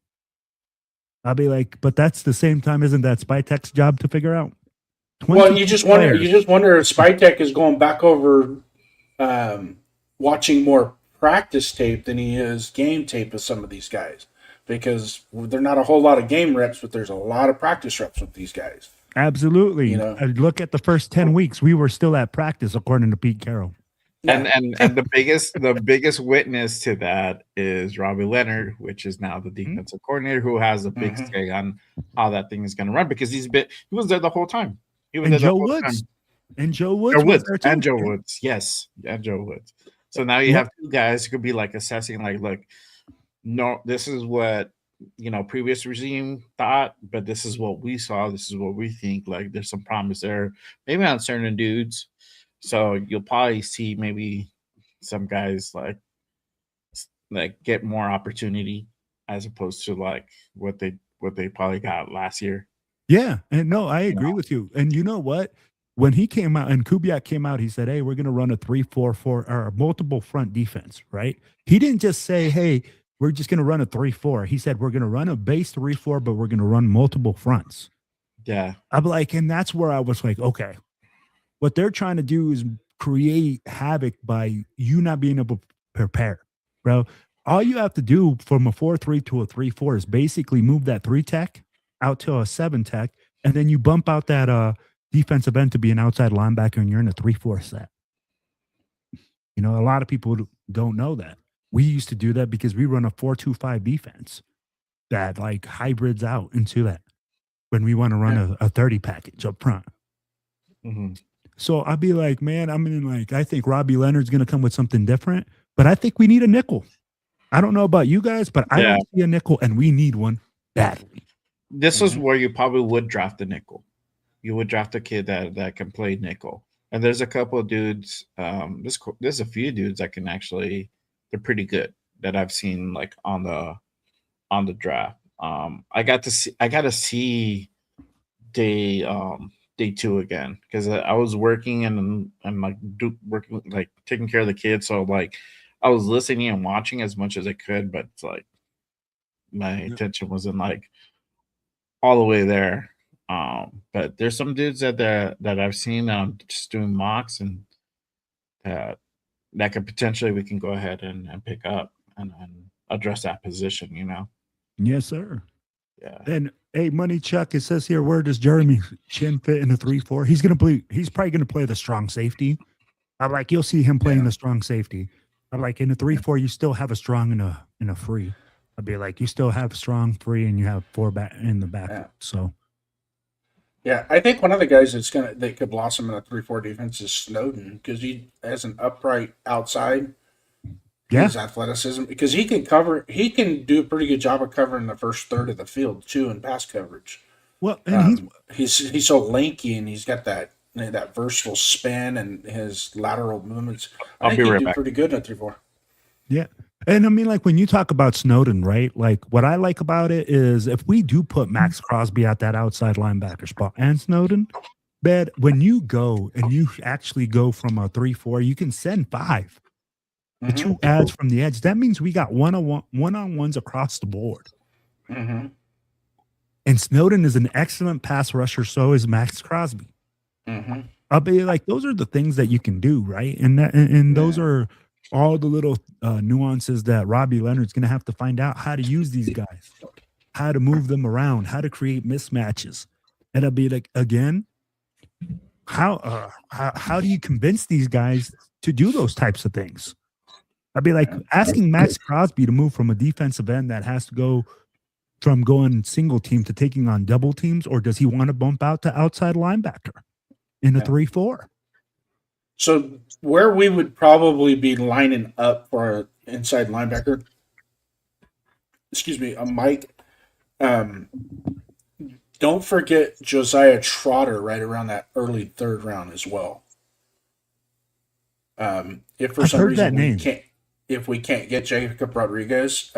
I'll be like, but that's the same time, isn't that Spytek's job to figure out? Well, you just wonder if Spytek is going back over watching more practice tape than he is game tape with some of these guys, because they're not a whole lot of game reps, but there's a lot of practice reps with these guys. Absolutely. You know, look at the first 10 weeks. We were still at practice, according to Pete Carroll. And the biggest witness to that is Robbie Leonard, which is now the defensive coordinator, who has a big say on how that thing is going to run, because he was there the whole time. He was and there Joe the whole Woods. time. And Joe Woods. And Joe Woods. Yes. And Joe Woods. So now you have two guys who could be like assessing, like, look, no, this is what, previous regime thought, but this is what we saw. This is what we think. Like, there's some promise there, maybe on certain dudes. So you'll probably see maybe some guys like get more opportunity as opposed to like what they probably got last year. Yeah, and no, I agree with you. And you know what? When he came out and Kubiak came out, he said, "Hey, we're going to run a 3-4-4 or a multiple front defense." Right? He didn't just say, "Hey, we're just going to run a 3-4." He said, "We're going to run a base 3-4, but we're going to run multiple fronts." Yeah, I'm like, and that's where I was like, okay, what they're trying to do is create havoc by you not being able to prepare, bro. All you have to do from a 4-3 to a 3-4 is basically move that 3 tech out to a 7 tech, and then you bump out that defensive end to be an outside linebacker, and you're in a 3-4 set. A lot of people don't know that. We used to do that because we run a 4-2-5 defense that like hybrids out into that when we want to run a 30 package up front. Mm-hmm. So I'll be like, man, I think Robbie Leonard's going to come with something different, but I think we need a nickel. I don't know about you guys, but I don't see a nickel, and we need one badly. This is where you probably would draft a nickel. You would draft a kid that can play nickel. And there's a couple of dudes. There's a few dudes that can actually. They're pretty good that I've seen like on the draft. I got to see day 2 again because I was working and like working like taking care of the kids. So like I was listening and watching as much as I could, but it's like my attention wasn't like all the way there. But there's some dudes that I've seen just doing mocks and that could potentially we can go ahead and pick up and address that position, Yes, sir. Yeah. And hey, Money Chuck, it says here, where does Jeremy Chin fit in the 3-4? He's probably gonna play the strong safety. I'm like, you'll see him playing the strong safety. I'm like, in the 3-4, you still have a strong and a free. I'd be like, you still have strong, free, and you have 4 back in the back. Yeah. So yeah, I think one of the guys that could blossom in a 3-4 defense is Snowden, because he has an upright outside. His athleticism, because he can do a pretty good job of covering the first third of the field too in pass coverage. Well, and he's so lanky, and he's got that versatile spin and his lateral movements. I think he'd do pretty good in a 3-4. Yeah. And like when you talk about Snowden, right? Like what I like about it is if we do put Maxx Crosby at that outside linebacker spot and Snowden, but when you go and you actually go from a 3-4, you can send 5. The 2 ads from the edge. That means we got one-on-ones across the board. Mm-hmm. And Snowden is an excellent pass rusher. So is Maxx Crosby. Mm-hmm. I'll be like, those are the things that you can do, right? And those are all the little nuances that Robbie Leonard's going to have to find out how to use these guys, how to move them around, how to create mismatches. And I'll be like, again, how do you convince these guys to do those types of things? I'd be like asking Maxx Crosby to move from a defensive end that has to go from going single team to taking on double teams, or does he want to bump out to outside linebacker in a 3-4? So where we would probably be lining up for an inside linebacker Mike. Don't forget Josiah Trotter right around that early third round as well. If for I've some heard that reason name. if we can't get Jacob Rodriguez,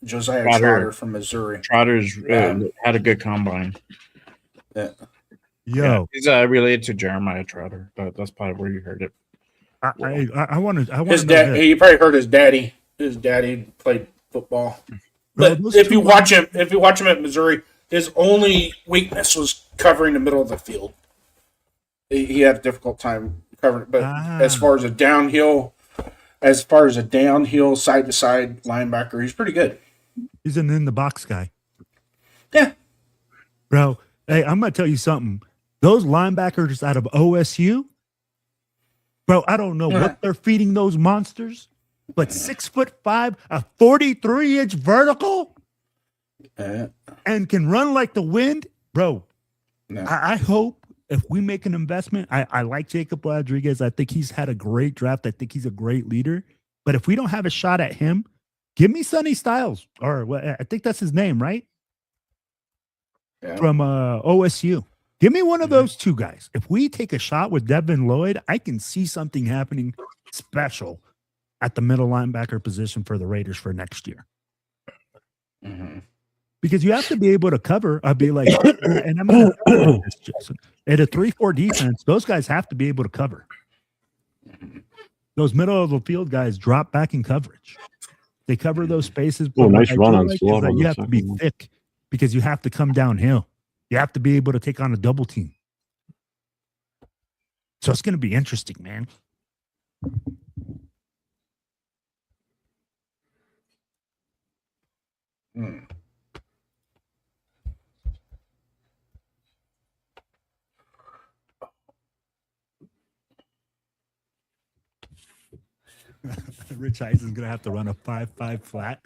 Josiah Trotter. Trotter from Missouri. Trotter's had a good combine. Yeah. Yo, He's related to Jeremiah Trotter, but that's probably where you heard it. I want to know His this. dad. You probably heard his daddy. His daddy played football. Bro, But those if two you watch him at Missouri, his only weakness was covering the middle of the field. He had a difficult time covering it. But as far as a downhill side to side linebacker, he's pretty good. He's an in the box guy. Yeah. Bro, hey, I'm gonna tell you something. Those linebackers out of OSU, bro, I don't know what they're feeding those monsters, but 6'5", a 43-inch vertical, and can run like the wind, bro. No. I hope if we make an investment, I like Jacob Rodriguez. I think he's had a great draft. I think he's a great leader. But if we don't have a shot at him, give me Sonny Styles, or I think that's his name, right? Yeah. From OSU. Give me one of those two guys. If we take a shot with Devin Lloyd, I can see something happening special at the middle linebacker position for the Raiders for next year. Mm-hmm. Because you have to be able to cover. I'd be like, and I'm going to this, Jason. At a 3-4 defense, those guys have to be able to cover. Those middle of the field guys drop back in coverage. They cover those spaces. Oh, nice run on like Slaughter. you have to be thick because you have to come downhill. You have to be able to take on a double team. So it's going to be interesting, man. Rich Eisen's going to have to run a 5.5 flat.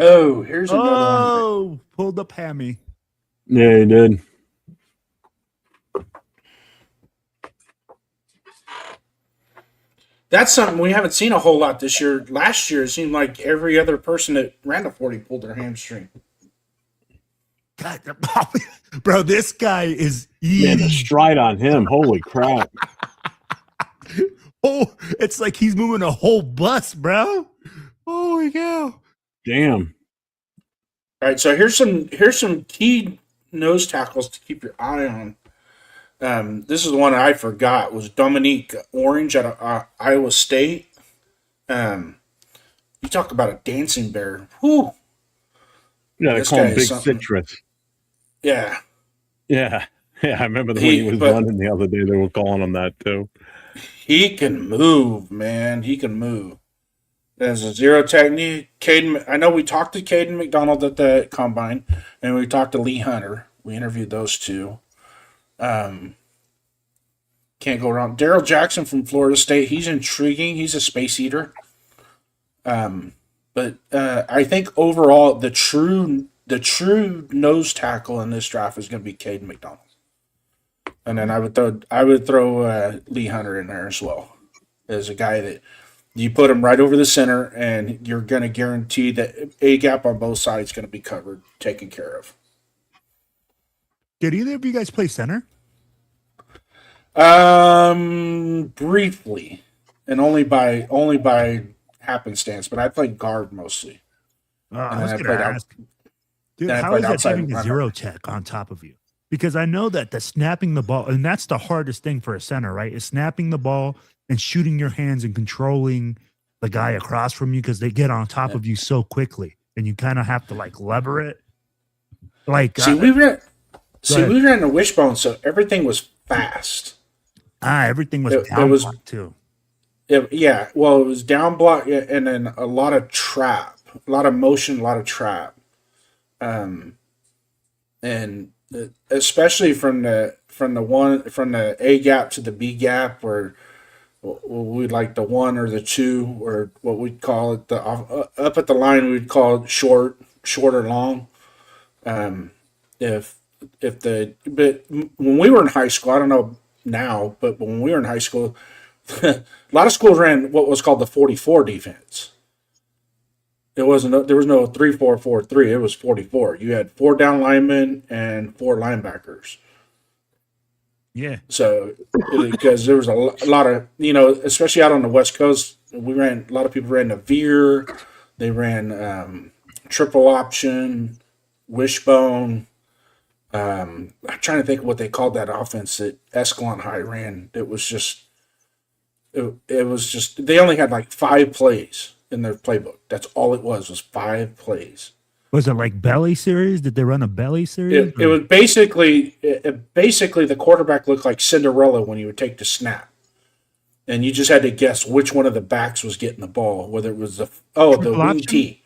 Oh, here's another one. Oh, pulled up hammy. Yeah, he did. That's something we haven't seen a whole lot this year. Last year, it seemed like every other person that ran a 40 pulled their hamstring. God, bro, this guy is Man, the stride on him. Holy crap. Oh, it's like he's moving a whole bus, bro. Holy cow. Damn. All right, so here's some key nose tackles to keep your eye on. This is the one I forgot was Dominique Orange out of Iowa State. You talk about a dancing bear. Whew. Yeah, they This call guy him is Big something. Citrus. Yeah. Yeah. Yeah, I remember when he was running the other day, they were calling him that too. He can move, man. He can move. There's a zero technique. I know we talked to Caden McDonald at the combine, and we talked to Lee Hunter. We interviewed those two. Can't go wrong. Daryl Jackson from Florida State. He's intriguing. He's a space eater. But I think overall the true nose tackle in this draft is going to be Caden McDonald. And then I would throw Lee Hunter in there as well. As a guy that you put him right over the center, and you're going to guarantee that A gap on both sides is going to be covered, taken care of. Did either of you guys play center? Briefly, and only by happenstance. But I played guard mostly. I was I going to played out- ask, dude, then I how played is that outside having a linebacker. zero tech on top of you? Because I know that the snapping the ball, and that's the hardest thing for a center, right? Is snapping the ball and shooting your hands and controlling the guy across from you because they get on top of you so quickly, and you kind of have to like lever it. Like we ran a wishbone, so everything was fast. everything was It down was- block too. It was down block, and then a lot of trap, a lot of motion, a lot of trap, and especially from the A gap to the B gap, where we'd like the 1 or the 2, or what we'd call it up at the line we'd call it short or long. But when we were in high school, I don't know now, but when we were in high school, a lot of schools ran what was called the 44 defense. There was no 3-4-4-3. It was 44. You had 4 down linemen and 4 linebackers. Yeah. So, because there was a lot of, especially out on the West Coast, a lot of people ran the veer. They ran triple option, wishbone. I'm trying to think of what they called that offense that Escalon High ran. It was just, they only had like 5 plays in their playbook. That's all it was 5 plays. Was it like belly series? Did they run a belly series? It was basically the quarterback looked like Cinderella when you would take the snap, and you just had to guess which one of the backs was getting the ball. Whether it was the wing tee,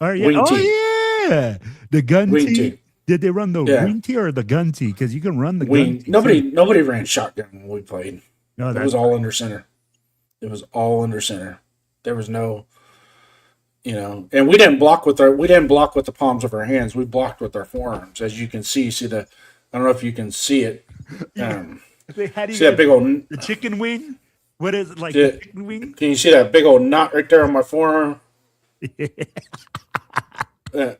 wing tee. Yeah, the gun wing tee. Did they run the wing tee or the gun tee? Because you can run the wing. gun tee. Nobody ran shotgun when we played. No, it was all under center. It was all under center. There was no. And we didn't block with the palms of our hands. We blocked with our forearms, as you can see. I don't know if you can see it. See that big old the chicken wing? What is it like? The chicken wing? Can you see that big old knot right there on my forearm? Oh,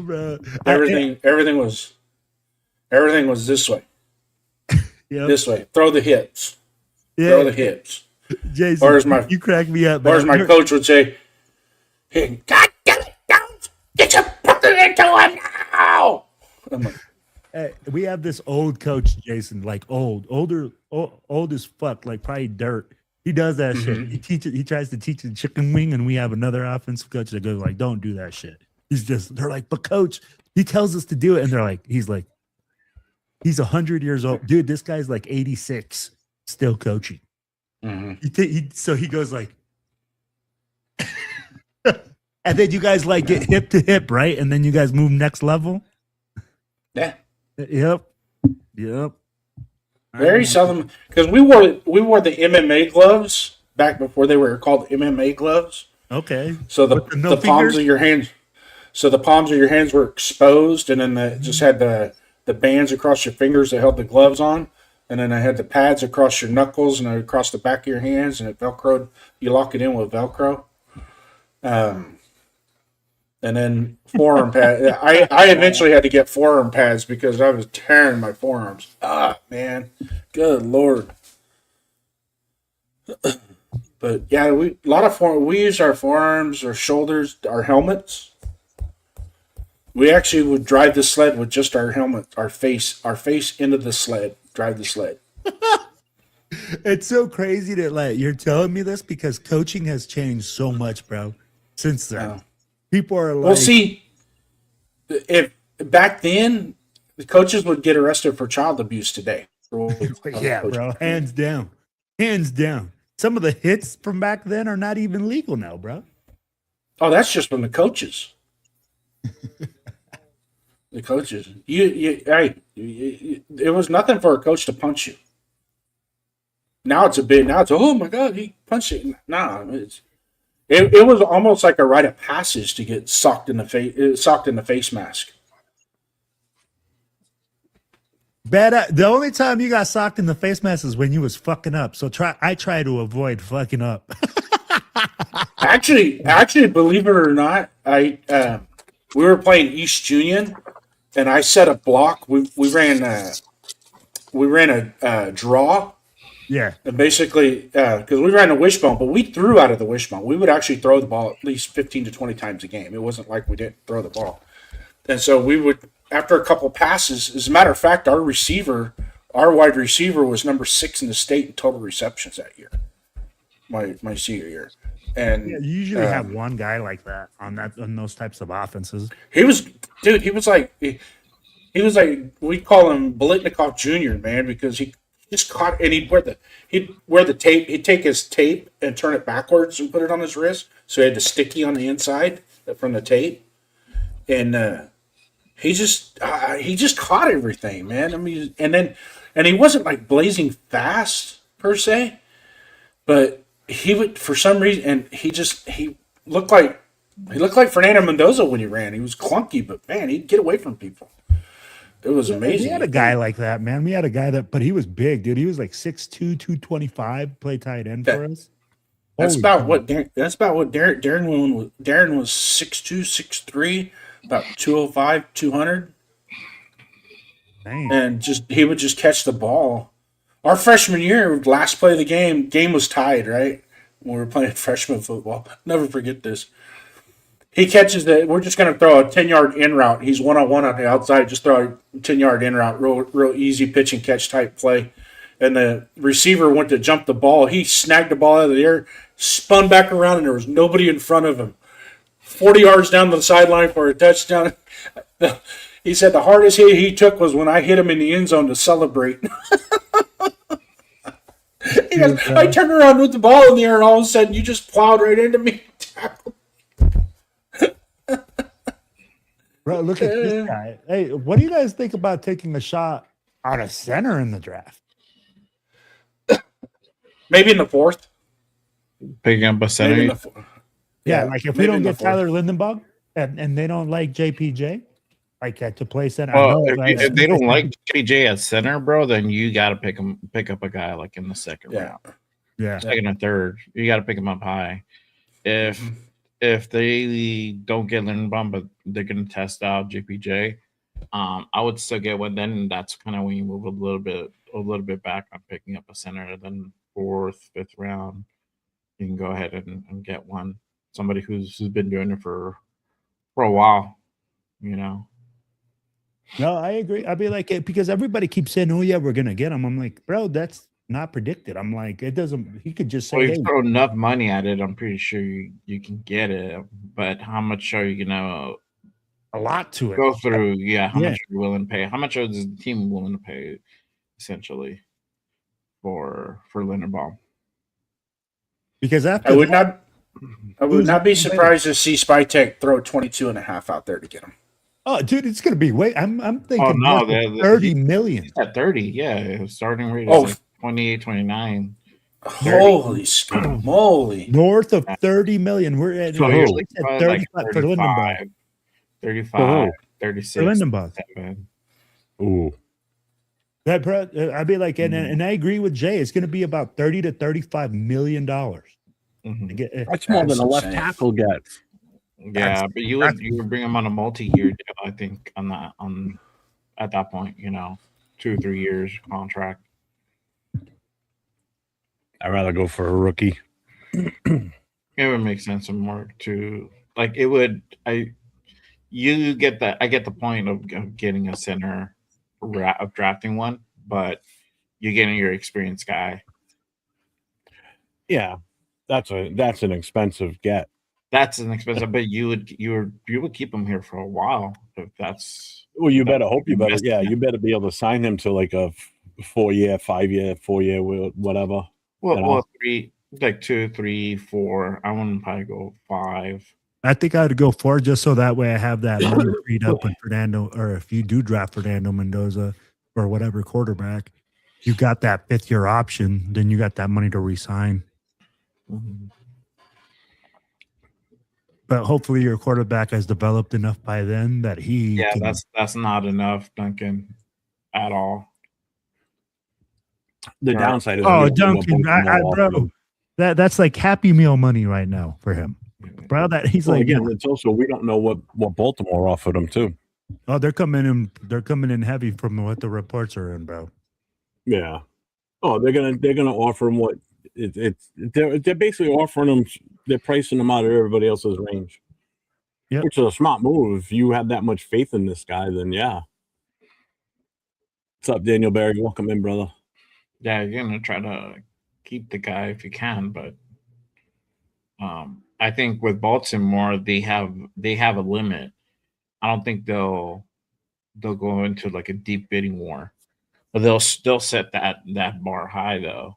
bro! Everything was this way. Yep. This way. Throw the hips. Yeah. Throw the hips. Jason, you crack me up. Or as my coach would say, "Hey, God damn it, don't get your brother into him now." I'm like, hey, we have this old coach, Jason, like old as fuck, like probably dirt. He does that shit. He tries to teach the chicken wing, and we have another offensive coach that goes like, "Don't do that shit." They're like, "But coach, he tells us to do it," and they're like, he's 100 years old, dude. This guy's like 86, still coaching. So he goes like, and then you guys like get hip to hip, right? And then you guys move next level. Yeah. Yep. Very seldom, because we wore the MMA gloves back before they were called MMA gloves. Okay. So the palms of your hands, were exposed, and then just had the bands across your fingers that held the gloves on. And then I had the pads across your knuckles and across the back of your hands, and it Velcroed. You lock it in with Velcro. And then forearm pads. I eventually had to get forearm pads because I was tearing my forearms. Ah, man. Good Lord. But yeah, we use our forearms, our shoulders, our helmets. We actually would drive the sled with just our helmet, our face into the sled. Drive the sled. It's so crazy that you're telling me this because coaching has changed so much, bro. Since then, people are like, well, see, if back then the coaches would get arrested for child abuse today. Yeah, bro, hands down. Some of the hits from back then are not even legal now, bro. Oh, that's just from the coaches. The coaches, it was nothing for a coach to punch you. Now it's oh my God, he punched it. Nah, it was almost like a rite of passage to get socked in the face mask. The only time you got socked in the face mask is when you was fucking up. So I try to avoid fucking up. Actually, believe it or not, we were playing East Union. And I set a block. We ran a draw. Yeah. And basically, because we ran a wishbone, but we threw out of the wishbone. We would actually throw the ball at least 15 to 20 times a game. It wasn't like we didn't throw the ball. And so we would, after a couple passes, as a matter of fact, our wide receiver was number 6 in the state in total receptions that year, my senior year. And you usually have one guy like that on those types of offenses. He was like we call him Bolitnikov Jr., man, because he just caught, and he'd wear the tape. He'd take his tape and turn it backwards and put it on his wrist, so he had the sticky on the inside from the tape, and he just caught everything, man. I mean, and he wasn't like blazing fast per se, but he would, for some reason, and he looked like Fernando Mendoza when he ran. He was clunky, but man, he'd get away from people. It was We amazing. had a guy like that, man. We had a guy but he was big, dude. He was like 6'2", 225, play tight end for us. That's Holy about cow. what Darren was 6'2", 6'3", about 205, 200. Dang. And he would just catch the ball. Our freshman year, last play of the game was tied, right? When we were playing freshman football. Never forget this. He catches it. We're just going to throw a 10-yard in route. He's one-on-one on the outside. Just throw a 10-yard in route. Real easy pitch and catch type play. And the receiver went to jump the ball. He snagged the ball out of the air, spun back around, and there was nobody in front of him. 40 yards down the sideline for a touchdown. He said the hardest hit he took was when I hit him in the end zone to celebrate. He goes, I turned around with the ball in the air, and all of a sudden you just plowed right into me. Bro, look at this guy. Hey, what do you guys think about taking a shot on a center in the draft? Maybe in the fourth. Picking up a center. Maybe in the Yeah, like if we maybe don't in the get fourth. Tyler Lindenbaugh and they don't like JPJ, like to play center. Well, I know, if they don't like JJ at center, bro, then you got to pick up a guy like in the second round, yeah, second or third. You got to pick him up high. If they don't get Lindenbaum, but they're gonna test out JPJ, I would still get one. Then that's kind of when you move a little bit back on picking up a center. Then fourth, fifth round, you can go ahead and get one. Somebody who's been doing it for a while, you know. No, I agree. I'd be like, because everybody keeps saying, "Oh yeah, we're gonna get him." I'm like, bro, that's not predicted. I'm like, it doesn't. He could just say, Well, you hey, throw enough money at it, I'm pretty sure you can get it. But how much are you gonna a lot to it. go through? Yeah, how Yeah. much are you willing to pay? How much is the team willing to pay, essentially, for Linderbaum? Because after I would that, not be surprised to see Spytek throw 22.5 out there to get him. oh, dude, it's gonna be I'm thinking Oh no, north of 30 million. He's at 30. Yeah, starting rate Oh. is like 28, 29. Holy moly! North of 30 million. We're at, So we're you're at like 35 for Lindenbaugh. 35, 36. For Lindenbaugh. Ooh. That I'd be like, and I agree with Jay. It's going to be about 30 to 35 million dollars. Mhm. That's more than a left insane. tackle gets. Yeah, but you would bring him on a multi-year deal, I think, at that point, 2 or 3 years contract. I'd rather go for a rookie. It would make sense and more to like it would. You get that. I get the point of getting a center, of drafting one, but you're getting your experienced guy. Yeah, that's an expensive get. That's an expensive, but you would keep him here for a while if that's. Well, you better hope you better. investment. Yeah, you better be able to sign him to like a 4-year, 5-year, 4-year, whatever. Well, 3, like 2, 3, 4. I wouldn't probably go 5. I think I'd go 4 just so that way I have that money freed up when Fernando, or if you do draft Fernando Mendoza or whatever quarterback, you got that 5th-year option. Then you got that money to re-sign. Mm-hmm. But hopefully your quarterback has developed enough by then that he Yeah, can, that's not enough, Duncan, at all. The Right. downside is Duncan, bro, that's like Happy Meal money right now for him, bro. That he's Well, like, again, it's also we don't know what Baltimore offered him too. oh, they're coming in heavy from what the reports are in, bro. Yeah. Oh, they're gonna offer him what they're basically offering him. They're pricing him out of everybody else's range. Yep. Which is a smart move. If you have that much faith in this guy, then yeah. What's up, Daniel Barry? Welcome in, brother. Yeah, you're gonna try to keep the guy if you can, but I think with Baltimore they have a limit. I don't think they'll go into like a deep bidding war, but they'll still set that bar high though.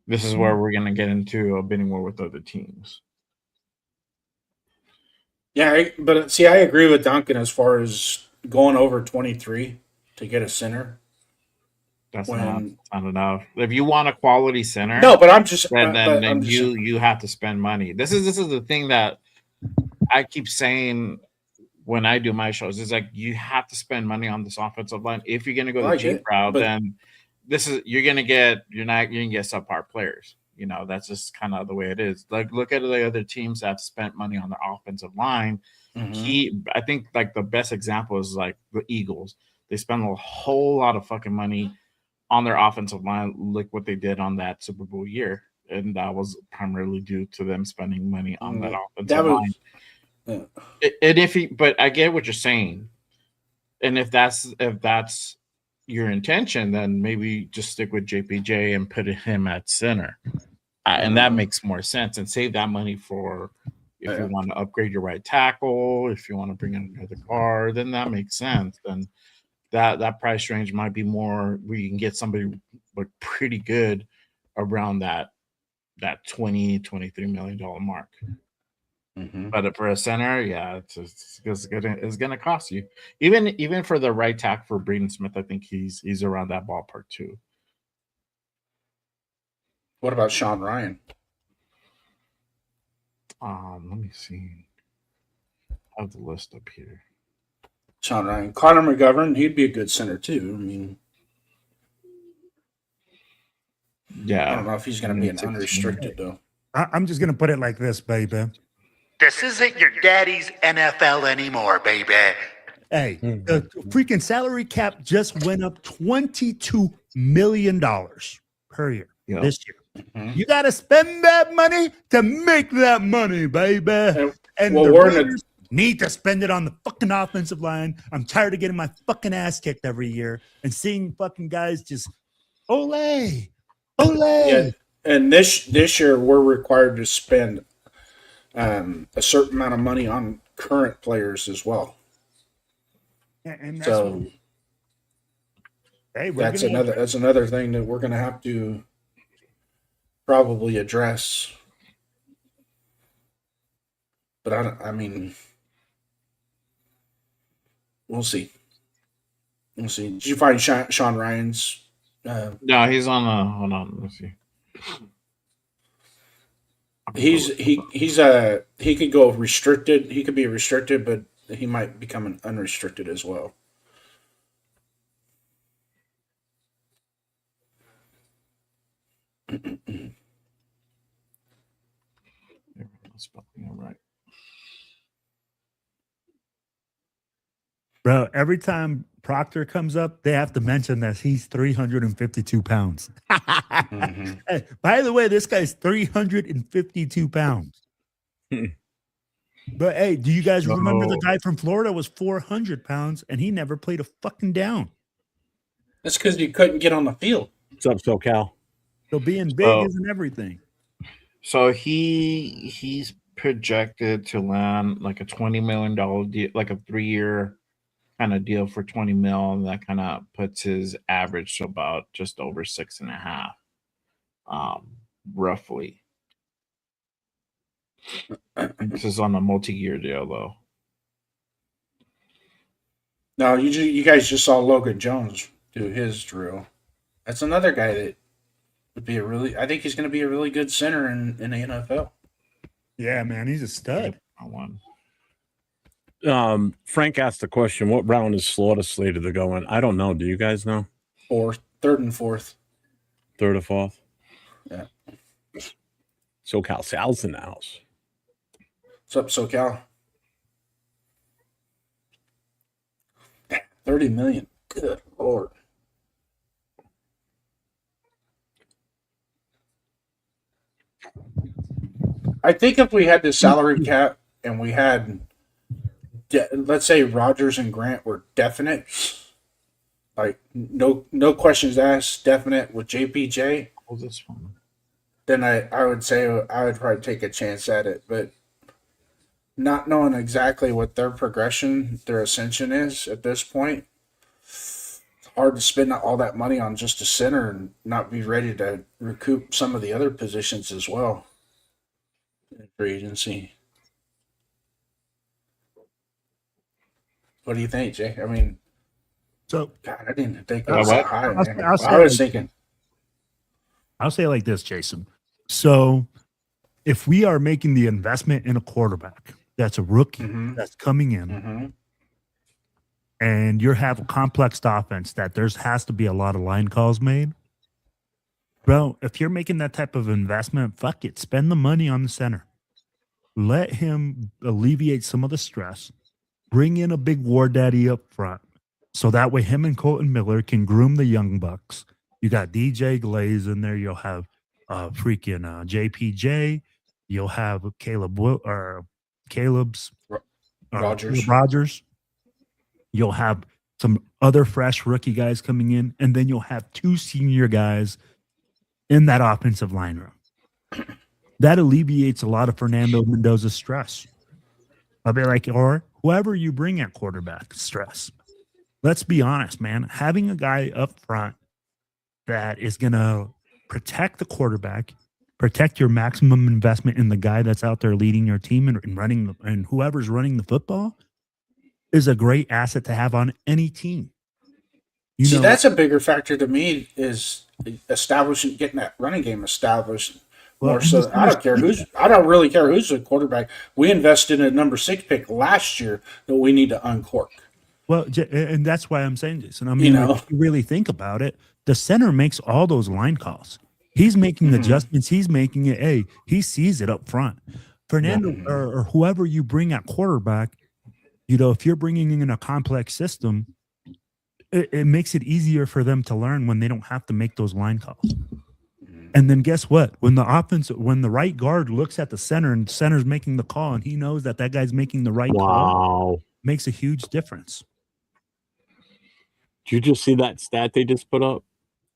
This is where we're gonna get into a bidding war with other teams. Yeah, but see, I agree with Duncan as far as going over 23 to get a center. That's not enough. If you want a quality center, No, but I'm just then I'm just- you have to spend money. This is the thing that I keep saying when I do my shows, it's like you have to spend money on this offensive line. If you're going to go the cheap route, then you're going to get subpar players. You know, that's just kind of the way it is. Like, look at the other teams that have spent money on their offensive line. I think like the best example is like the Eagles. They spend a whole lot of fucking money on their offensive line. Look what they did on that Super Bowl year, and that was primarily due to them spending money on that offensive line. But I get what you're saying, and if that's your intention, then maybe just stick with JPJ and put him at center, and that makes more sense. And save that money for if you want to upgrade your right tackle, if you want to bring in another guard, then that makes sense. Then that price range might be more where you can get somebody like pretty good around that $23 million mark. But for a center, yeah, it's gonna cost you. Even for the right tackle for Braden Smith, I think he's around that ballpark too. What about Sean Ryan? Let me see. I have the list up here. Sean Ryan, Connor McGovern, he'd be a good center too. I mean, yeah, I don't know if he's going to be an unrestricted though. I'm just gonna put it like this, baby. This isn't your daddy's NFL anymore, baby. Hey, the freaking salary cap just went up $22 million per year this year. You got to spend that money to make that money, baby. And the Raiders need to spend it on the fucking offensive line. I'm tired of getting my fucking ass kicked every year and seeing fucking guys just ole. Yeah. And this year we're required to spend a certain amount of money on current players as well. And so that's another thing that we're going to have to probably address. But I mean, we'll see. Did you find Sean Ryan's? No, he's on. Hold on, let's see. He could go restricted. He could be restricted, but he might become an unrestricted as well. Right. Bro, every time Proctor comes up, they have to mention that he's 352 pounds. Hey, by the way, this guy's 352 pounds. But hey, do you guys remember the guy from Florida was 400 pounds and he never played a fucking down? That's because he couldn't get on the field. What's up, SoCal? So being big isn't everything. So he's projected to land like a $20 million deal, like a 3-year kind of deal for $20 million. That kind of puts his average to about just over 6.5, roughly. This is on a multi-year deal, though. No, you guys just saw Logan Jones do his drill. That's another guy that would be I think he's going to be a really good center in the NFL. Yeah, man, he's a stud. Frank asked the question, what round is Slaughter slated to go in? I don't know. Do you guys know? Third and fourth. Third or fourth? Yeah. SoCal Sal's in the house. What's up, SoCal? $30 million. Good Lord. I think if we had the salary cap and we had, let's say Rodgers and Grant were definite, like no questions asked, definite with JPJ, then I would say I would probably take a chance at it. But not knowing exactly what their progression, their ascension is at this point, it's hard to spend all that money on just a center and not be ready to recoup some of the other positions as well. Free agency. What do you think, Jay? I mean, so God, I didn't think that was that high. I was thinking. I'll say it like this, Jason. So if we are making the investment in a quarterback, that's a rookie Mhm. that's coming in, Mhm. and you have a complex offense that has to be a lot of line calls made. Bro, if you're making that type of investment, fuck it. Spend the money on the center. Let him alleviate some of the stress. Bring in a big war daddy up front. So that way him and Colton Miller can groom the young bucks. You got DJ Glaze in there. You'll have freaking JPJ. You'll have Caleb's Rogers. Rogers. You'll have some other fresh rookie guys coming in, and then you'll have 2 senior guys in that offensive line room. That alleviates a lot of Fernando Mendoza's stress. I'll be like, or whoever you bring at quarterback stress. Let's be honest, man. Having a guy up front that is going to protect the quarterback, protect your maximum investment in the guy that's out there leading your team and running and whoever's running the football is a great asset to have on any team. See, that's a bigger factor to me is getting that running game established. More so, I don't really care who's the quarterback. We invested in a number 6 pick last year that we need to uncork. Well, and that's why I'm saying this. And I mean, if you really think about it, the center makes all those line calls. He's making adjustments. He's making it. Hey, he sees it up front. Fernando or whoever you bring at quarterback, if you're bringing in a complex system, it makes it easier for them to learn when they don't have to make those line calls. And then guess what? When the right guard looks at the center and the center's making the call and he knows that guy's making the right call, makes a huge difference. Did you just see that stat they just put up?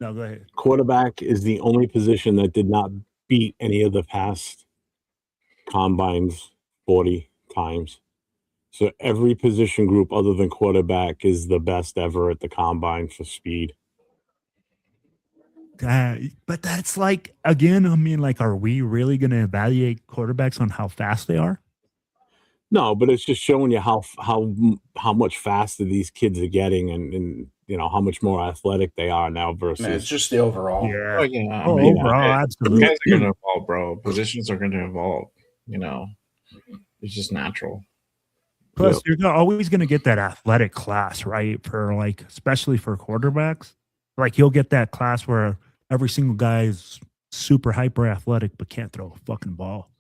No, go ahead. Quarterback is the only position that did not beat any of the past combines 40 times. So every position group other than quarterback is the best ever at the combine for speed. But that's like, again, I mean, like, are we really going to evaluate quarterbacks on how fast they are? No, but it's just showing you how much faster these kids are getting and how much more athletic they are now versus. Man, it's just the overall. Yeah. Oh, yeah. Overall, absolutely. Guys are going to evolve, bro. Positions are going to evolve. It's just natural. Plus, you're always going to get that athletic class, right? For especially for quarterbacks, you'll get that class where every single guy is super hyper athletic but can't throw a fucking ball.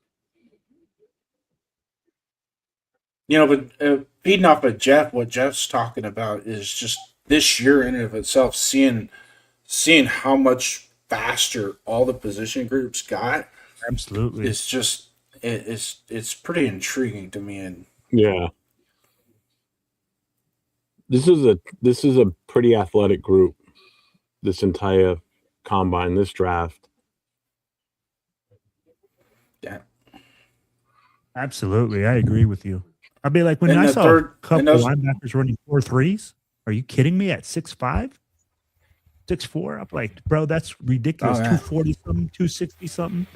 But feeding off of Jeff, what Jeff's talking about is just this year in and of itself, seeing how much faster all the position groups got. Absolutely, it's just it's pretty intriguing to me. And yeah, this is a pretty athletic group. This entire combine, this draft. Yeah, absolutely, I agree with you. I'd be like, when I saw a couple linebackers running 4.3s, are you kidding me? At 6'5", 6'4", I'm like, bro, that's ridiculous. 240 something, 260 something.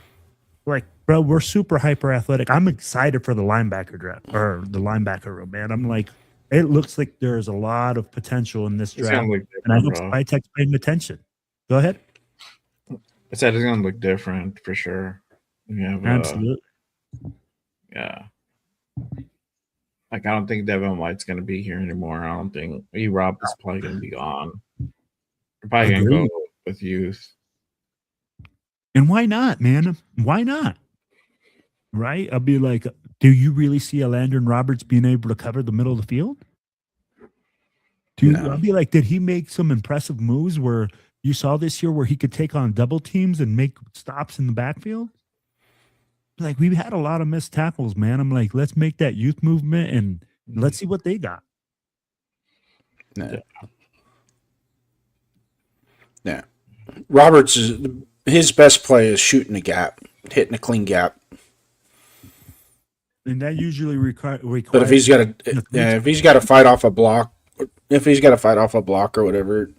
Like, bro, we're super hyper athletic. I'm excited for the linebacker draft or the linebacker room, man. I'm like, it looks like there's a lot of potential in this draft, and I hope Spytek's paying attention. Go ahead. I said it's gonna look different for sure. Absolutely. Yeah. I don't think Devin White's going to be here anymore. I don't think E-Rob is probably going to be gone. They're probably going to go with youth. And why not, man? Why not? Right? I'll be like, do you really see a Landon Roberts being able to cover the middle of the field? I'll be like, did he make some impressive moves where you saw this year where he could take on double teams and make stops in the backfield? Like, we've had a lot of missed tackles, man. I'm like, let's make that youth movement and let's see what they got. Yeah. Roberts his best play is shooting a gap, hitting a clean gap. And that usually requires. But if he's got to fight off a block, or whatever,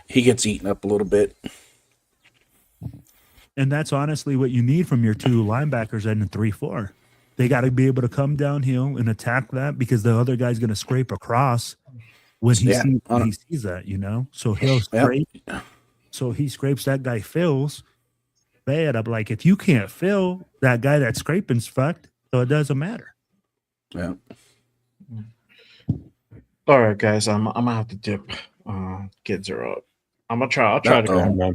he gets eaten up a little bit. And that's honestly what you need from your 2 linebackers and the 3-4. They got to be able to come downhill and attack that because the other guy's going to scrape across when he sees that, So he'll scrape. Yep. So he scrapes, that guy fills. Bad. I'm like, if you can't fill, that guy that's scraping's fucked, so it doesn't matter. Yeah. All right, guys. I'm gonna have to dip. Kids are up. I'm gonna try. I'll try to go.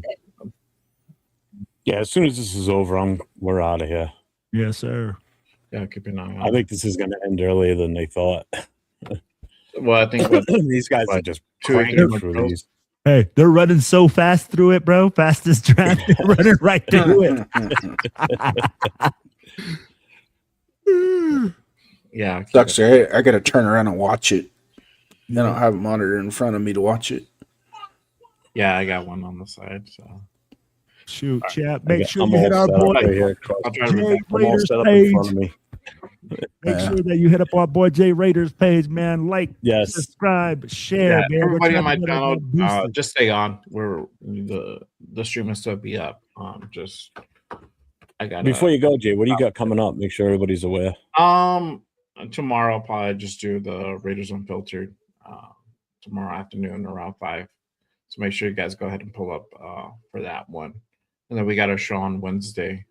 Yeah, as soon as this is over, we're out of here. Yes, sir. Yeah, keep an eye on. I think this is going to end earlier than they thought. Well, I think these guys are just 2 or 3 cranking more through drills. these. Hey, they're running so fast through it, bro. Fastest draft, they're running right through it. Yeah, Sucks. I got to turn around and watch it. I don't have a monitor in front of me to watch it. Yeah, I got one on the side. So shoot, chat. Make sure I'm you hit all our set up boy right here. I'll try to Jay remember. I'm all Raiders set up page. in front of me. Make sure that you hit up our boy Jay Raiders page, man. Like, Yes. subscribe, share, Yeah, man. We're everybody on trying my to get channel, that boosted. just stay on. We're the stream will still be up. Just I got Before you go, Jay, what do you got coming up? Make sure everybody's aware. tomorrow I'll probably just do the Raiders Unfiltered tomorrow afternoon around 5. So make sure you guys go ahead and pull up for that one. And then we got a show on Wednesday,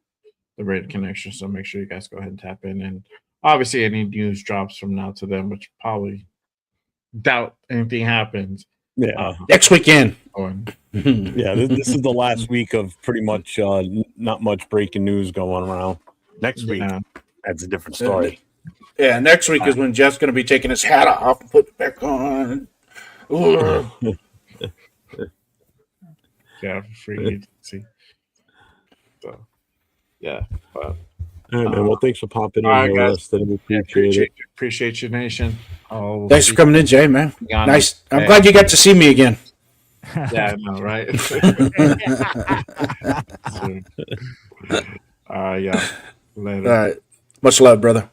the Raider Connection. So make sure you guys go ahead and tap in. And obviously any news drops from now to then, which probably doubt anything happens. Yeah. Next weekend. Yeah, this is the last week of pretty much not much breaking news going around. Next week, that's a different story. Yeah, next week is when Jeff's going to be taking his hat off and putting it back on. Yeah, free agency. So, yeah. But, All right, man. Well, thanks for popping in all right, here guys. with us. We appreciate it. Appreciate you, Nation. Thanks for coming in, Jay, man. Yeah, Nice. I'm hey. glad you got to see me again. Yeah, I know, right? Yeah. Later. All right. Much love, brother.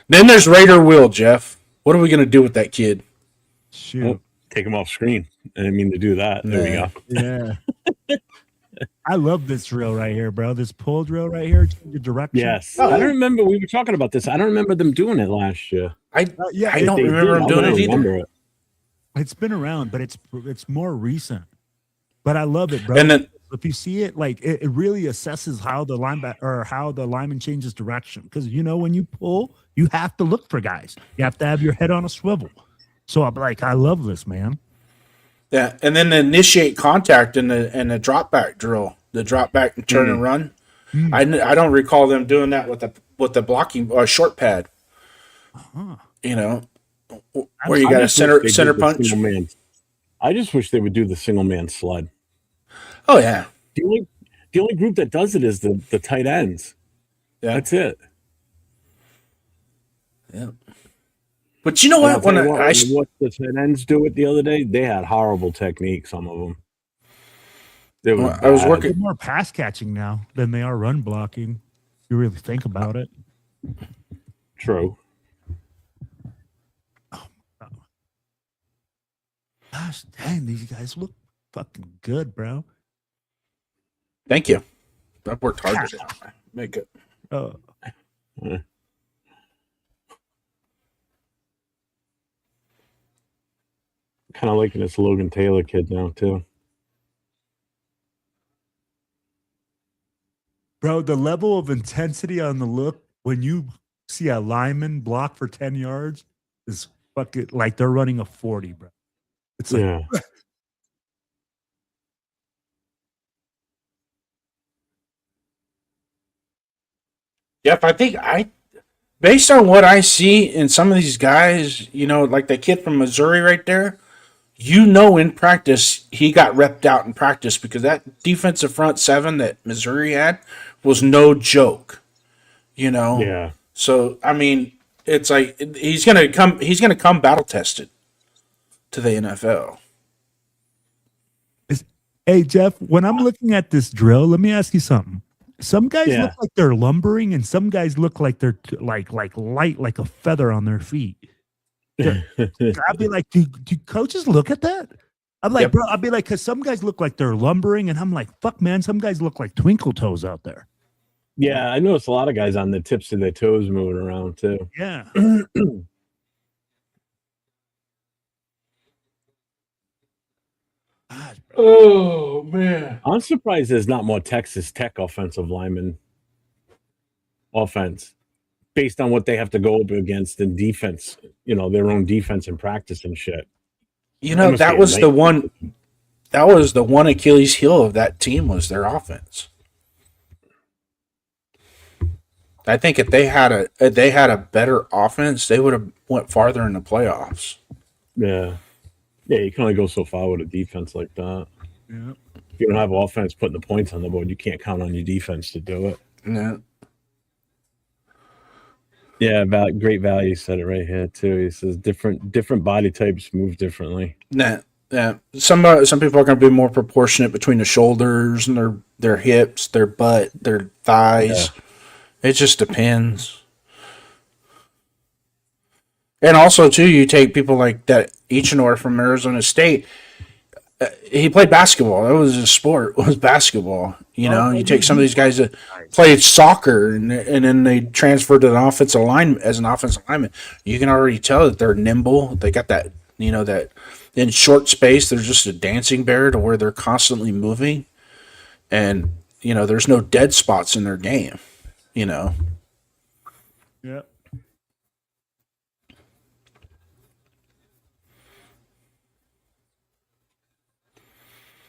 Then there's Raider Will, Jeff. What are we going to do with that kid? Shoot. Oh, take him off screen. I didn't mean to do that. There we go. Yeah. I love this drill right here, bro. This pull drill right here, change the direction. Yes. I don't remember. We were talking about this. I don't remember them doing it last year. I don't They remember did. him I doing don't it either. remember it. It's been around, but it's more recent. But I love it, bro. And then if you see it, like it really assesses how the linebacker or how the lineman changes direction. Because when you pull, you have to look for guys. You have to have your head on a swivel. So I'm like, I love this, man. yeah, and then the initiate contact and the drop back drill, the drop back and turn and run. I don't recall them doing that with the blocking short pad. Where you got a center punch. Man. I just wish they would do the single man sled. Oh yeah. The only group that does it is the tight ends. Yeah. That's it. Yeah. But you know what? When I watched the tight ends do it the other day, they had horrible technique. Some of them. They were I was They're working. more pass catching now than they are run blocking. If you really think about it. True. Gosh dang, these guys look fucking good, bro. Thank you. I've worked hard to make it. Oh. Kind of liking this Logan Taylor kid now too. Bro, the level of intensity on the look when you see a lineman block for 10 yards is fucking like they're running a 40, bro. It's like, Yeah. Jeff, I think based on what I see in some of these guys, like the kid from Missouri right there, in practice, he got repped out in practice because that defensive front seven that Missouri had was no joke, Yeah. So, I mean, it's like he's going to come battle tested to the NFL. hey, Jeff, when I'm looking at this drill, let me ask you something. Some guys look like they're lumbering, and some guys look like they're like light, like a feather on their feet. I'd be like, do coaches look at that? I'm like, bro, I'd be like, because some guys look like they're lumbering, and I'm like, fuck, man, some guys look like twinkle toes out there. Yeah, I noticed a lot of guys on the tips of their toes moving around too. Yeah. Gosh, Oh, man. I'm surprised there's not more Texas Tech offensive linemen offense. based on what they have to go up against in defense, their own defense in practice and shit. That was the one. That was the one Achilles heel of that team was their offense. I think if they had a better offense, they would have went farther in the playoffs. Yeah, you can only go so far with a defense like that. Yeah. If you don't have offense putting the points on the board, you can't count on your defense to do it. Yeah. Yeah, great value said it right here too. He says different body types move differently. Yeah. Some people are going to be more proportionate between the shoulders and their hips, their butt, their thighs. Yeah. It just depends. And also, too, you take people like that Ichinor from Arizona State. He played basketball. That was his sport. Was basketball. You take some of these guys that played soccer and then they transferred to an offensive line as an offensive lineman. You can already tell that they're nimble. They got that, that in short space, they're just a dancing bear to where they're constantly moving. And, there's no dead spots in their game, Yeah.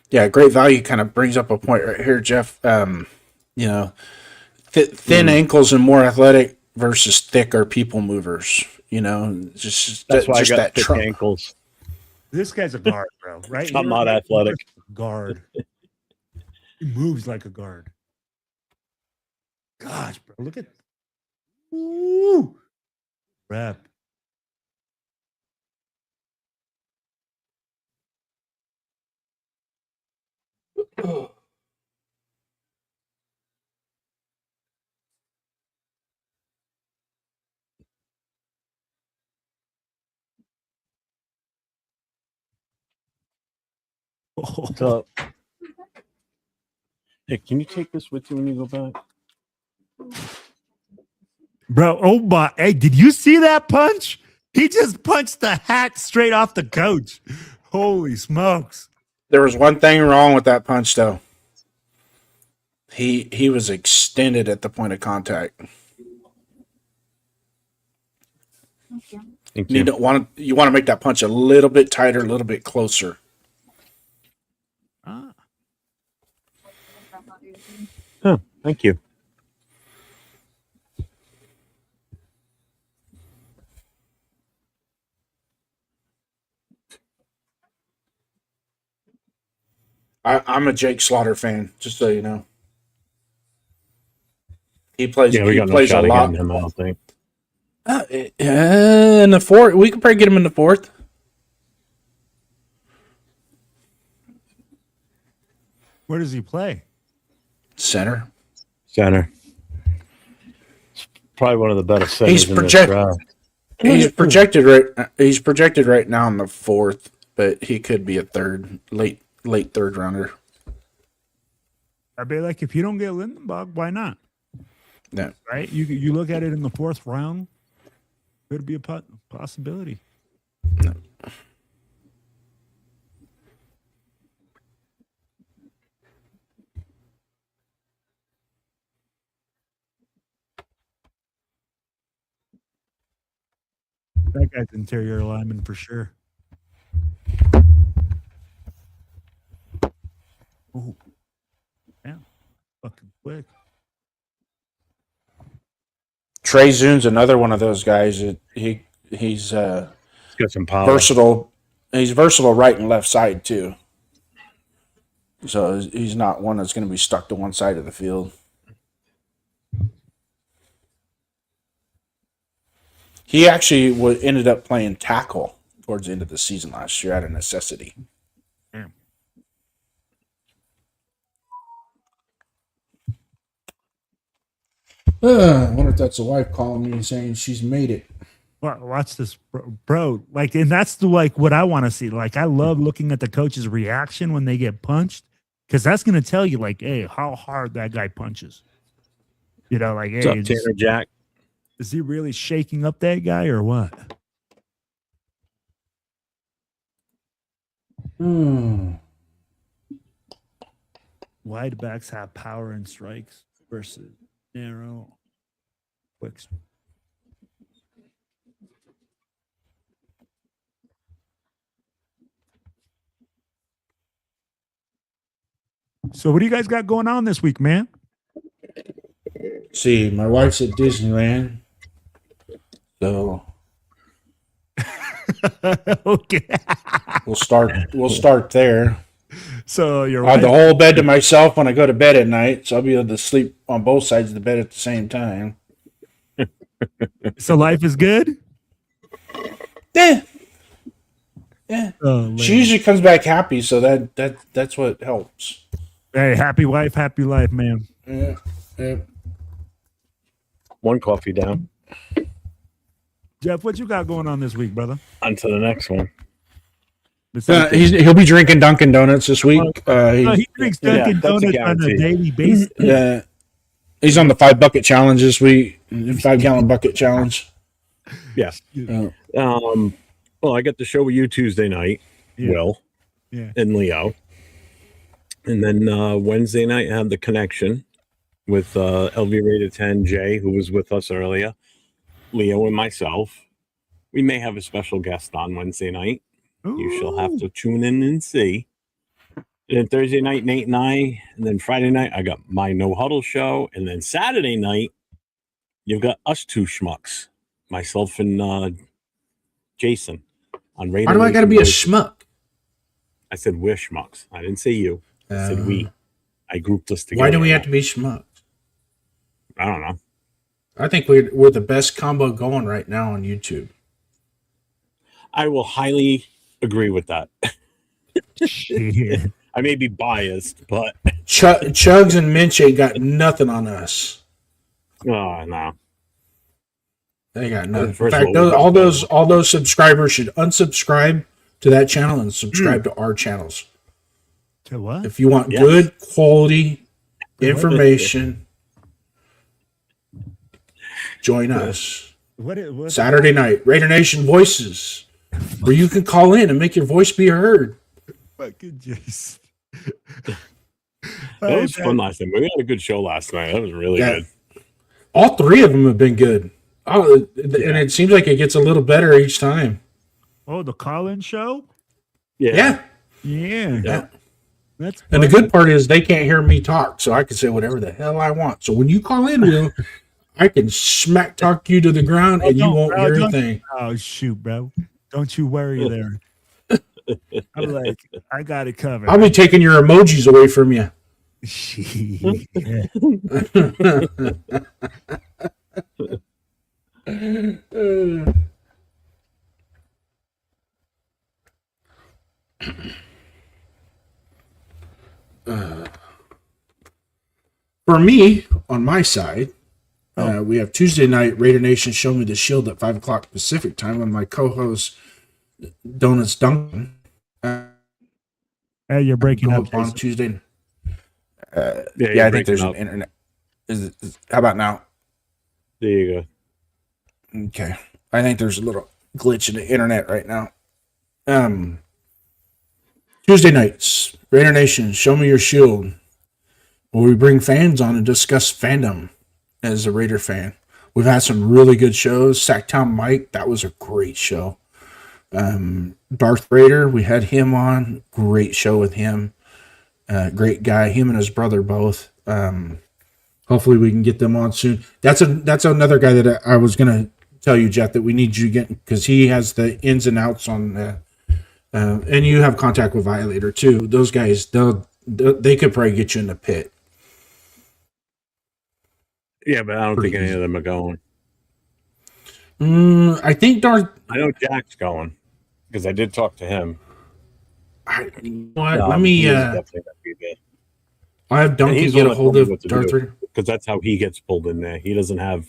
Yeah, great value kind of brings up a point right here, Jeff. Thin ankles and more athletic versus thick are people movers. Just that's why just I got that thick ankles. This guy's a guard, bro. Right? I'm not athletic. Guard. He moves like a guard. Gosh, bro, look at. Woo! Rep. So, hey, can you take this with you when you go back? Bro, oh my, hey, did you see that punch? He just punched the hat straight off the coach. Holy smokes. There was one thing wrong with that punch, though. He was extended at the point of contact. You want to make that punch a little bit tighter, a little bit closer. Oh, thank you. I'm a Jake Slaughter fan, just so you know. He plays. Yeah, we got no shot against him, I don't think. In the fourth, we could probably get him in the fourth. Where does he play? Center. It's probably one of the better centers in this draft. He's projected right. He's projected right now in the fourth, but he could be a late third rounder. I'd be like, if you don't get Lindenbach, why not? Yeah. Right? You look at it in the fourth round, could be a possibility. No. That guy's interior lineman for sure. Oh, yeah, fucking quick. Trey Zune's another one of those guys. He's got some power. Versatile. He's versatile right and left side too. So he's not one that's going to be stuck to one side of the field. He actually ended up playing tackle towards the end of the season last year out of necessity. I wonder if that's the wife calling me and saying she's made it. Watch this, bro. Like, and that's what I want to see. Like, I love looking at the coach's reaction when they get punched, because that's going to tell you, like, hey, how hard that guy punches. Like, what's hey, up, Tanner Jack? Is he really shaking up that guy or what? Wide backs have power and strikes versus narrow, quick. So what do you guys got going on this week, man? See, my wife's at Disneyland, so Okay. we'll start there. So you're I have the whole bed to myself when I go to bed at night, so I'll be able to sleep on both sides of the bed at the same time. So life is good? Yeah. Yeah. Oh, She usually comes back happy, so that's what helps. Hey, happy wife, happy life, man. Yeah. Yeah. One coffee down. Jeff, what you got going on this week, brother? On to the next one. He'll be drinking Dunkin' Donuts this week. He drinks Dunkin' that's a Donuts on a guarantee. daily basis. Yeah. He's on the 5 bucket challenge this week. 5-gallon bucket challenge. Yes. Well, I got the show with you Tuesday night, Will, and Leo. And then Wednesday night I had the connection with LV Rated 10 Jay, who was with us earlier, Leo and myself. We may have a special guest on Wednesday night. Ooh. You shall have to tune in and see. And then Thursday night, Nate and I, and then Friday night, I got my No Huddle show. And then Saturday night, you've got us two schmucks, myself and Jason on Radio. Why do I got to be a Nation. schmuck? I said we're schmucks. I didn't say you. I said we. I grouped us together. Why do we have to be schmucks? I don't know. I think we're the best combo going right now on YouTube. I will highly agree with that. Shit. I may be biased, but Chugs and Minch ain't got nothing on us. oh no. They got nothing. In First fact, of all, all those subscribers should unsubscribe to that channel and subscribe to our channels. To what? If you want good quality information, join us. What Saturday night, Raider Nation Voices, where you can call in and make your voice be heard. fucking Jason. That was fun last night. We had a good show last night. That was really good. All three of them have been good. Oh, and it seems like it gets a little better each time. Oh, the call-in show? Yeah. That's And the funny. good part is they can't hear me talk, so I can say whatever the hell I want. So when you call in, Will, I can smack talk you to the ground and you won't hear a thing. Oh, shoot, bro. Don't you worry there. I'm like, I got it covered. I'll be taking your emojis away from you. For me, on my side, we have Tuesday night Raider Nation Show Me the Shield at 5 o'clock Pacific time with my co-host Donuts Duncan. Hey, you're breaking up on Jason. Tuesday. Yeah, I think there's an internet. How about now? There you go. Okay. I think there's a little glitch in the internet right now. Tuesday nights, Raider Nation, Show Me Your Shield, where we bring fans on and discuss fandom as a Raider fan. We've had some really good shows. Sacktown Mike, that was a great show. Darth Raider, we had him on. Great show with him. Great guy. Him and his brother both. Hopefully we can get them on soon. That's another guy that I was going to tell you, Jeff, that we need you to get, because he has the ins and outs on and you have contact with Violator too. Those guys, they could probably get you in the pit. Yeah, but I don't think any of them are going. I think I know Jack's going because I did talk to him. Let me. Definitely gonna be there. I have Donkey get a hold of Darth Raider because that's how he gets pulled in there. He doesn't have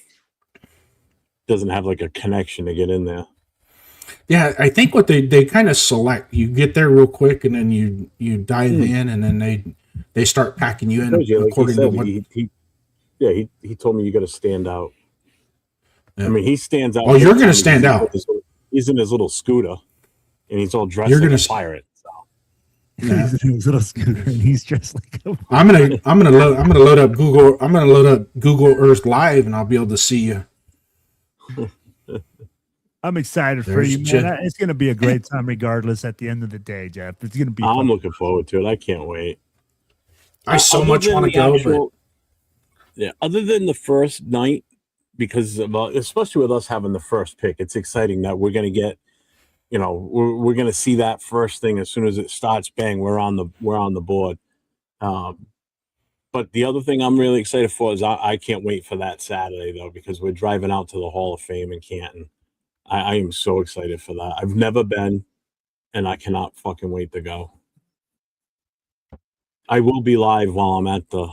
like a connection to get in there. Yeah, I think what they kind of select. You get there real quick, and then you dive in, and then they start packing you in according to what. He told me you got to stand out. Yeah. I mean, he stands out. Oh, you're going to stand out. He's in his little scooter, and he's all dressed like a pirate. So. Yeah. He's in his little scooter, and he's dressed like a pirate. I'm gonna load up Google. I'm gonna load up Google Earth Live, and I'll be able to see you. I'm excited for you, man. It's going to be a great time, regardless. At the end of the day, Jeff, it's going to be. I'm looking forward to it. I can't wait. I so Other much than want to the go, actual- yeah. Other than the first night, because especially with us having the first pick, it's exciting that we're going to get. We're going to see that first thing as soon as it starts. Bang, we're on the board. But the other thing I'm really excited for is I can't wait for that Saturday though, because we're driving out to the Hall of Fame in Canton. I am so excited for that. I've never been, and I cannot fucking wait to go. I will be live while I'm at the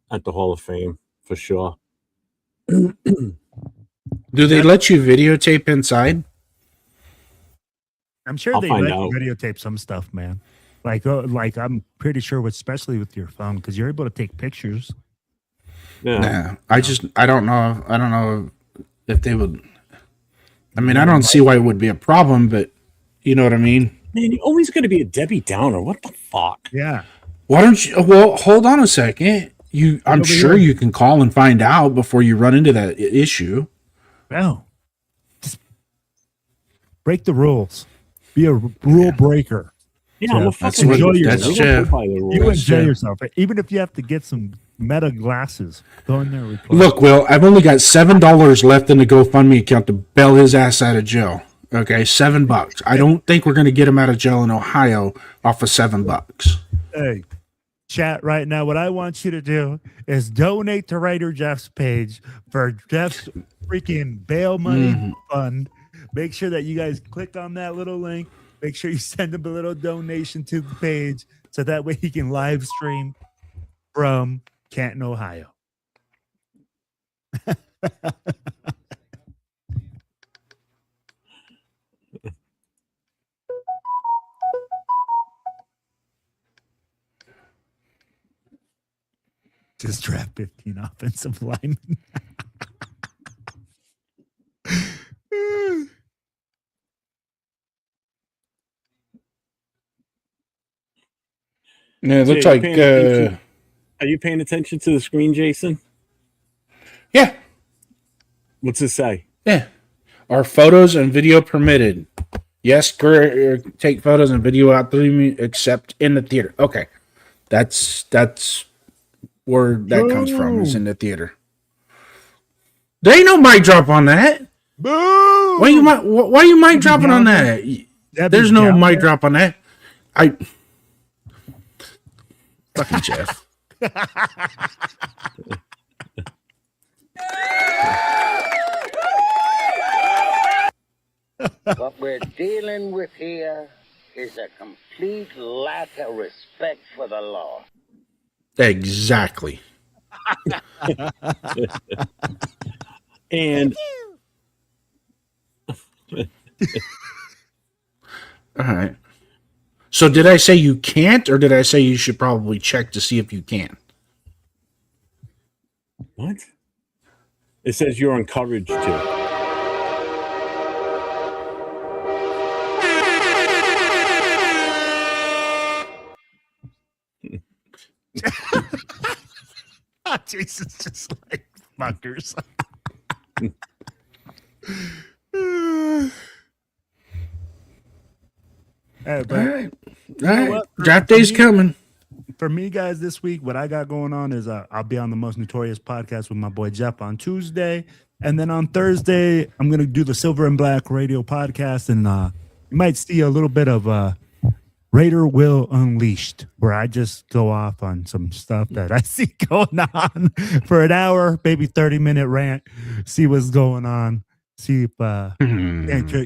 Hall of Fame for sure. Do they let you videotape inside? I'm sure I'll they find let you out. videotape some stuff, man. Like I'm pretty sure, especially with your phone, because you're able to take pictures. Yeah. Nah, I don't know if they would. I mean, I don't see why it would be a problem, but you know what I mean? Man, you're always going to be a Debbie Downer. What the fuck? Yeah. Why don't you? Well, hold on a second. I'm over sure here. you can call and find out before you run into that issue. No. Just break the rules. Be a rule breaker. Yeah, I'm a Jeff, fucking enjoy racist. yourself. I don't go by the rules. You enjoy Jeff. yourself. Even if you have to get some Meta glasses, go in there and record. Look, Will, I've only got $7 left in the GoFundMe account to bail his ass out of jail. Okay, $7. I don't think we're going to get him out of jail in Ohio off of $7. Hey, chat right now. What I want you to do is donate to Writer Jeff's page for Jeff's freaking bail money fund. Make sure that you guys click on that little link. Make sure you send him a little donation to the page so that way he can live stream from Canton, Ohio. Just draft 15 offensive linemen. Yeah, it looks Jay, like. Are you paying attention to the screen, Jason? Yeah. What's it say? Yeah. Are photos and video permitted? Yes, take photos and video out the except in the theater. Okay. That's where that comes from, is in the theater. There ain't no mic drop on that. Boom! Why you mic dropping on that? There's no mic drop on that. Fucking Jeff. What we're dealing with here is a complete lack of respect for the law. Exactly. And all right. So did I say you can't, or did I say you should probably check to see if you can? what? It says you're encouraged to. Jesus, just like fuckers. Hey, but All right. you know what? Draft day's coming. For me, guys, this week, what I got going on is I'll be on the Most Notorious podcast with my boy Jeff on Tuesday. And then on Thursday, I'm going to do the Silver and Black radio podcast. And you might see a little bit of Raider Will Unleashed, where I just go off on some stuff that I see going on for an hour, maybe 30-minute rant, see what's going on, see if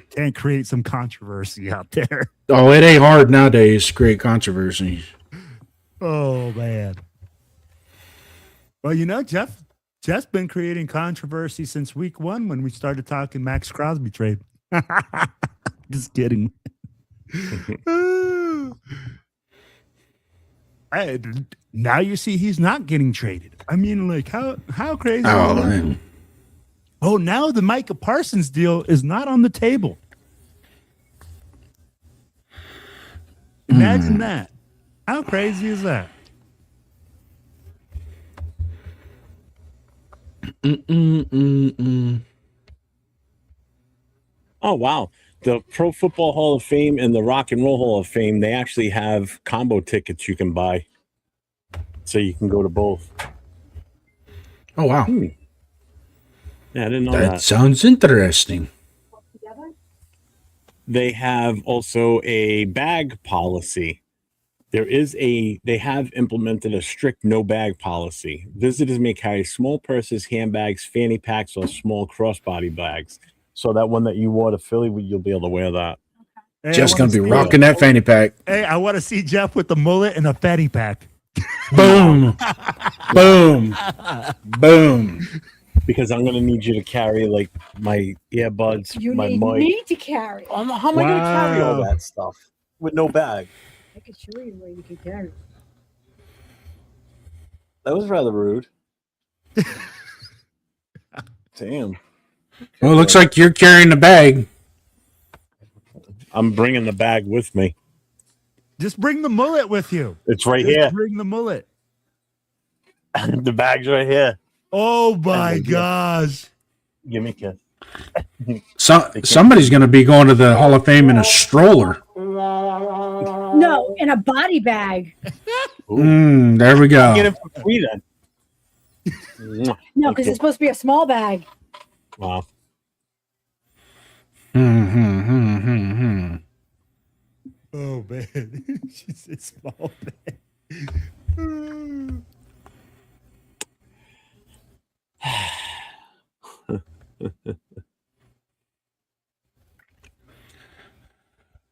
can create some controversy out there. Oh, it ain't hard nowadays to create controversy. Oh, man. Well, you know, Jeff's been creating controversy since week 1 when we started talking Maxx Crosby trade. Just kidding. Hey, now you see he's not getting traded. I mean, like, how crazy is that? Man. Oh, now the Micah Parsons deal is not on the table. Imagine that. How crazy is that? Oh, wow. The Pro Football Hall of Fame and the Rock and Roll Hall of Fame, they actually have combo tickets you can buy. so you can go to both. Oh wow, Yeah, I didn't know that that. sounds interesting. They have also a bag policy. They have implemented a strict no bag policy. Visitors may carry small purses, handbags, fanny packs, or small crossbody bags. So that one that you wore to Philly, you'll be able to wear that. Hey, Just gonna be see, rocking that fanny pack. Hey, I want to see Jeff with the mullet and a fanny pack. Boom, boom, boom. Because I'm gonna need you to carry like my earbuds, You my need mic. me to carry. How am I gonna carry all Wow. that stuff with no bag? I can show you where you can carry. That was rather rude. Damn. Well, it looks like you're carrying the bag. I'm bringing the bag with me. Just bring the mullet with you. It's right Just here. bring the mullet. The bag's right here. Oh my gosh. Give me a kiss. Somebody's gonna be going to the Hall of Fame in a stroller. No, in a body bag. There we go. Get it for free then. No, because it's supposed to be a small bag. Wow. Oh man. She said small bag.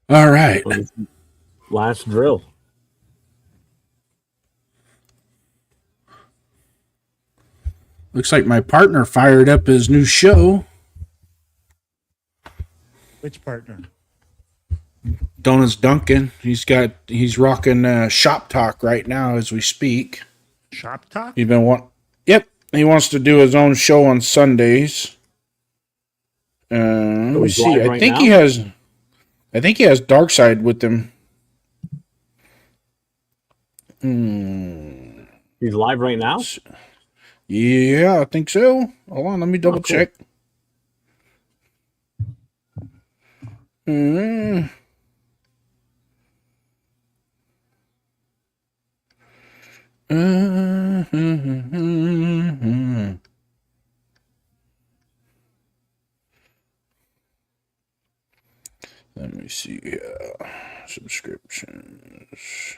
All right. Last drill. Looks like my partner fired up his new show. Which partner? Donuts Duncan. He's rocking Shop Talk right now as we speak. Shop Talk? Yep. He wants to do his own show on Sundays. Let me see. I think he has Darkside with him. He's live right now? Yeah, I think so. Hold on, let me double check. Let me see here. Subscriptions.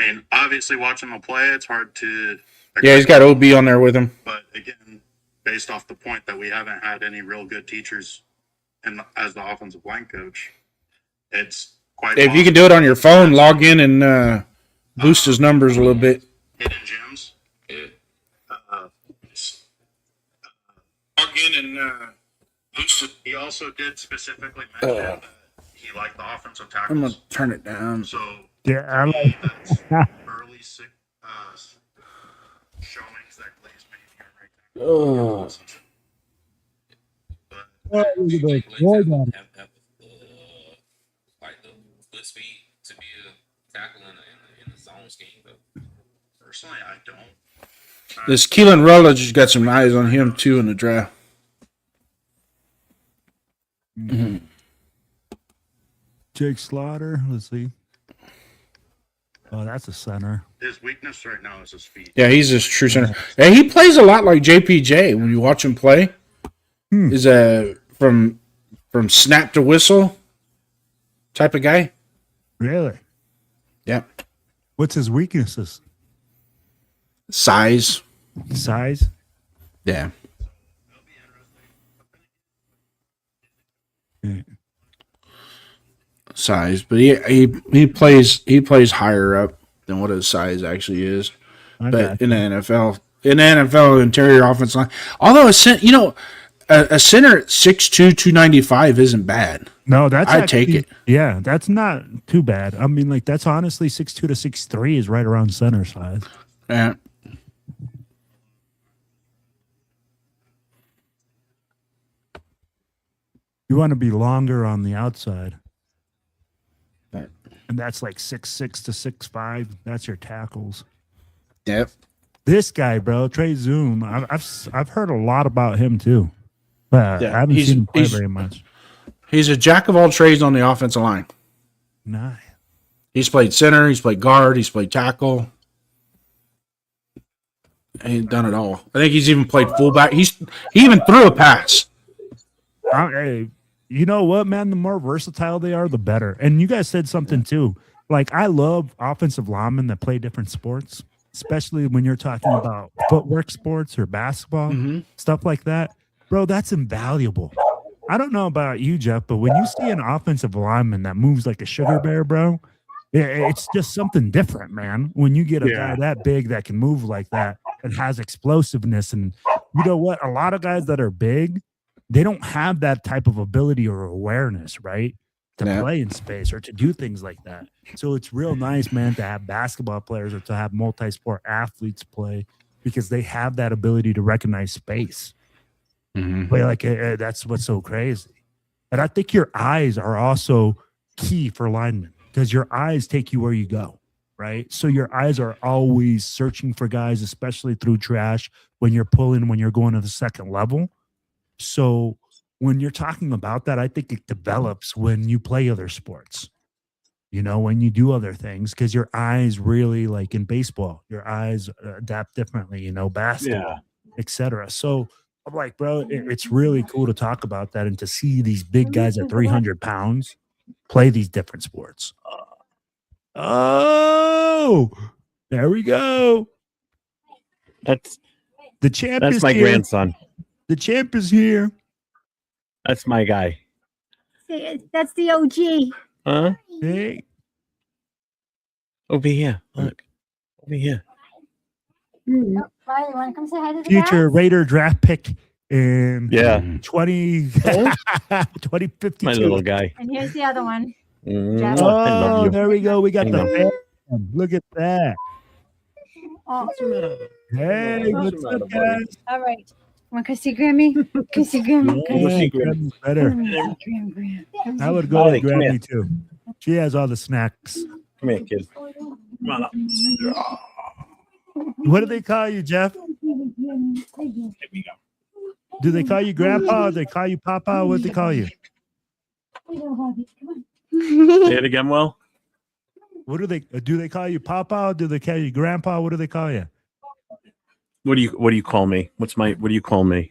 I mean, obviously, watching them play, it's hard to. Yeah, he's got OB on there with him. But again, based off the point that we haven't had any real good teachers as the offensive line coach, it's quite. If you can do it on your phone, log in and boost his numbers a little bit. Hidden gems. Log in and boost it. He also did specifically mention that he liked the offensive tackles. I'm gonna turn it down. So yeah, I like early showings that Glaze made here right now. Oh. But like the split speed to be a tackle in the zone scheme, but personally, I don't. This Keelan Rutledge has got some eyes on him too in the draft. Jake Slaughter. Let's see. Oh, that's a center. His weakness right now is his feet. Yeah, he's his true center. Yeah, he plays a lot like JPJ when you watch him play. Is from snap to whistle type of guy. Really? Yeah. What's his weaknesses? Size. Size? Yeah. Size, but he plays higher up than what his size actually is. But in the NFL interior offense line, although a center at 6'2", 295 isn't bad. No, that's I'd take it. Yeah, that's not too bad. I mean, like that's honestly 6'2" to 6'3" is right around center size. Yeah. You want to be longer on the outside. and that's like 6'6" to 6'5". That's your tackles. Yep. This guy, bro, Trey Zoom. I've heard a lot about him too, but Yeah, I haven't he's- seen him play he's- very much. He's a jack of all trades on the offensive line. Nice. He's played center. He's played guard. He's played tackle. He's done it all. I think he's even played fullback. He even threw a pass. Hey, you know what, man? The more versatile they are, the better. And you guys said something too. Like, I love offensive linemen that play different sports, especially when you're talking about footwork sports or basketball, stuff like that. Bro, that's invaluable. I don't know about you, Jeff, but when you see an offensive lineman that moves like a sugar bear, bro, it's just something different, man. When you get a guy that big that can move like that and has explosiveness, and you know what? A lot of guys that are big, they don't have that type of ability or awareness, right? To play in space or to do things like that. So it's real nice, man, to have basketball players or to have multi-sport athletes play because they have that ability to recognize space. But like that's what's so crazy. And I think your eyes are also key for linemen because your eyes take you where you go, right? So your eyes are always searching for guys, especially through trash when you're pulling, when you're going to the second level. So when you're talking about that, I think it develops when you play other sports, you know, when you do other things, because your eyes really, like in baseball, your eyes adapt differently, you know, basketball, etc. So I'm like, bro, it's really cool to talk about that and to see these big guys at 300 pounds play these different sports. Oh, there we go. That's the champ. That's is my here. grandson. The champ is here. That's my guy. That's the OG. Huh? Hey. Over here. Look. Over here. Riley, want to come say hi to the Future guys? Raider draft pick in 2052. My little guy. And here's the other one. I love Oh, you. there we go. We got I the know. fan. Look at that. Oh. Hey, what's up, guys? All right. Want to see Grammy? Can see Grammy? Yeah, Grammy's better. I would go Molly, with come here. Grammy too. She has all the snacks. Come here, kid. Come on up. What do they call you, Jeff? Do they call you Grandpa? Or they call you Papa? What do they call you? Say it again, Will. What do they call you Papa? Or do they call you Grandpa? What do they call you? What do you call me? What do you call me?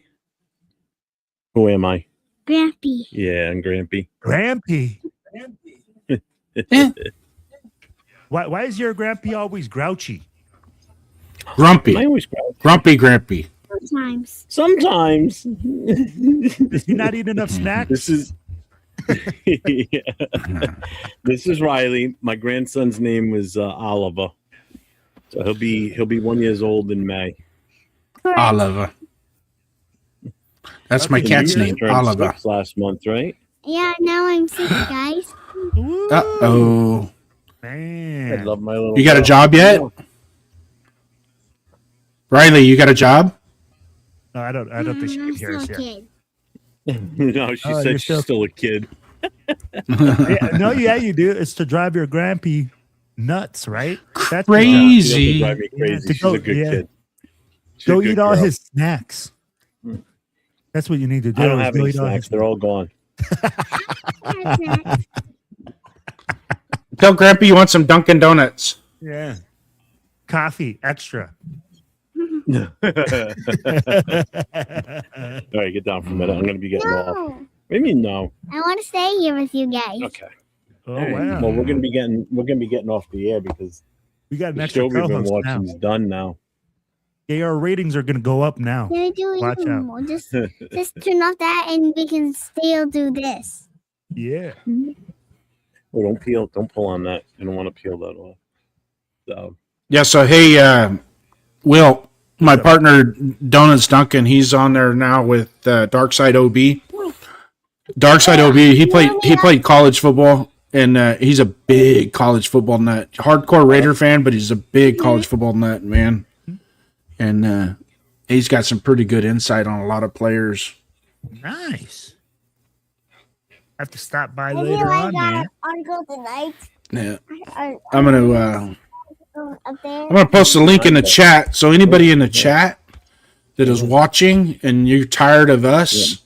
Who am I? Grampy. Yeah, I'm Grampy. Grampy. Why is your Grampy always grouchy? Grumpy. I always grouchy. Grumpy. Sometimes. Sometimes. Is he not eating enough snacks? This is This is Riley. My grandson's name was Oliver. So he'll be 1 year old in May. Oliver. That's my cat's name, Turned Oliver. 6 last month, right? Yeah, now I'm sick, guys. Uh-oh. Man. I love my little. You got a girl. job yet? Riley, you got a job? No, I don't think she can hear us yet. Kid. No, she Oh, said you're she's still a kid. Yeah, you do. It's to drive your Grampy nuts, right? That's your job. Crazy. She doesn't drive me crazy. to She's go- a good yeah. kid. She's Go a good eat all girl. his snacks. That's what you need to do. I don't is have go any eat all snacks. his- They're all gone. Tell Grampy you want some Dunkin' Donuts. Yeah. Coffee extra. All right, get down for a minute. I'm going to be getting off. No. What do you mean no? I want to stay here with you guys. Okay. Oh All right. wow. Well, we're going to be getting off the air because We got an the extra show we've been co-host now. watching is done now. Yeah, our ratings are gonna go up now. Can I do Watch even out. more? Just turn off that and we can still do this. Yeah. Oh, don't pull on that. You don't want to peel that off. So Yeah, so hey, Will, my partner Donuts Duncan, he's on there now with Darkside OB. Darkside OB, he played college football, and he's a big college football nut. Hardcore Raider fan, but he's a big college football nut, man. And he's got some pretty good insight on a lot of players. Nice. Have to stop by I later feel like on, that man. article tonight. Yeah. I'm gonna post a link in the chat. So anybody in the chat that is watching and you're tired of us,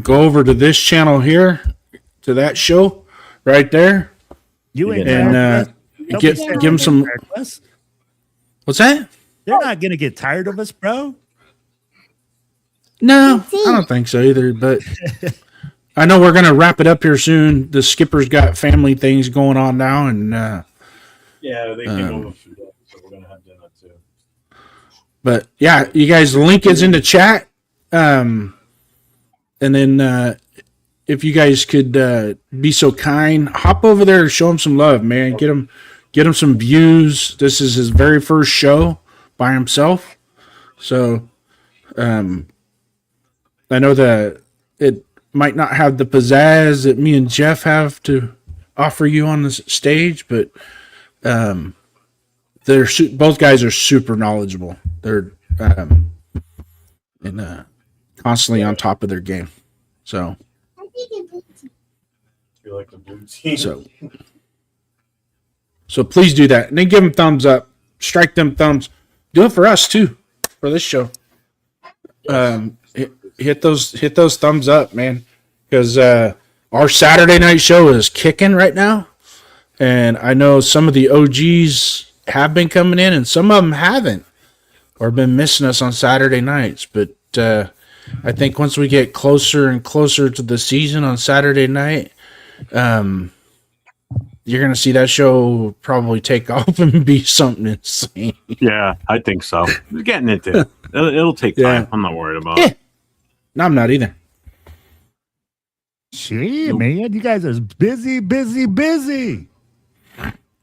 go over to this channel here, to that show right there. You ain't and give them some. What's that? They're not gonna get tired of us, bro. No, I don't think so either. But I know we're gonna wrap it up here soon. The skipper's got family things going on now, and yeah, they came over for that, so we're gonna have dinner too. But yeah, you guys, the link is in the chat. And then if you guys could be so kind, hop over there and show him some love, man. Get him some views. This is his very first show by himself. So I know that it might not have the pizzazz that me and Jeff have to offer you on the stage, but both guys are super knowledgeable. They're constantly on top of their game. So, Like the blue team. so please do that, and then give them thumbs up. Strike them thumbs. Do it for us too, for this show. Hit those thumbs up, man, because our Saturday night show is kicking right now, and I know some of the OGs have been coming in, and some of them haven't, or been missing us on Saturday nights. But I think once we get closer and closer to the season on Saturday night, you're going to see that show probably take off and be something insane. Yeah, I think so. We're getting into it. It'll take time. Yeah. I'm not worried about it. No, I'm not either. Shit, man, you guys are busy.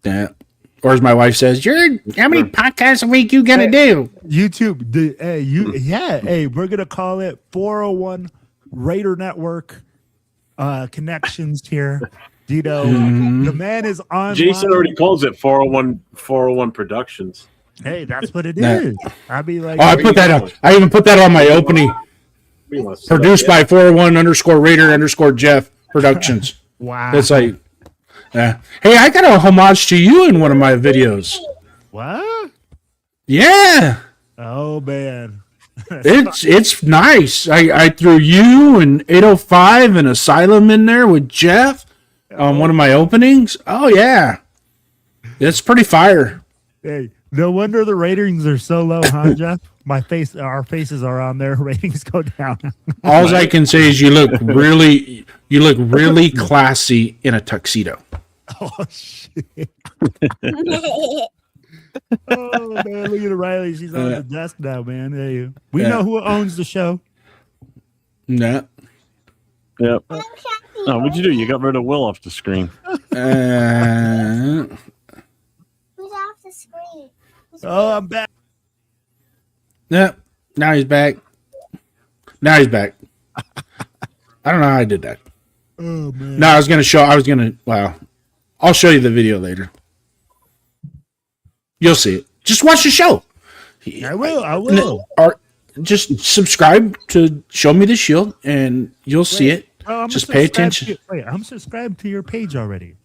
Yeah. Or as my wife says, how many podcasts a week you gonna do? YouTube, we're gonna call it 401 Raider Network connections here. You know, the man is on. Jason already calls it 401 Productions. Hey, that's what it is. I'd be like, I put that on. I even put that on my opening. Produced by 401_Raider_Jeff Productions. Wow. It's like, hey, I got a homage to you in one of my videos. What? Yeah. Oh man. It's nice. I threw you and 805 and Asylum in there with Jeff on one of my openings. Oh yeah. It's pretty fire. Hey, no wonder the ratings are so low, huh, Jeff? Our faces are on there. Ratings go down. All I can say is you look really classy in a tuxedo. Oh shit! Oh man, look at Riley. She's on the desk now, man. Hey, we know who owns the show. No. Yep. Oh, what'd you do? You got rid of Will off the screen. Who's off the screen? Oh, I'm back. Yep. Now he's back. I don't know how I did that. Oh man. No, I'll show you the video later. You'll see it. Just watch the show. I will. Or just subscribe to Show Me the Shield and you'll see it. Just pay attention. I'm subscribed to your page already.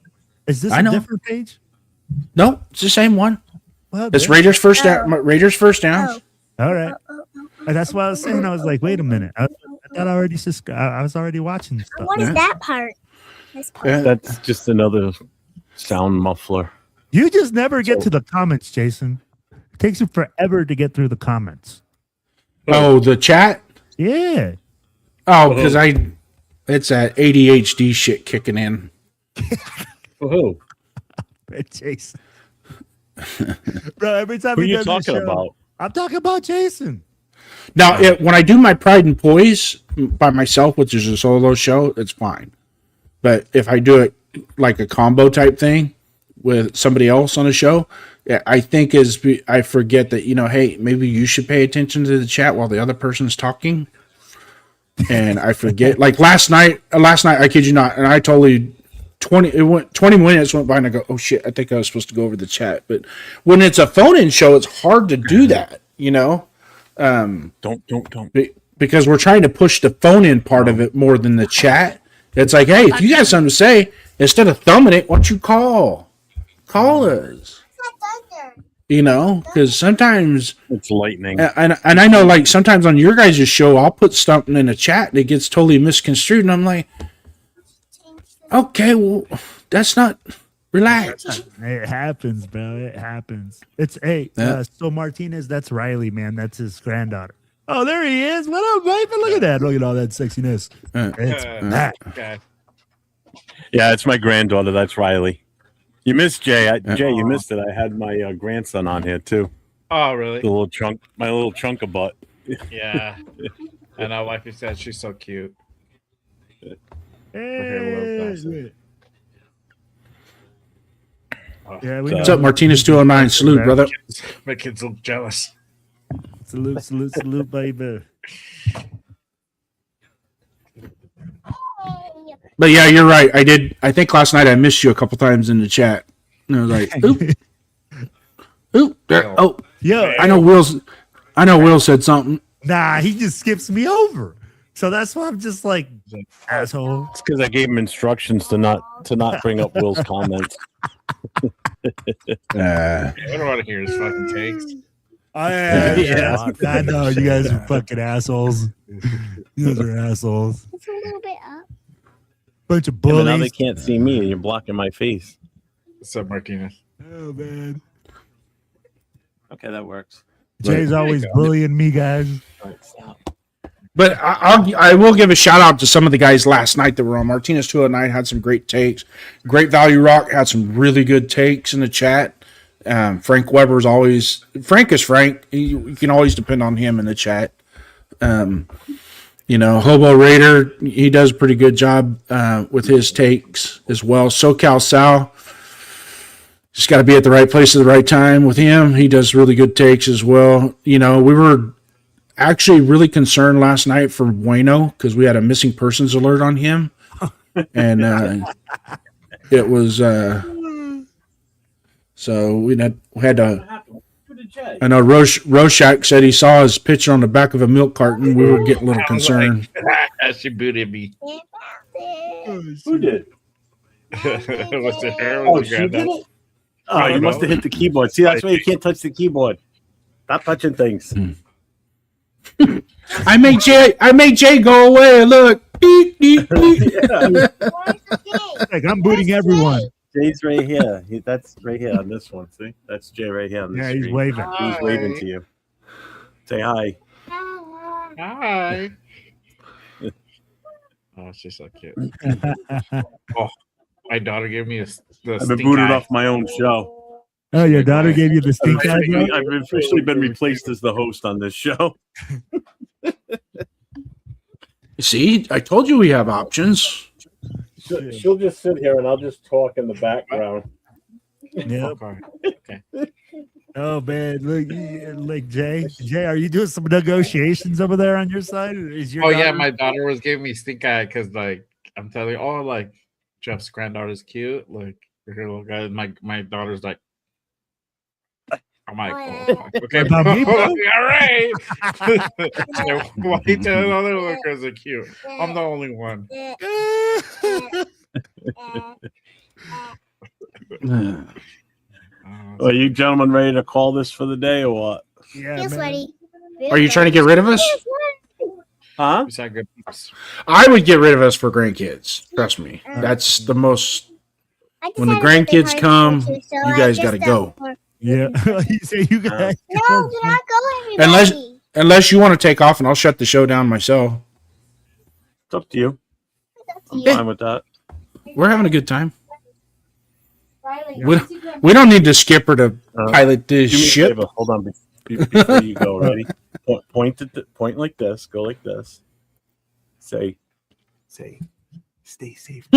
Is this a different page? No, it's the same one. Well, it's Raiders First Down. Raiders First Downs. All right. And that's what I was saying. I was like, wait a minute. I thought I already subscribed. I was already watching stuff. What is that part? That's just another sound muffler. You just never get to the comments, Jason. It takes you forever to get through the comments. Oh, the chat? Yeah. Oh, because it's that ADHD shit kicking in. Oh, Jason. Bro, every time who are he you does talking the show, about? I'm talking about Jason. Now, when I do my Pride and Poise by myself, which is a solo show, it's fine. But if I do it like a combo type thing with somebody else on a show, I think I forget that, hey, maybe you should pay attention to the chat while the other person's talking. And I forget. Like last night, I kid you not, and I totally 20 minutes went by and I go, oh shit, I think I was supposed to go over the chat. But when it's a phone-in show, it's hard to do that, Don't. Because we're trying to push the phone-in part of it more than the chat. It's like, hey, if you got something to say, instead of thumbing it, why don't you call? call us. You know, because sometimes it's lightning. And I know, like, sometimes on your guys' show, I'll put something in a chat that gets totally misconstrued, and I'm like, okay, well, that's not. Relax. It happens, bro. It happens. It's so Martinez, that's Riley, man. That's his granddaughter. Oh, there he is. What up, baby? Look at that. Look at all that sexiness. It's that. Okay. Yeah, it's my granddaughter. That's Riley. You missed Jay. Jay, you missed it. I had my grandson on here too. Oh, really? The little chunk, my little chunk of butt. Yeah. I know, like you said, she's so cute. Hey. Yeah, What's up, Martinez 209? Salute, brother. My kids look jealous. Salute, baby. But yeah, you're right. I think last night I missed you a couple times in the chat. And I was like, oop, there. Oh, yeah. I know Will said something. Nah, he just skips me over. So that's why I'm just like, asshole. It's because I gave him instructions to not bring up Will's comments. I don't want to hear his fucking takes. I know you guys are fucking assholes. You guys are assholes. It's a little bit up. Bunch of Yeah, bullies. but now they can't see me, and you're blocking my face. What's up, Martinez? Oh man. Okay, that works. Jay's always bullying me, guys. But I will give a shout out to some of the guys last night that were on. Martinez 209 had some great takes. Great Value Rock had some really good takes in the chat. Frank Weber's always Frank is Frank. You can always depend on him in the chat. You know, Hobo Raider, he does a pretty good job with his takes as well. SoCal Sal, just got to be at the right place at the right time with him. He does really good takes as well. You know, we were actually really concerned last night for Bueno because we had a missing persons alert on him. And it was so we had to. I know Rorschach said he saw his picture on the back of a milk carton. We were getting a little concerned. She booted me. Who did? Was it her? Oh, she did it? Oh, you must have hit the keyboard. See, that's why you can't touch the keyboard. Stop touching things. I made Jay go away. Look. Beep, beep, beep. Like, I'm booting everyone. Jay's right here. That's right here on this one. See? That's Jay right here on this he's screen. waving. He's waving to you. Say hi. Hi. Oh, she's so cute. Oh, my daughter gave me I've been booted off my own show. Oh, your daughter gave you the stink eye, bro? I've officially been replaced as the host on this show. See, I told you we have options. She'll just sit here and I'll just talk in the background. Yep. Okay. Oh man, look, like Jay, are you doing some negotiations over there on your side? Is your Yeah, my daughter was giving me stink eye because, like, I'm telling you, like Jeff's granddaughter's cute. Like, her little guy. My daughter's like, I'm like, oh, okay, About me, bro? all right. So, why you telling other little girls are cute? I'm the only one. Are you gentlemen ready to call this for the day or what? Yeah, Feels ready. Are you trying to get rid of us? Huh? I would get rid of us for grandkids. Trust me. That's the most. When the grandkids come, you guys got to go. Yeah, you say you guys. No, do not go, everybody. Unless you want to take off, and I'll shut the show down myself. It's up to you. I'm Yeah. fine with that. We're having a good time. We don't need the skipper to pilot this Do me a ship. favor. Hold on before you go. Ready? Point like this. Go like this. Say, stay safe.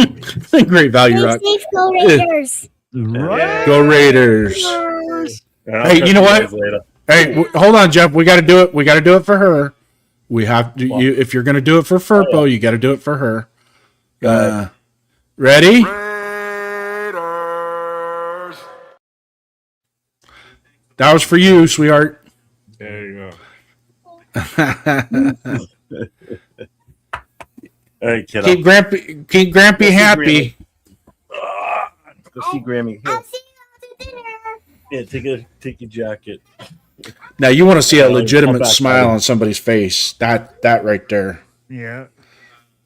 Great value, Rock. Safe, go Raiders. Right. Go Raiders. Hey, you know what? Hey, hold on, Jeff. We got to do it. We got to do it for her. We have to. If you're going to do it for Furpo, you got to do it for her. Ready? That was for you, sweetheart. There you go. Hey, kiddo. Keep Grampy happy. Go see Grammy. I'm seeing Yeah, take your jacket. Now you want to see a I'll legitimate back smile out. on somebody's face. That right there. Yeah.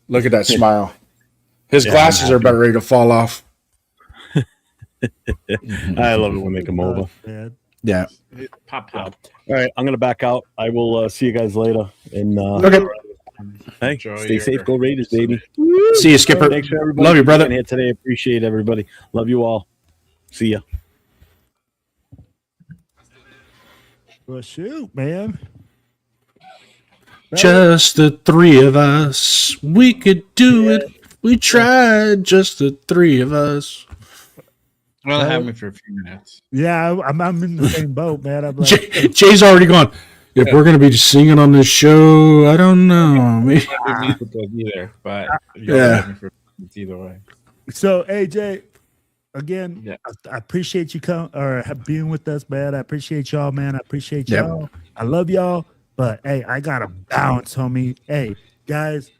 Look at that smile. His Yeah, glasses I'm are about happy. ready to fall off. I love it when they come over. Man. Yeah. Pop. All right, I'm gonna back out. I will see you guys later. And Okay. hey, Enjoy stay your- safe. Go Raiders, baby. See you, Skipper. Thanks for everybody Love you, for brother. being here today. Appreciate everybody. Love you all. See ya. Well, shoot, man. Just the three of us. We could do it. We tried. Just the three of us. Well, have me for a few minutes. Yeah, I'm in the same boat, man. I'm like, Jay's already gone. If we're gonna be singing on this show, I don't know. Maybe. I didn't need to either, but Yeah. have me for either way. so AJ, again, Yeah. I appreciate you being with us, man. I appreciate y'all, man. I appreciate Yep. y'all. I love y'all. But hey, I gotta bounce, homie. Hey, guys,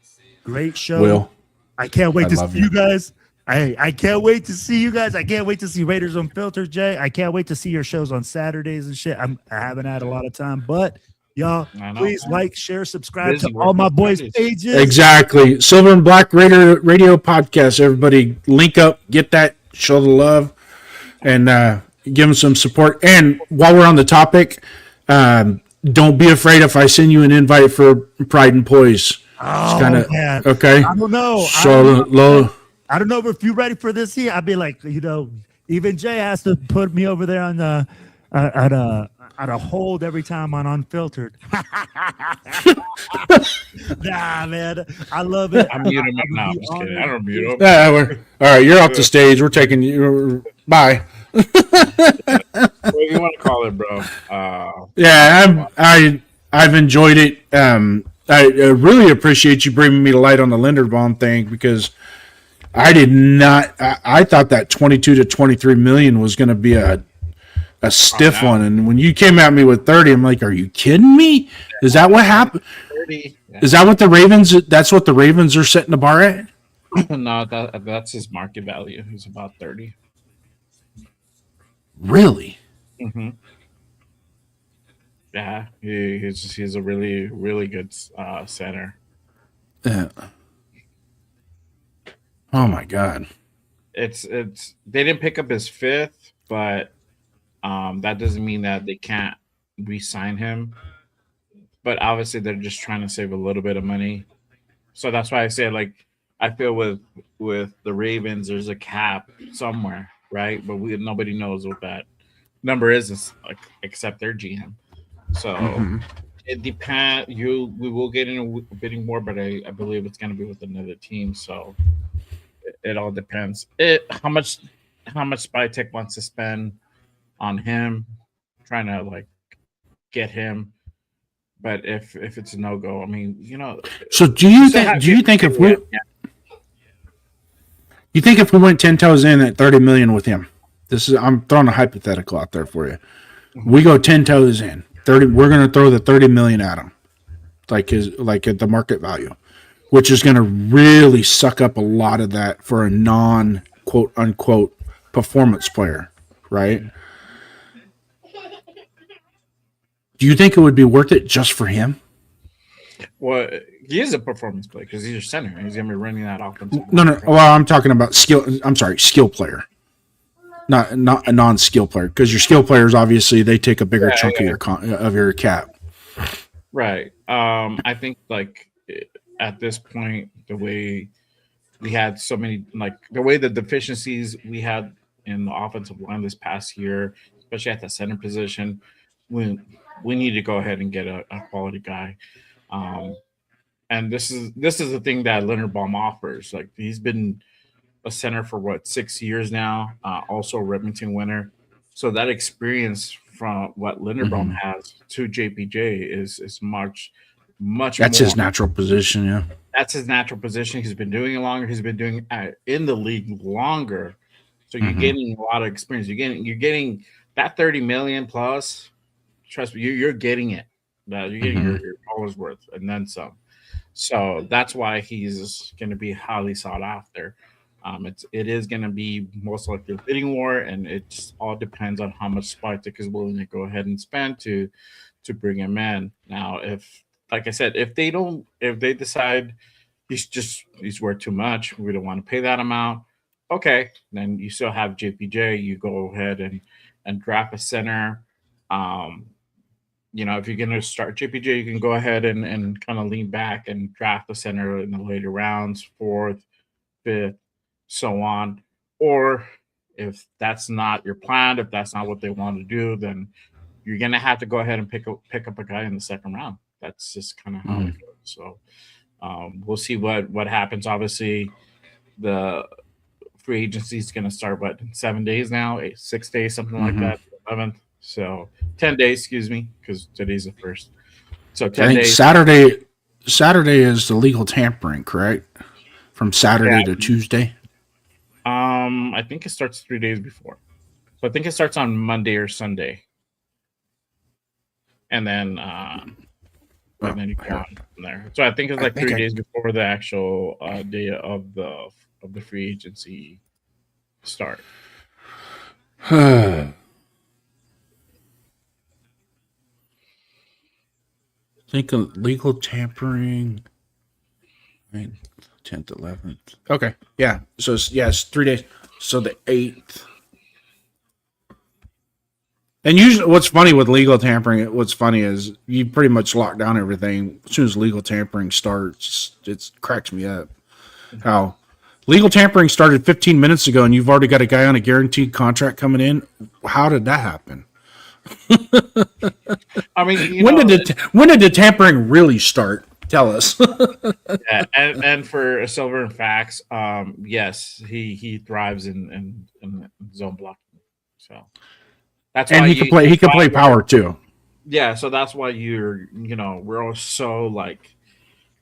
great show. Will. I can't wait I to love see you. you guys. I can't wait to see you guys. I can't wait to see Raiders Unfiltered, Jay. I can't wait to see your shows on Saturdays and shit. I haven't had a lot of time, but y'all, I know, please man. like, share, subscribe Busy to all my working boys' Fridays. pages. Exactly. Silver and Black Radio Podcast. Everybody link up, get that, show the love, and give them some support. And while we're on the topic, don't be afraid if I send you an invite for Pride and Poise. Oh, kinda, man. okay. I don't know. So I don't know if you're ready for this here. I'd be like, even Jay has to put me over there on the at a hold every time on Unfiltered. Nah, man, I love it. I'm muting him now. I'm just kidding. I don't mute him. yeah, all right. You're off the stage. We're taking you. Bye. What do you want to call it, bro? Yeah, I've enjoyed it. I really appreciate you bringing me to light on the Linderbaum thing because I did not. I thought that 22 to 23 million was going to be a stiff one, and when you came at me with 30, I'm like, "Are you kidding me? Is that what happened? 30. Is that what the Ravens? That's what the Ravens are setting the bar at?" No, that's his market value. He's about 30. Really? Mm-hmm. Yeah, he's a really, really good center. Yeah. Oh my God. It's they didn't pick up his fifth, but that doesn't mean that they can't re-sign him. But obviously, they're just trying to save a little bit of money. So that's why I said, like, I feel with the Ravens, there's a cap somewhere, right? But nobody knows what that number is except their GM. So it depends. We will get in a bidding war, but I believe it's going to be with another team. So it all depends. How much Spytech wants to spend on him, trying to like get him. But if it's a no go, I mean, So do you think if we went 10 toes in at 30 million with him? I'm throwing a hypothetical out there for you. We go 10 toes in 30. We're going to throw the 30 million at him, like at the market value, which is going to really suck up a lot of that for a non quote unquote performance player, right? Do you think it would be worth it just for him? Well, he is a performance player because he's a center. He's going to be running that offense. No. Well, I'm talking about skill. I'm sorry, skill player, not a non-skill player. Because your skill players, obviously, they take a bigger chunk of your cap. Right. I think like at this point, the way we had so many, like the way the deficiencies we had in the offensive line this past year, especially at the center position, we need to go ahead and get a quality guy. And this is the thing that Linderbaum offers. Like he's been a center for 6 years now, also a Remington winner. So that experience from what Linderbaum has to JPJ is much That's more. his natural position, yeah. That's his natural position. He's been doing it longer. He's been doing it in the league longer. So you're getting a lot of experience. You're getting that 30 million plus. Trust me, you're getting it. You're getting your dollars worth and then some. So that's why he's going to be highly sought after. It is going to be most likely a bidding war, and it just all depends on how much Spartak is willing to go ahead and spend to bring him in. Now, if like I said, if they decide he's worth too much, we don't want to pay that amount. Okay, then you still have JPJ. You go ahead and draft a center. If you're going to start JPJ, you can go ahead and kind of lean back and draft the center in the later rounds, fourth, fifth, so on. Or if that's not your plan, if that's not what they want to do, then you're going to have to go ahead and pick up a guy in the second round. That's just kind of how it goes. So we'll see what happens. Obviously, the free agency is going to start, in 7 days now, 6 days, something like that, 11th. So 10 days, excuse me, because today's the first. So 10 days. Saturday is the legal tampering, correct? From Saturday to Tuesday? I think it starts 3 days before. So I think it starts on Monday or Sunday. And then you go on from there. So I think it's 3 days before the actual day of the free agency start. I think legal tampering 9th, 10th, 11th. Okay. Yeah. So it's 3 days. So the 8th. And usually what's funny with legal tampering, what's funny is you pretty much lock down everything. As soon as legal tampering starts, it cracks me up. How legal tampering started 15 minutes ago and you've already got a guy on a guaranteed contract coming in. How did that happen? I mean, when did the tampering really start? Tell us. Yeah, and for Silver and Fax, yes, he thrives in zone blocking. So that's why he can play power too. Yeah, so that's why we're all so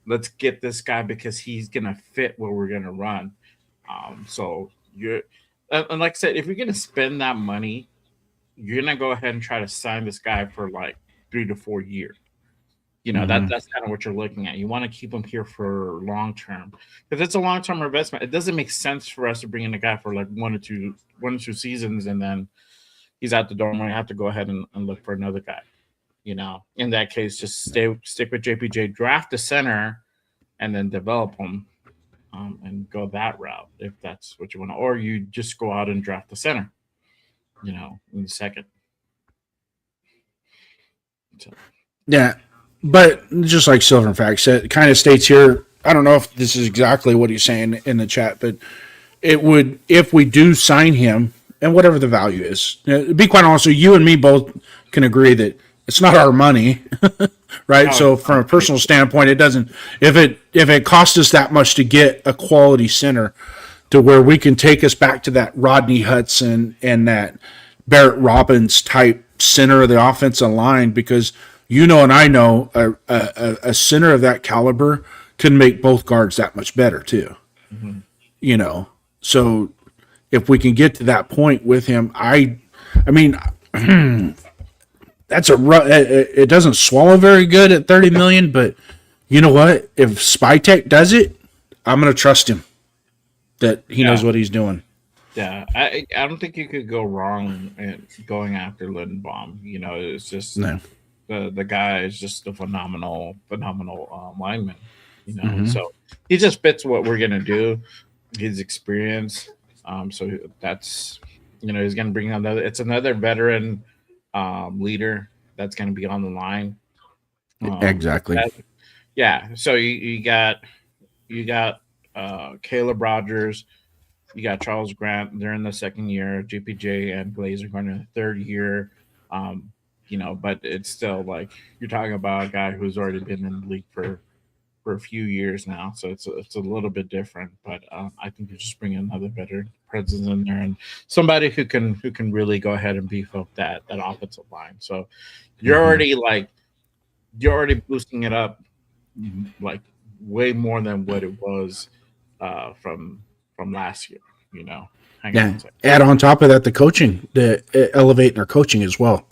let's get this guy because he's gonna fit what we're gonna run. So and like I said, if you're gonna spend that money, you're gonna go ahead and try to sign this guy for 3 to 4 years. That's kind of what you're looking at. You want to keep him here for long term because it's a long term investment. It doesn't make sense for us to bring in a guy for 1 or 2 seasons and then he's out the door and we have to go ahead and look for another guy. In that case, just stick with JPJ, draft a center, and then develop him and go that route if that's what you want to. Or you just go out and draft the center, in the second. So. Yeah. But just like Silver and Fact said, it kind of states here, I don't know if this is exactly what he's saying in the chat, but it would, if we do sign him, and whatever the value is, to be quite honest, you and me both can agree that it's not our money, right? Oh, so from a personal standpoint, it doesn't, if it costs us that much to get a quality center to where we can take us back to that Rodney Hudson and that Barrett Robbins type center of the offensive line, because and I know a center of that caliber can make both guards that much better too. Mm-hmm. So if we can get to that point with him, I mean, that's it doesn't swallow very good at 30 million, but you know what? If Spytek does it, I'm going to trust him that he knows what he's doing. Yeah, I don't think you could go wrong in going after Lindenbaum. It's just the guy is just a phenomenal lineman. So he just fits what we're gonna do. His experience. So that's he's gonna bring another veteran leader that's gonna be on the line. Exactly. So you got Caleb Rogers. You got Charles Grant. They're in the second year. JPJ and Glaze are going in the third year. But it's still you're talking about a guy who's already been in the league for a few years now. So it's a little bit different. But I think you just bring another better presence in there and somebody who can really go ahead and beef up that offensive line. So you're already boosting it up way more than what it was from last year, Add on top of that the coaching, elevating our coaching as well.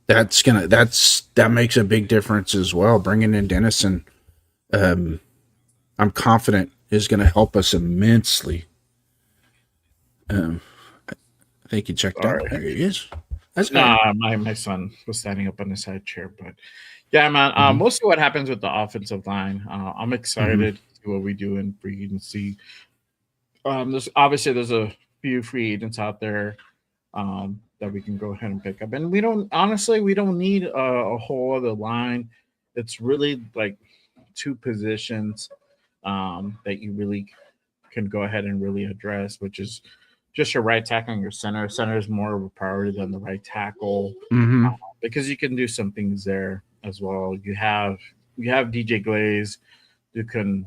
That makes a big difference as well. Bringing in Dennison, I I'm confident is going to help us immensely. I think he checked out. There he is. That's my son was standing up on the side chair, but yeah, man. We'll see what happens with the offensive line. I'm excited to see what we do in free agency. There's a few free agents out there that we can go ahead and pick up, and we don't need a whole other line. It's really like two positions that you really can go ahead and really address, which is just your right tackle and your center. Center is more of a priority than the right tackle because you can do some things there as well. You have DJ Glaze who can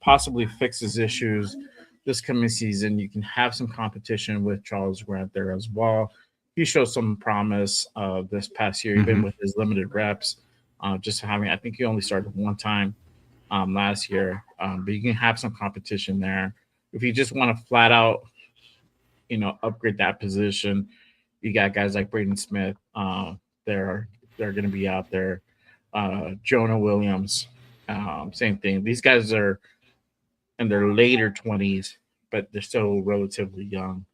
possibly fix his issues this coming season. You can have some competition with Charles Grant there as well. He showed some promise this past year, even with his limited reps. I think he only started one time last year, but you can have some competition there. If you just want to flat out, upgrade that position, you got guys like Braden Smith. They're going to be out there. Jonah Williams, same thing. These guys are in their later 20s, but they're still relatively young.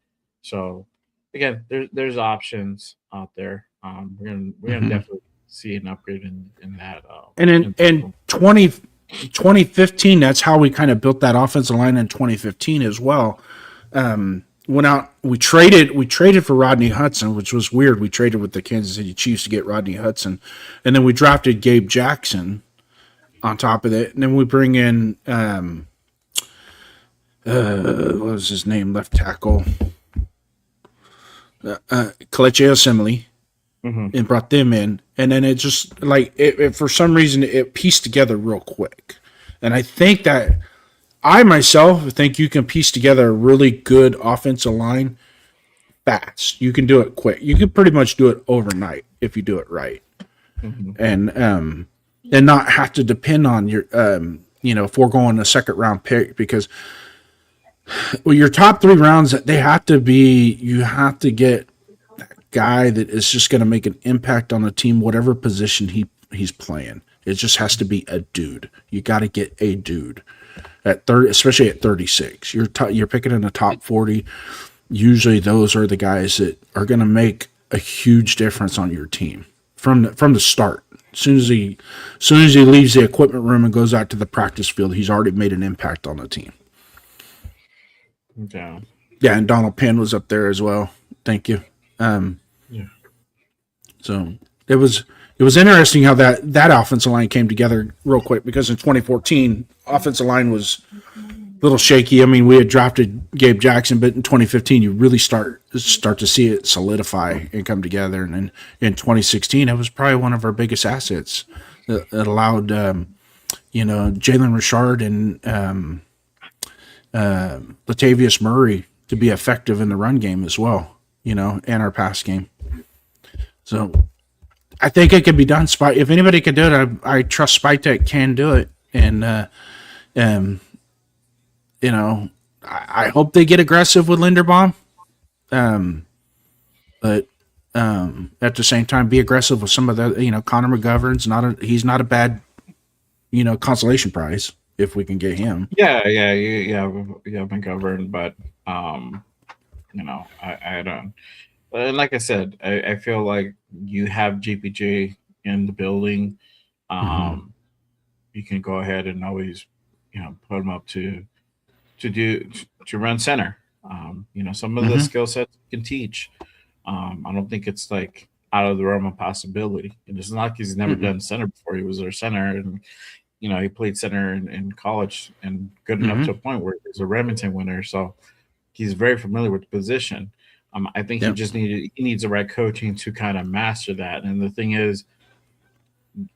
So again, there's options out there. We're gonna definitely see an upgrade in that. And in 2015, that's how we kind of built that offensive line in 2015 as well. We traded for Rodney Hudson, which was weird. We traded with the Kansas City Chiefs to get Rodney Hudson, and then we drafted Gabe Jackson on top of it, and then we bring in what was his name, left tackle, Kelechi Osemele, and brought them in, and then it just it for some reason it pieced together real quick, and I think that I myself think you can piece together a really good offensive line fast. You can do it quick. You can pretty much do it overnight if you do it right, and not have to depend on your foregoing a second round pick, because your top 3 rounds, you have to get that guy that is just going to make an impact on the team, whatever position he's playing. It just has to be a dude. You got to get a dude at 30, especially at 36. You're picking in the top 40. Usually those are the guys that are going to make a huge difference on your team from the start. As soon as he leaves the equipment room and goes out to the practice field, he's already made an impact on the team. Yeah. Yeah, and Donald Penn was up there as well. Thank you. So it was interesting how that offensive line came together real quick, because in 2014, offensive line was a little shaky. I mean, we had drafted Gabe Jackson, but in 2015, you really start to see it solidify and come together. And then in 2016, it was probably one of our biggest assets. It allowed, Jalen Richard and Latavius Murray to be effective in the run game as well, and our pass game. So I think it can be done. If anybody can do it, I trust Spytek can do it. And, I hope they get aggressive with Linderbaum. But at the same time, be aggressive with some of the, Connor McGovern's he's not a bad, consolation prize if we can get him. Yeah, McGovern, but I don't. And like I said, I feel like you have JPJ in the building. You can go ahead and always, put him up to run center. Some of the skill sets you can teach. I don't think it's like out of the realm of possibility. And it's not like he's never done center before. He was our center, and he played center in college and good enough to a point where he's a Remington winner. So he's very familiar with the position. I think he needs the right coaching to kind of master that. And the thing is,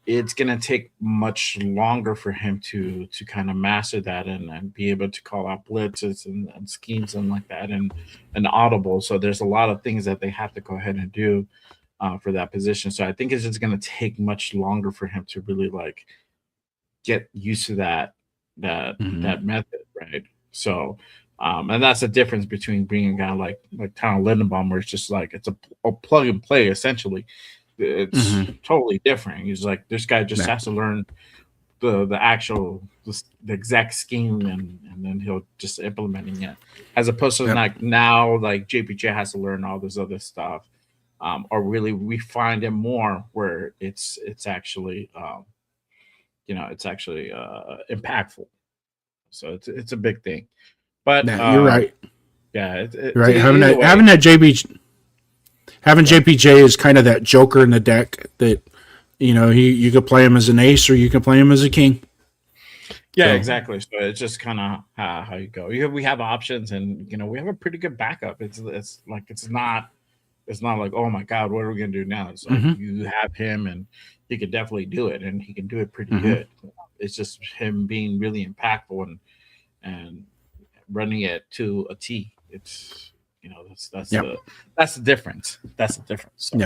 it's going to take much longer for him to kind of master that and be able to call out blitzes and schemes and like that and audible. So there's a lot of things that they have to go ahead and do for that position. So I think it's just going to take much longer for him to really get used to that method, right? So and that's the difference between bringing a guy like Tyler Linderbaum, where it's just it's a plug and play essentially. It's totally different. He's like, this guy just has to learn the actual the exact scheme, and then he'll just implementing it, as opposed to like now like JPJ has to learn all this other stuff, or really refine it more where it's actually it's actually impactful. So it's a big thing. But you're right. Yeah, right. Having JPJ is kind of that joker in the deck that you could play him as an ace or you can play him as a king. Yeah, So. exactly. So it's just kind of how you go. We have options, and we have a pretty good backup. It's not like, oh my god, what are we gonna do now? It's like you have him, and he can definitely do it, and he can do it pretty good. It's just him being really impactful and running it to a T. It's that's the difference. That's the difference. So,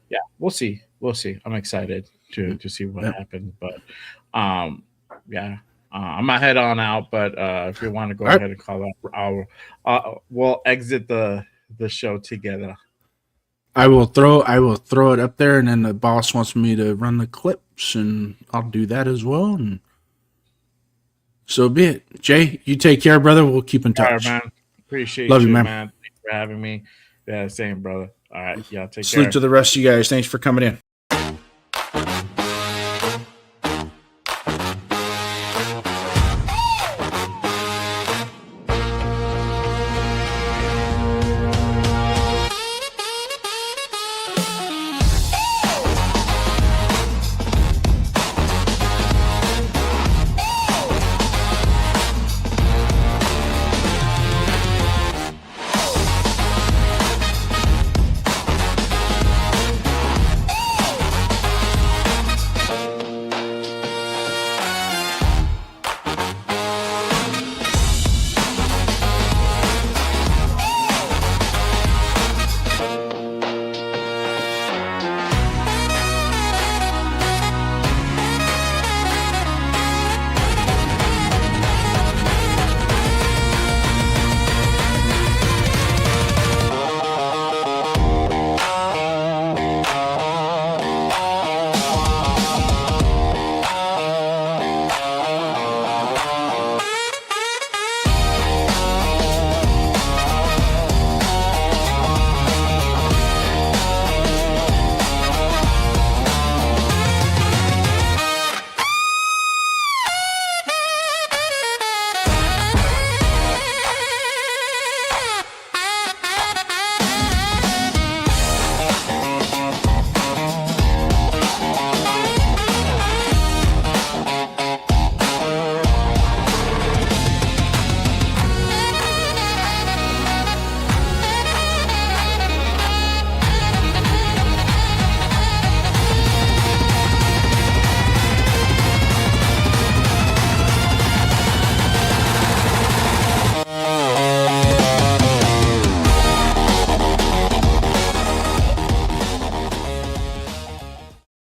yeah, we'll see. I'm excited to see what happens, but I'm gonna head on out. But if you want to go ahead and call out, we'll exit the show together. I will throw it up there, and then the boss wants me to run the clips, and I'll do that as well. And so be it. Jay, you take care, brother. We'll keep in touch. All right, man. Appreciate Love you, man. man. Thanks for having me. Yeah, same, brother. All right, y'all take care. Salute to the rest of you guys. Thanks for coming in.